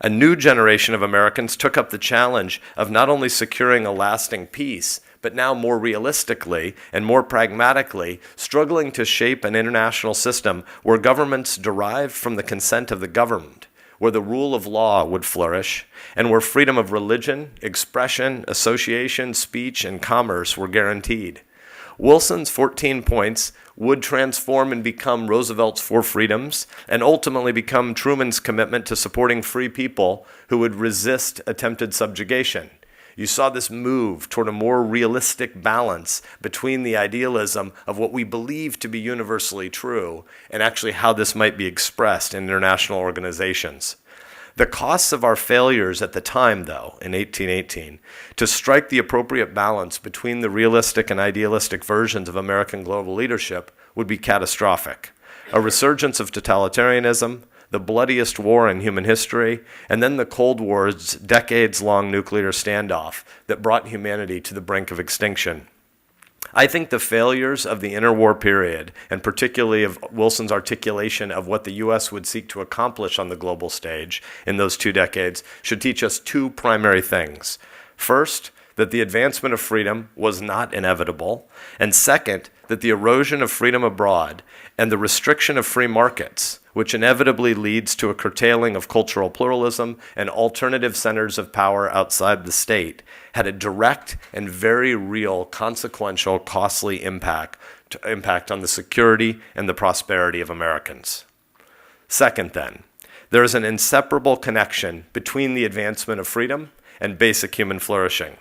A new generation of Americans took up the challenge of not only securing a lasting peace, but now more realistically and more pragmatically, struggling to shape an international system where governments derive from the consent of the governed, where the rule of law would flourish, and where freedom of religion, expression, association, speech, and commerce were guaranteed. Wilson's 14 points would transform and become Roosevelt's 4 freedoms, and ultimately become Truman's commitment to supporting free people who would resist attempted subjugation. You saw this move toward a more realistic balance between the idealism of what we believe to be universally true and actually how this might be expressed in international organizations. The costs of our failures at the time, though, in 1818, to strike the appropriate balance between the realistic and idealistic versions of American global leadership would be catastrophic. A resurgence of totalitarianism, the bloodiest war in human history, and then the Cold War's decades-long nuclear standoff that brought humanity to the brink of extinction. I think the failures of the interwar period, and particularly of Wilson's articulation of what the U.S. would seek to accomplish on the global stage in those 2 decades, should teach us 2 primary things. First, that the advancement of freedom was not inevitable, and second, that the erosion of freedom abroad and the restriction of free markets, which inevitably leads to a curtailing of cultural pluralism and alternative centers of power outside the state, had a direct and very real, consequential, costly impact on the security and the prosperity of Americans. Second, then, there is an inseparable connection between the advancement of freedom and basic human flourishing.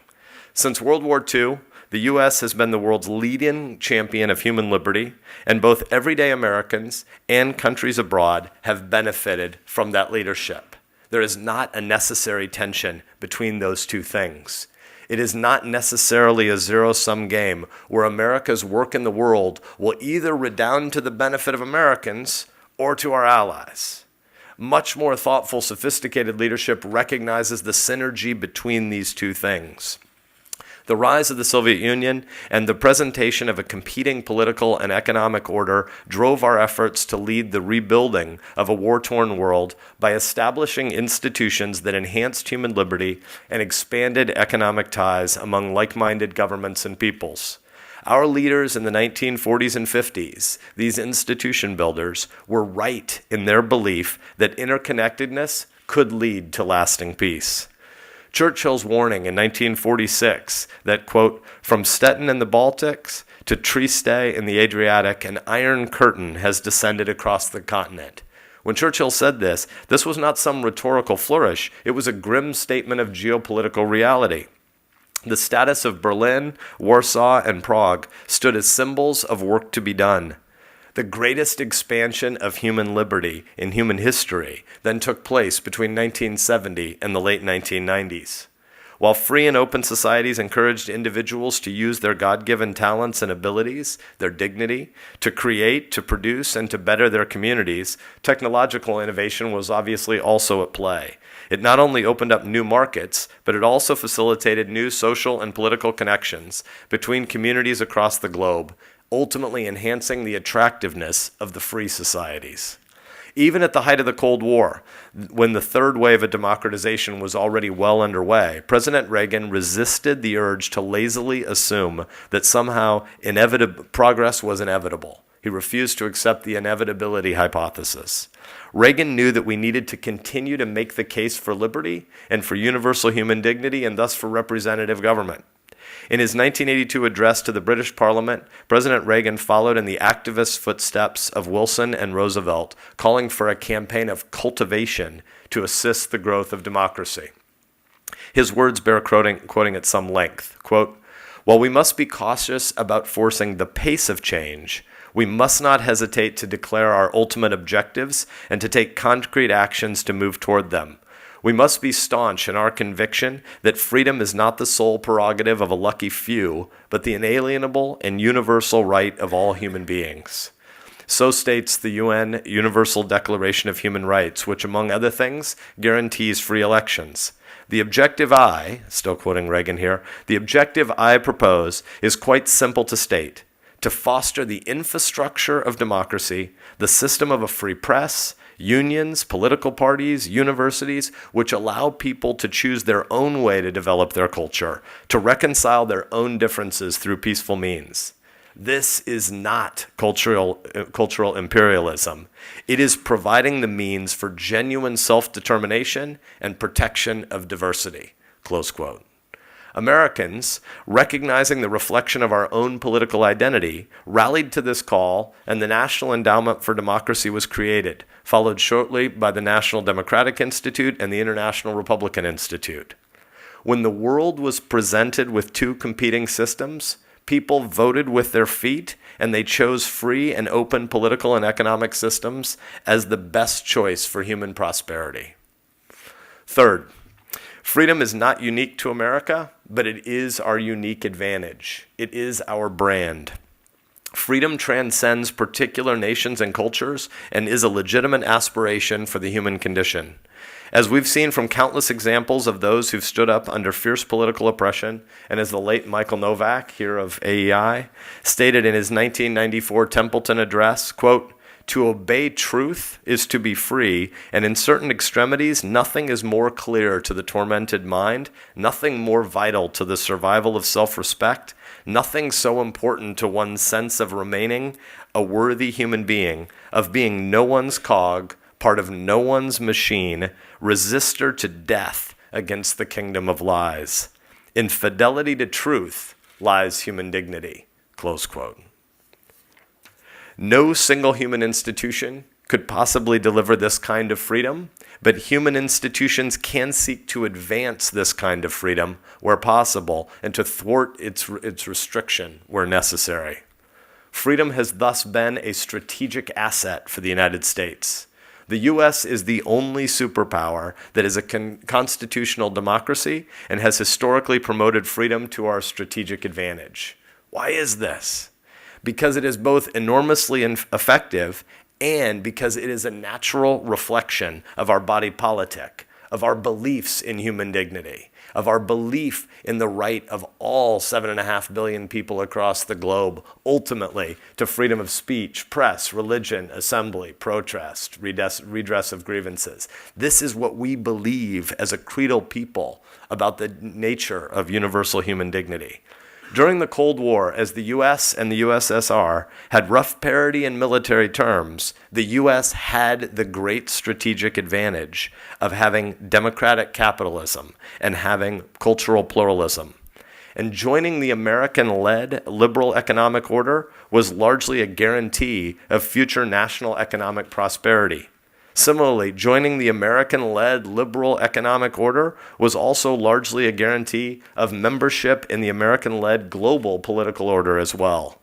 Since World War II, the U.S. has been the world's leading champion of human liberty, and both everyday Americans and countries abroad have benefited from that leadership. There is not a necessary tension between those 2 things. It is not necessarily a zero-sum game where America's work in the world will either redound to the benefit of Americans or to our allies. Much more thoughtful, sophisticated leadership recognizes the synergy between these 2 things. The rise of the Soviet Union and the presentation of a competing political and economic order drove our efforts to lead the rebuilding of a war-torn world by establishing institutions that enhanced human liberty and expanded economic ties among like-minded governments and peoples. Our leaders in the 1940s and 50s, these institution builders, were right in their belief that interconnectedness could lead to lasting peace. Churchill's warning in 1946 that, quote, from Stettin in the Baltics to Trieste in the Adriatic, an iron curtain has descended across the continent. When Churchill said this was not some rhetorical flourish, it was a grim statement of geopolitical reality. The status of Berlin, Warsaw, and Prague stood as symbols of work to be done. The greatest expansion of human liberty in human history then took place between 1970 and the late 1990s. While free and open societies encouraged individuals to use their God-given talents and abilities, their dignity, to create, to produce, and to better their communities, technological innovation was obviously also at play. It not only opened up new markets, but it also facilitated new social and political connections between communities across the globe, ultimately enhancing the attractiveness of the free societies. Even at the height of the Cold War, when the third wave of democratization was already well underway, President Reagan resisted the urge to lazily assume that somehow progress was inevitable. He refused to accept the inevitability hypothesis. Reagan knew that we needed to continue to make the case for liberty and for universal human dignity and thus for representative government. In his 1982 address to the British Parliament, President Reagan followed in the activist footsteps of Wilson and Roosevelt, calling for a campaign of cultivation to assist the growth of democracy. His words bear quoting at some length, quote, while we must be cautious about forcing the pace of change, we must not hesitate to declare our ultimate objectives and to take concrete actions to move toward them. We must be staunch in our conviction that freedom is not the sole prerogative of a lucky few, but the inalienable and universal right of all human beings. So states the UN Universal Declaration of Human Rights, which, among other things, guarantees free elections. The objective I, still quoting Reagan here, the objective I propose is quite simple to state: to foster the infrastructure of democracy, the system of a free press, unions, political parties, universities, which allow people to choose their own way to develop their culture, to reconcile their own differences through peaceful means. This is not cultural imperialism. It is providing the means for genuine self-determination and protection of diversity, close quote. Americans, recognizing the reflection of our own political identity, rallied to this call, and the National Endowment for Democracy was created, followed shortly by the National Democratic Institute and the International Republican Institute. When the world was presented with two competing systems, people voted with their feet, and they chose free and open political and economic systems as the best choice for human prosperity. Third, freedom is not unique to America, but it is our unique advantage. It is our brand. Freedom transcends particular nations and cultures and is a legitimate aspiration for the human condition. As we've seen from countless examples of those who've stood up under fierce political oppression, and as the late Michael Novak, here of AEI, stated in his 1994 Templeton address, quote, "To obey truth is to be free, and in certain extremities, nothing is more clear to the tormented mind, nothing more vital to the survival of self-respect, nothing so important to one's sense of remaining a worthy human being, of being no one's cog, part of no one's machine, resistor to death against the kingdom of lies. In fidelity to truth lies human dignity," close quote. No single human institution could possibly deliver this kind of freedom, but human institutions can seek to advance this kind of freedom where possible and to thwart its restriction where necessary. Freedom has thus been a strategic asset for the United States. The U.S. is the only superpower that is a constitutional democracy and has historically promoted freedom to our strategic advantage. Why is this? Because it is both enormously effective and because it is a natural reflection of our body politic, of our beliefs in human dignity, of our belief in the right of all 7.5 billion people across the globe, ultimately, to freedom of speech, press, religion, assembly, protest, redress of grievances. This is what we believe as a creedal people about the nature of universal human dignity. During the Cold War, as the U.S. and the USSR had rough parity in military terms, the U.S. had the great strategic advantage of having democratic capitalism and having cultural pluralism. And joining the American-led liberal economic order was largely a guarantee of future national economic prosperity. Similarly, joining the American-led liberal economic order was also largely a guarantee of membership in the American-led global political order as well.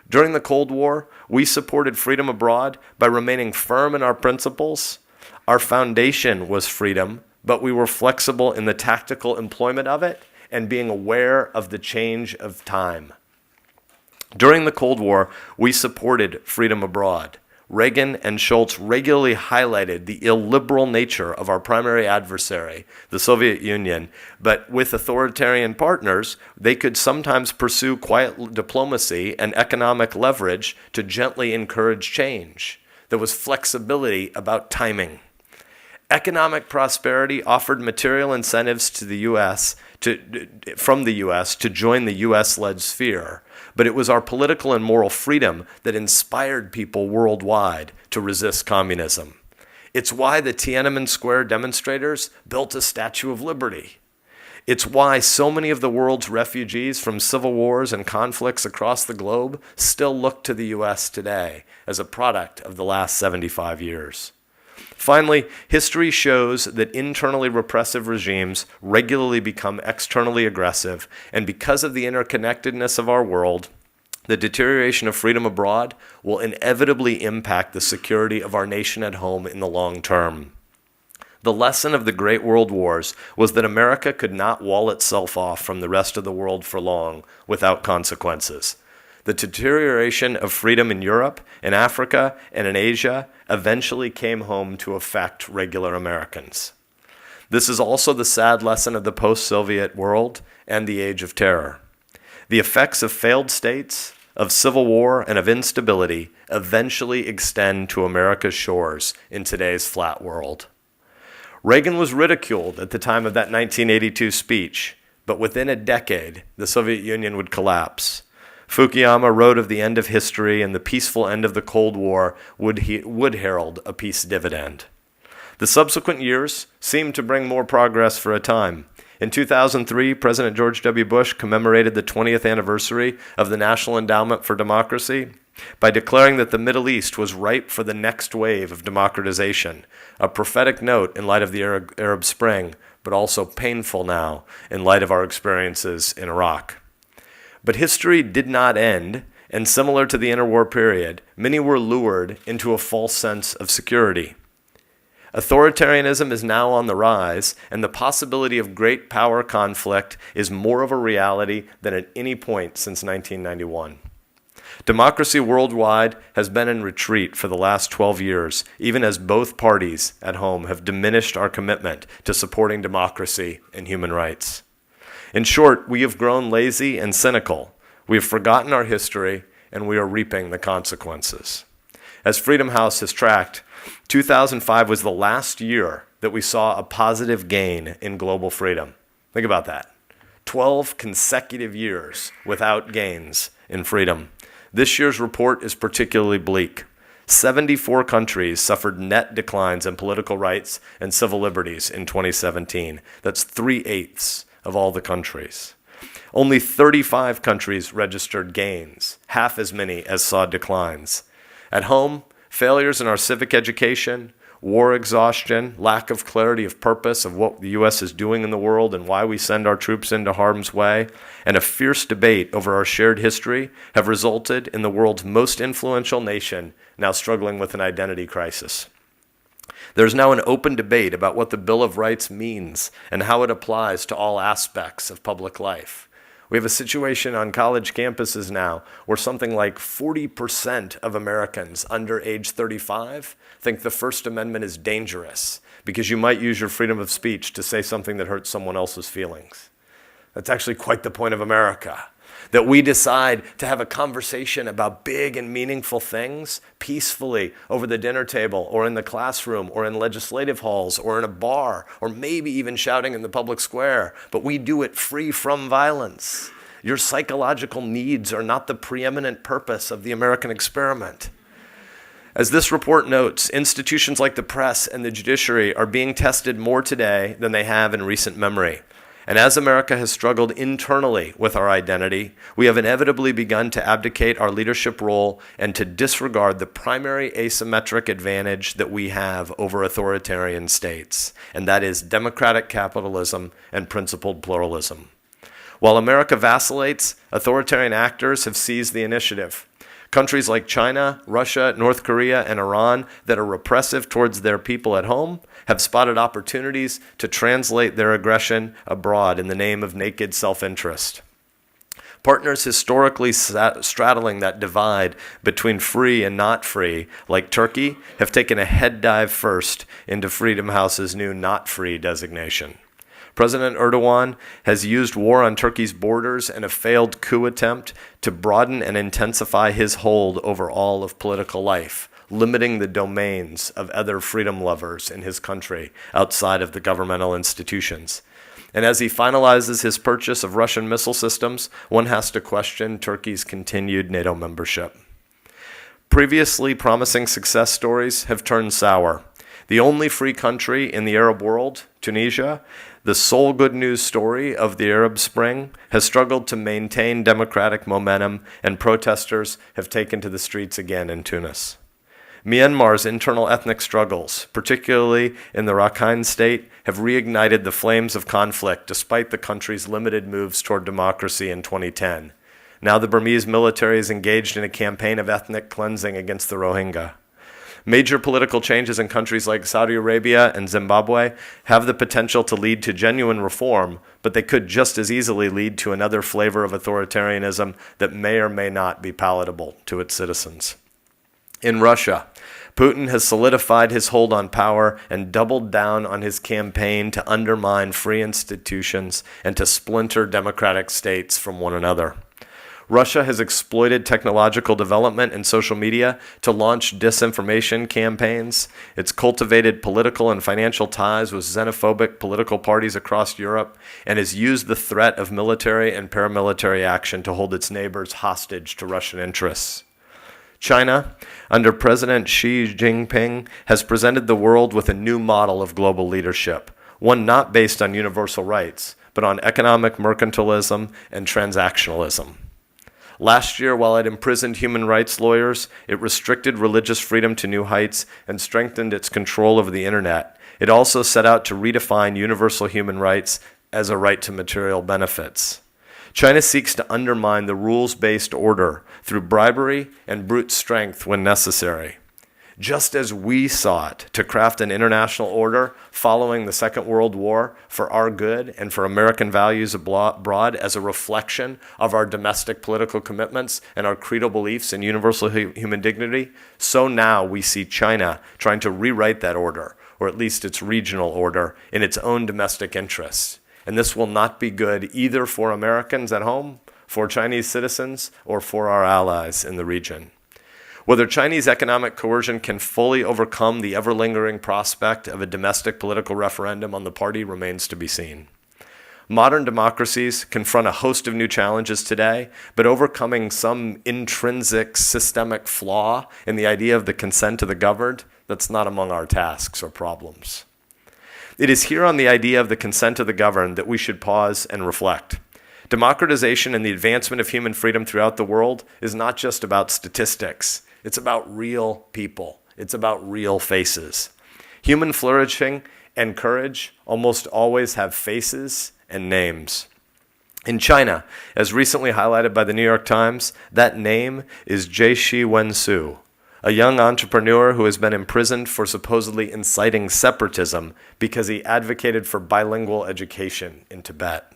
During the Cold War, we supported freedom abroad by remaining firm in our principles. Our foundation was freedom, but we were flexible in the tactical employment of it and being aware of the change of time. During the Cold War, we supported freedom abroad. Reagan and Schultz regularly highlighted the illiberal nature of our primary adversary, the Soviet Union, but with authoritarian partners, they could sometimes pursue quiet diplomacy and economic leverage to gently encourage change. There was flexibility about timing. Economic prosperity offered material incentives to the U.S. from the U.S. to join the U.S.-led sphere. But it was our political and moral freedom that inspired people worldwide to resist communism. It's why the Tiananmen Square demonstrators built a Statue of Liberty. It's why so many of the world's refugees from civil wars and conflicts across the globe still look to the U.S. today as a product of the last 75 years. Finally, history shows that internally repressive regimes regularly become externally aggressive, and because of the interconnectedness of our world, the deterioration of freedom abroad will inevitably impact the security of our nation at home in the long term. The lesson of the Great World Wars was that America could not wall itself off from the rest of the world for long without consequences. The deterioration of freedom in Europe, in Africa, and in Asia eventually came home to affect regular Americans. This is also the sad lesson of the post-Soviet world and the age of terror. The effects of failed states, of civil war, and of instability eventually extend to America's shores in today's flat world. Reagan was ridiculed at the time of that 1982 speech, but within a decade, the Soviet Union would collapse. Fukuyama wrote of the end of history and the peaceful end of the Cold War would herald a peace dividend. The subsequent years seemed to bring more progress for a time. In 2003, President George W. Bush commemorated the 20th anniversary of the National Endowment for Democracy by declaring that the Middle East was ripe for the next wave of democratization, a prophetic note in light of the Arab Spring, but also painful now in light of our experiences in Iraq. But history did not end, and similar to the interwar period, many were lured into a false sense of security. Authoritarianism is now on the rise, and the possibility of great power conflict is more of a reality than at any point since 1991. Democracy worldwide has been in retreat for the last 12 years, even as both parties at home have diminished our commitment to supporting democracy and human rights. In short, we have grown lazy and cynical. We have forgotten our history, and we are reaping the consequences. As Freedom House has tracked, 2005 was the last year that we saw a positive gain in global freedom. Think about that. 12 consecutive years without gains in freedom. This year's report is particularly bleak. 74 countries suffered net declines in political rights and civil liberties in 2017. That's 3/8 of all the countries. Only 35 countries registered gains, half as many as saw declines. At home, failures in our civic education, war exhaustion, lack of clarity of purpose of what the U.S. is doing in the world and why we send our troops into harm's way, and a fierce debate over our shared history have resulted in the world's most influential nation now struggling with an identity crisis. There's now an open debate about what the Bill of Rights means and how it applies to all aspects of public life. We have a situation on college campuses now where something like 40% of Americans under age 35 think the First Amendment is dangerous because you might use your freedom of speech to say something that hurts someone else's feelings. That's actually quite the point of America, that we decide to have a conversation about big and meaningful things peacefully over the dinner table or in the classroom or in legislative halls or in a bar or maybe even shouting in the public square, but we do it free from violence. Your psychological needs are not the preeminent purpose of the American experiment. As this report notes, institutions like the press and the judiciary are being tested more today than they have in recent memory. And as America has struggled internally with our identity, we have inevitably begun to abdicate our leadership role and to disregard the primary asymmetric advantage that we have over authoritarian states, and that is democratic capitalism and principled pluralism. While America vacillates, authoritarian actors have seized the initiative. Countries like China, Russia, North Korea, and Iran that are repressive towards their people at home have spotted opportunities to translate their aggression abroad in the name of naked self-interest. Partners historically straddling that divide between free and not free, like Turkey, have taken a head dive first into Freedom House's new not free designation. President Erdogan has used war on Turkey's borders and a failed coup attempt to broaden and intensify his hold over all of political life, limiting the domains of other freedom lovers in his country outside of the governmental institutions. And as he finalizes his purchase of Russian missile systems, one has to question Turkey's continued NATO membership. Previously promising success stories have turned sour. The only free country in the Arab world, Tunisia, the sole good news story of the Arab Spring, has struggled to maintain democratic momentum, and protesters have taken to the streets again in Tunis. Myanmar's internal ethnic struggles, particularly in the Rakhine state, have reignited the flames of conflict despite the country's limited moves toward democracy in 2010. Now the Burmese military is engaged in a campaign of ethnic cleansing against the Rohingya. Major political changes in countries like Saudi Arabia and Zimbabwe have the potential to lead to genuine reform, but they could just as easily lead to another flavor of authoritarianism that may or may not be palatable to its citizens. In Russia, Putin has solidified his hold on power and doubled down on his campaign to undermine free institutions and to splinter democratic states from one another. Russia has exploited technological development and social media to launch disinformation campaigns. It's cultivated political and financial ties with xenophobic political parties across Europe and has used the threat of military and paramilitary action to hold its neighbors hostage to Russian interests. China, under President Xi Jinping, has presented the world with a new model of global leadership, one not based on universal rights, but on economic mercantilism and transactionalism. Last year, while it imprisoned human rights lawyers, it restricted religious freedom to new heights and strengthened its control over the internet. It also set out to redefine universal human rights as a right to material benefits. China seeks to undermine the rules-based order through bribery and brute strength when necessary. Just as we sought to craft an international order following the Second World War for our good and for American values abroad as a reflection of our domestic political commitments and our creedal beliefs in universal human dignity, so now we see China trying to rewrite that order, or at least its regional order, in its own domestic interests. And this will not be good either for Americans at home, for Chinese citizens, or for our allies in the region. Whether Chinese economic coercion can fully overcome the ever-lingering prospect of a domestic political referendum on the party remains to be seen. Modern democracies confront a host of new challenges today, but overcoming some intrinsic systemic flaw in the idea of the consent of the governed, that's not among our tasks or problems. It is here on the idea of the consent of the governed that we should pause and reflect. Democratization and the advancement of human freedom throughout the world is not just about statistics. It's about real people. It's about real faces. Human flourishing and courage almost always have faces and names. In China, as recently highlighted by the New York Times, that name is Jieshi Wensu, a young entrepreneur who has been imprisoned for supposedly inciting separatism because he advocated for bilingual education in Tibet.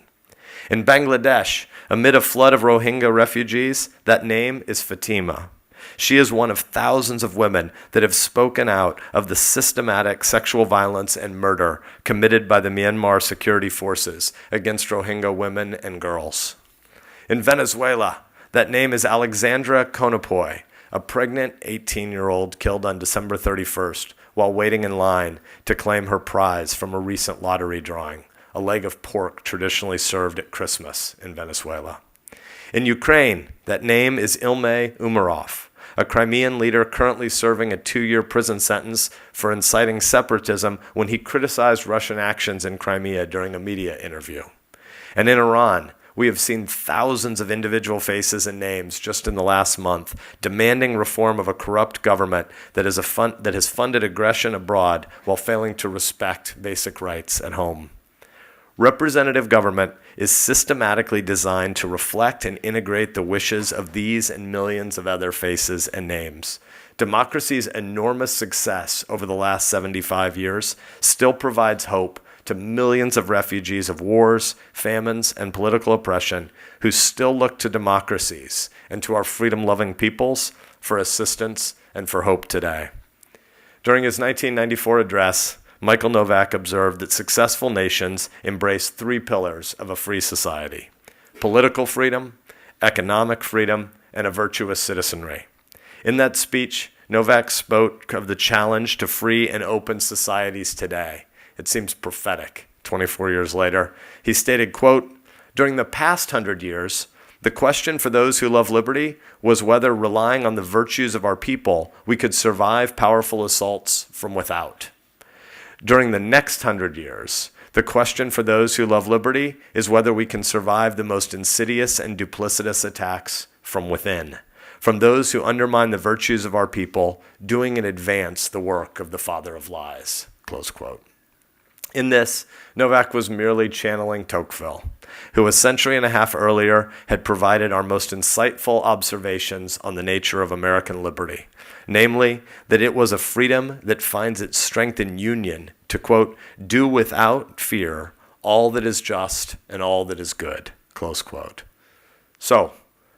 In Bangladesh, amid a flood of Rohingya refugees, that name is Fatima. She is one of thousands of women that have spoken out of the systematic sexual violence and murder committed by the Myanmar security forces against Rohingya women and girls. In Venezuela, that name is Alexandra Conapoy, a pregnant 18-year-old killed on December 31st while waiting in line to claim her prize from a recent lottery drawing, a leg of pork traditionally served at Christmas in Venezuela. In Ukraine, that name is Ilmay Umarov, a Crimean leader currently serving a 2-year prison sentence for inciting separatism when he criticized Russian actions in Crimea during a media interview. And in Iran, we have seen thousands of individual faces and names just in the last month demanding reform of a corrupt government that has funded aggression abroad while failing to respect basic rights at home. Representative government is systematically designed to reflect and integrate the wishes of these and millions of other faces and names. Democracy's enormous success over the last 75 years still provides hope to millions of refugees of wars, famines, and political oppression who still look to democracies and to our freedom-loving peoples for assistance and for hope today. During his 1994 address, Michael Novak observed that successful nations embrace 3 pillars of a free society: political freedom, economic freedom, and a virtuous citizenry. In that speech, Novak spoke of the challenge to free and open societies today. It seems prophetic, 24 years later. He stated, quote, "During the past 100 years, the question for those who love liberty was whether, relying on the virtues of our people, we could survive powerful assaults from without. During the next 100 years, the question for those who love liberty is whether we can survive the most insidious and duplicitous attacks from within, from those who undermine the virtues of our people, doing in advance the work of the father of lies," close quote. In this, Novak was merely channeling Tocqueville, who a century and a half earlier had provided our most insightful observations on the nature of American liberty, namely, that it was a freedom that finds its strength in union to, quote, "do without fear all that is just and all that is good," close quote. So,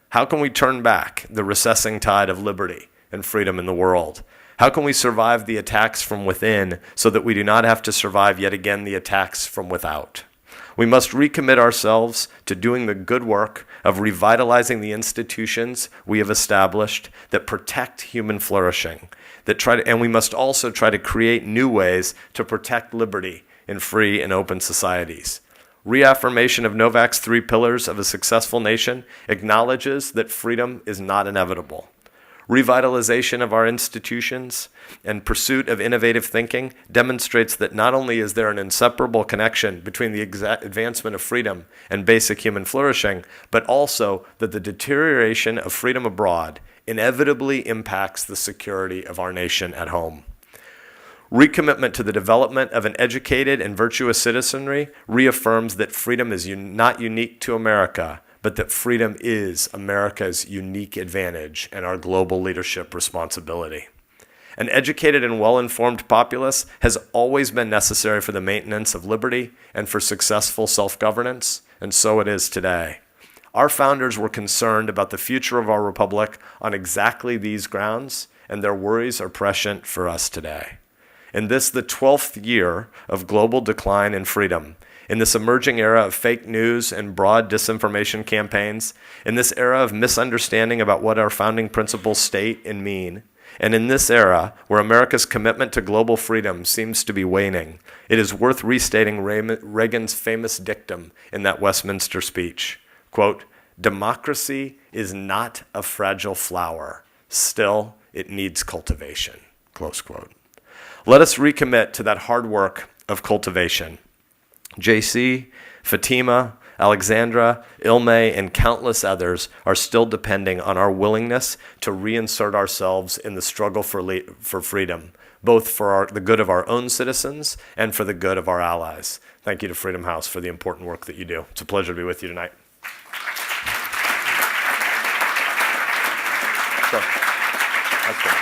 how can we turn back the recessing tide of liberty and freedom in the world? How can we survive the attacks from within so that we do not have to survive yet again the attacks from without? We must recommit ourselves to doing the good work of revitalizing the institutions we have established that protect human flourishing, and we must also try to create new ways to protect liberty in free and open societies. Reaffirmation of Novak's 3 pillars of a successful nation acknowledges that freedom is not inevitable. Revitalization of our institutions and pursuit of innovative thinking demonstrates that not only is there an inseparable connection between the advancement of freedom and basic human flourishing, but also that the deterioration of freedom abroad inevitably impacts the security of our nation at home. Recommitment to the development of an educated and virtuous citizenry reaffirms that freedom is not unique to America, but that freedom is America's unique advantage and our global leadership responsibility. An educated and well-informed populace has always been necessary for the maintenance of liberty and for successful self-governance, and so it is today. Our founders were concerned about the future of our republic on exactly these grounds, and their worries are prescient for us today. In this, the 12th year of global decline in freedom, in this emerging era of fake news and broad disinformation campaigns, in this era of misunderstanding about what our founding principles state and mean, and in this era where America's commitment to global freedom seems to be waning, it is worth restating Reagan's famous dictum in that Westminster speech. Quote, "Democracy is not a fragile flower. Still, it needs cultivation." Close quote. Let us recommit to that hard work of cultivation. JC, Fatima, Alexandra, Ilme, and countless others are still depending on our willingness to reinsert ourselves in the struggle for freedom, both for the good of our own citizens and for the good of our allies. Thank you to Freedom House for the important work that you do. It's a pleasure to be with you tonight. Sure. That's good.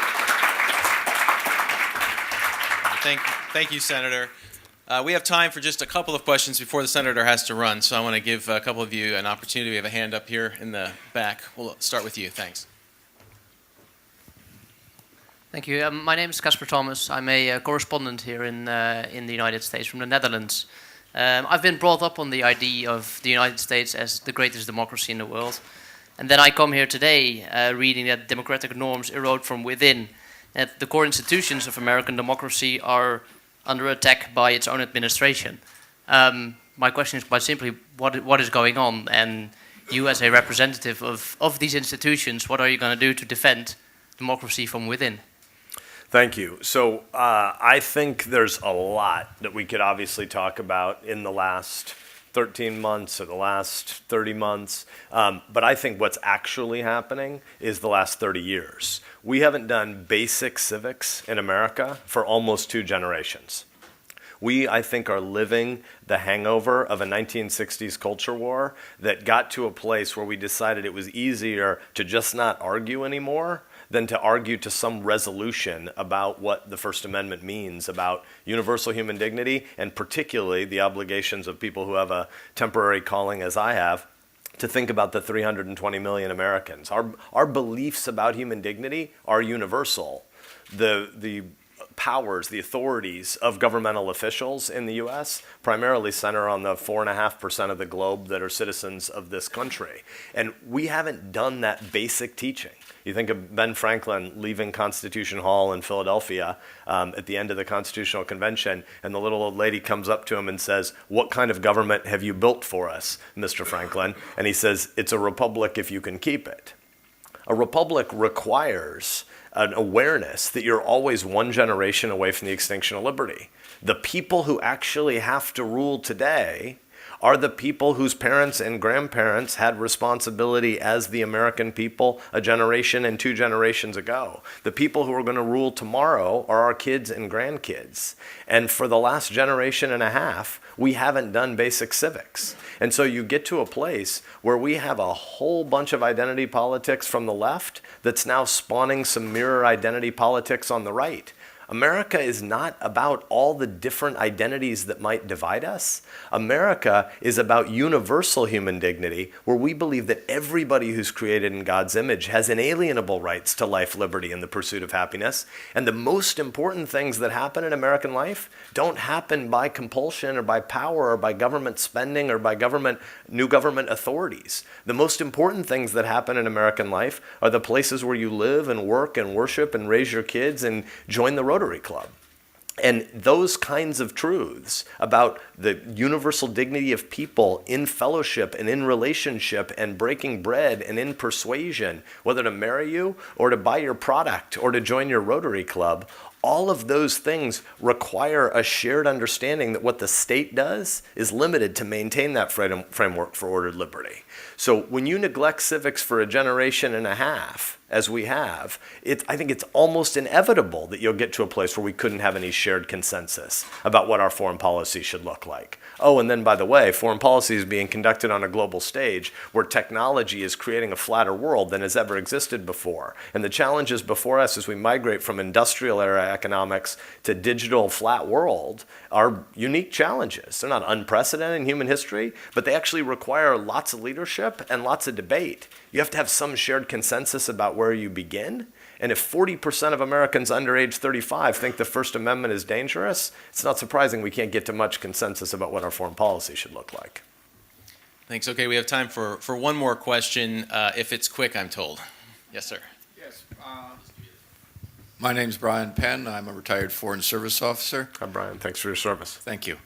Thank you, Senator. We have time for just a couple of questions before the Senator has to run, so I want to give a couple of you an opportunity. We have a hand up here in the back. We'll start with you. Thanks. Thank you. My name is Casper Thomas. I'm a correspondent here in the United States from the Netherlands. I've been brought up on the idea of the United States as the greatest democracy in the world. And then I come here today reading that democratic norms erode from within, that the core institutions of American democracy are under attack by its own administration. My question is quite simply, what is going on? And you as a representative of these institutions, what are you going to do to defend democracy from within? Thank you. So I think there's a lot that we could obviously talk about in the last 13 months or the last 30 months. But I think what's actually happening is the last 30 years. We haven't done basic civics in America for almost 2 generations. We, I think, are living the hangover of a 1960s culture war that got to a place where we decided it was easier to just not argue anymore than to argue to some resolution about what the First Amendment means about universal human dignity, and particularly the obligations of people who have a temporary calling, as I have, to think about the 320 million Americans. Our beliefs about human dignity are universal. The powers, the authorities of governmental officials in the U.S. primarily center on the 4.5% of the globe that are citizens of this country. And we haven't done that basic teaching. You think of Ben Franklin leaving Constitution Hall in Philadelphia at the end of the Constitutional Convention, and the little old lady comes up to him and says, "What kind of government have you built for us, Mr. Franklin?" And he says, "It's a republic if you can keep it." A republic requires an awareness that you're always one generation away from the extinction of liberty. The people who actually have to rule today are the people whose parents and grandparents had responsibility as the American people a generation and 2 generations ago. The people who are going to rule tomorrow are our kids and grandkids. And for the last generation and a half, we haven't done basic civics. And so you get to a place where we have a whole bunch of identity politics from the left that's now spawning some mirror identity politics on the right. America is not about all the different identities that might divide us. America is about universal human dignity, where we believe that everybody who's created in God's image has inalienable rights to life, liberty, and the pursuit of happiness. And the most important things that happen in American life don't happen by compulsion or by power or by government spending or by new government authorities. The most important things that happen in American life are the places where you live and work and worship and raise your kids and join the Rotary Club. And those kinds of truths about the universal dignity of people in fellowship and in relationship and breaking bread and in persuasion, whether to marry you or to buy your product or to join your Rotary Club, all of those things require a shared understanding that what the state does is limited to maintain that framework for ordered liberty. So when you neglect civics for a generation and a half, as we have, I think it's almost inevitable that you'll get to a place where we couldn't have any shared consensus about what our foreign policy should look like. Oh, and then by the way, foreign policy is being conducted on a global stage where technology is creating a flatter world than has ever existed before. And the challenges before us as we migrate from industrial era economics to digital flat world are unique challenges. They're not unprecedented in human history, but they actually require lots of leadership and lots of debate. You have to have some shared consensus about where you begin. And if 40% of Americans under age 35 think the First Amendment is dangerous, it's not surprising we can't get to much consensus about what our foreign policy should look like. Thanks. Okay, we have time for one more question. If it's quick, I'm told. Yes, sir. Yes. My name's Brian Penn. I'm a retired Foreign Service officer. Hi, Brian. Thanks for your service. Thank you.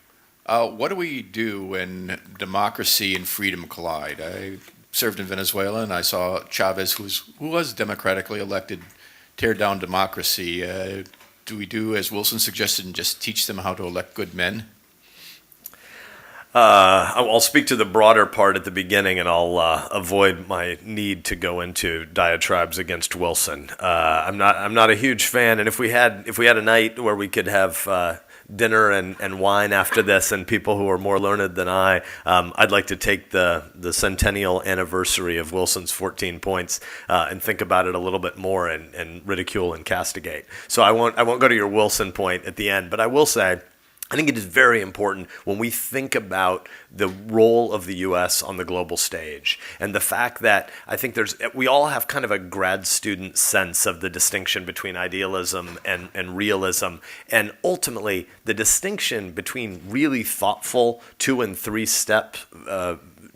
What do we do when democracy and freedom collide? I served in Venezuela, and I saw Chavez, who was democratically elected, tear down democracy. Do we do, as Wilson suggested, and just teach them how to elect good men? I'll speak to the broader part at the beginning, and I'll avoid my need to go into diatribes against Wilson. I'm not a huge fan, and if we had a night where we could have dinner and wine after this, and people who are more learned than I'd like to take the centennial anniversary of Wilson's 14 points and think about it a little bit more and ridicule and castigate. So I won't go to your Wilson point at the end, but I will say, I think it is very important when we think about the role of the U.S. on the global stage and the fact that I think we all have kind of a grad student sense of the distinction between idealism and realism, and ultimately the distinction between really thoughtful 2- and 3-step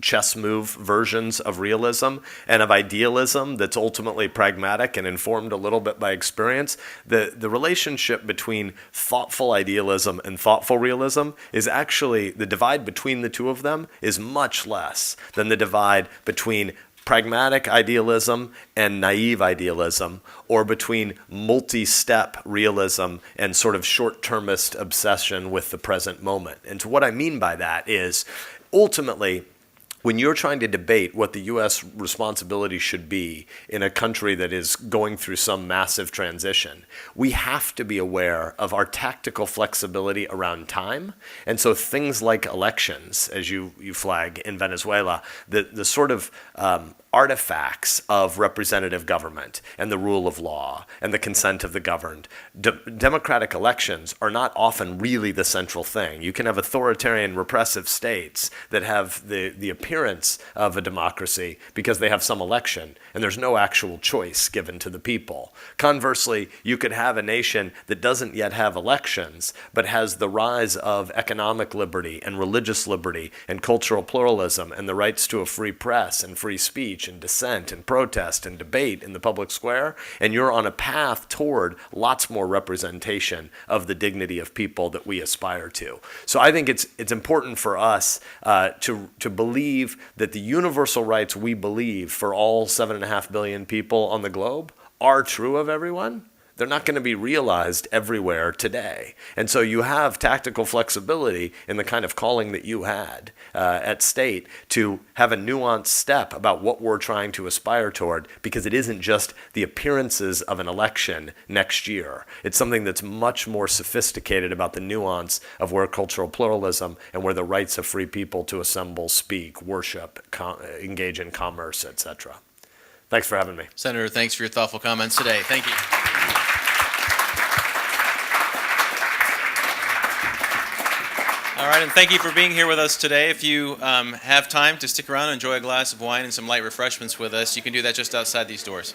chess move versions of realism and of idealism that's ultimately pragmatic and informed a little bit by experience. The relationship between thoughtful idealism and thoughtful realism is actually, the divide between the two of them is much less than the divide between pragmatic idealism and naive idealism, or between multi-step realism and sort of short-termist obsession with the present moment. And so what I mean by that is, ultimately, when you're trying to debate what the U.S. responsibility should be in a country that is going through some massive transition, we have to be aware of our tactical flexibility around time. And so things like elections, as you flag in Venezuela, the sort of artifacts of representative government and the rule of law and the consent of the governed. Democratic elections are not often really the central thing. You can have authoritarian repressive states that have the appearance of a democracy because they have some election and there's no actual choice given to the people. Conversely, you could have a nation that doesn't yet have elections but has the rise of economic liberty and religious liberty and cultural pluralism and the rights to a free press and free speech and dissent and protest and debate in the public square, and you're on a path toward lots more representation of the dignity of people that we aspire to. So I think it's important for us to believe that the universal rights we believe for all 7.5 billion people on the globe are true of everyone. They're not going to be realized everywhere today. And so you have tactical flexibility in the kind of calling that you had at state to have a nuanced step about what we're trying to aspire toward, because it isn't just the appearances of an election next year. It's something that's much more sophisticated about the nuance of where cultural pluralism and where the rights of free people to assemble, speak, worship, engage in commerce, etc. Thanks for having me. Senator, thanks for your thoughtful comments today. Thank you. All right, and thank you for being here with us today. If you have time to stick around and enjoy a glass of wine and some light refreshments with us, you can do that just outside these doors.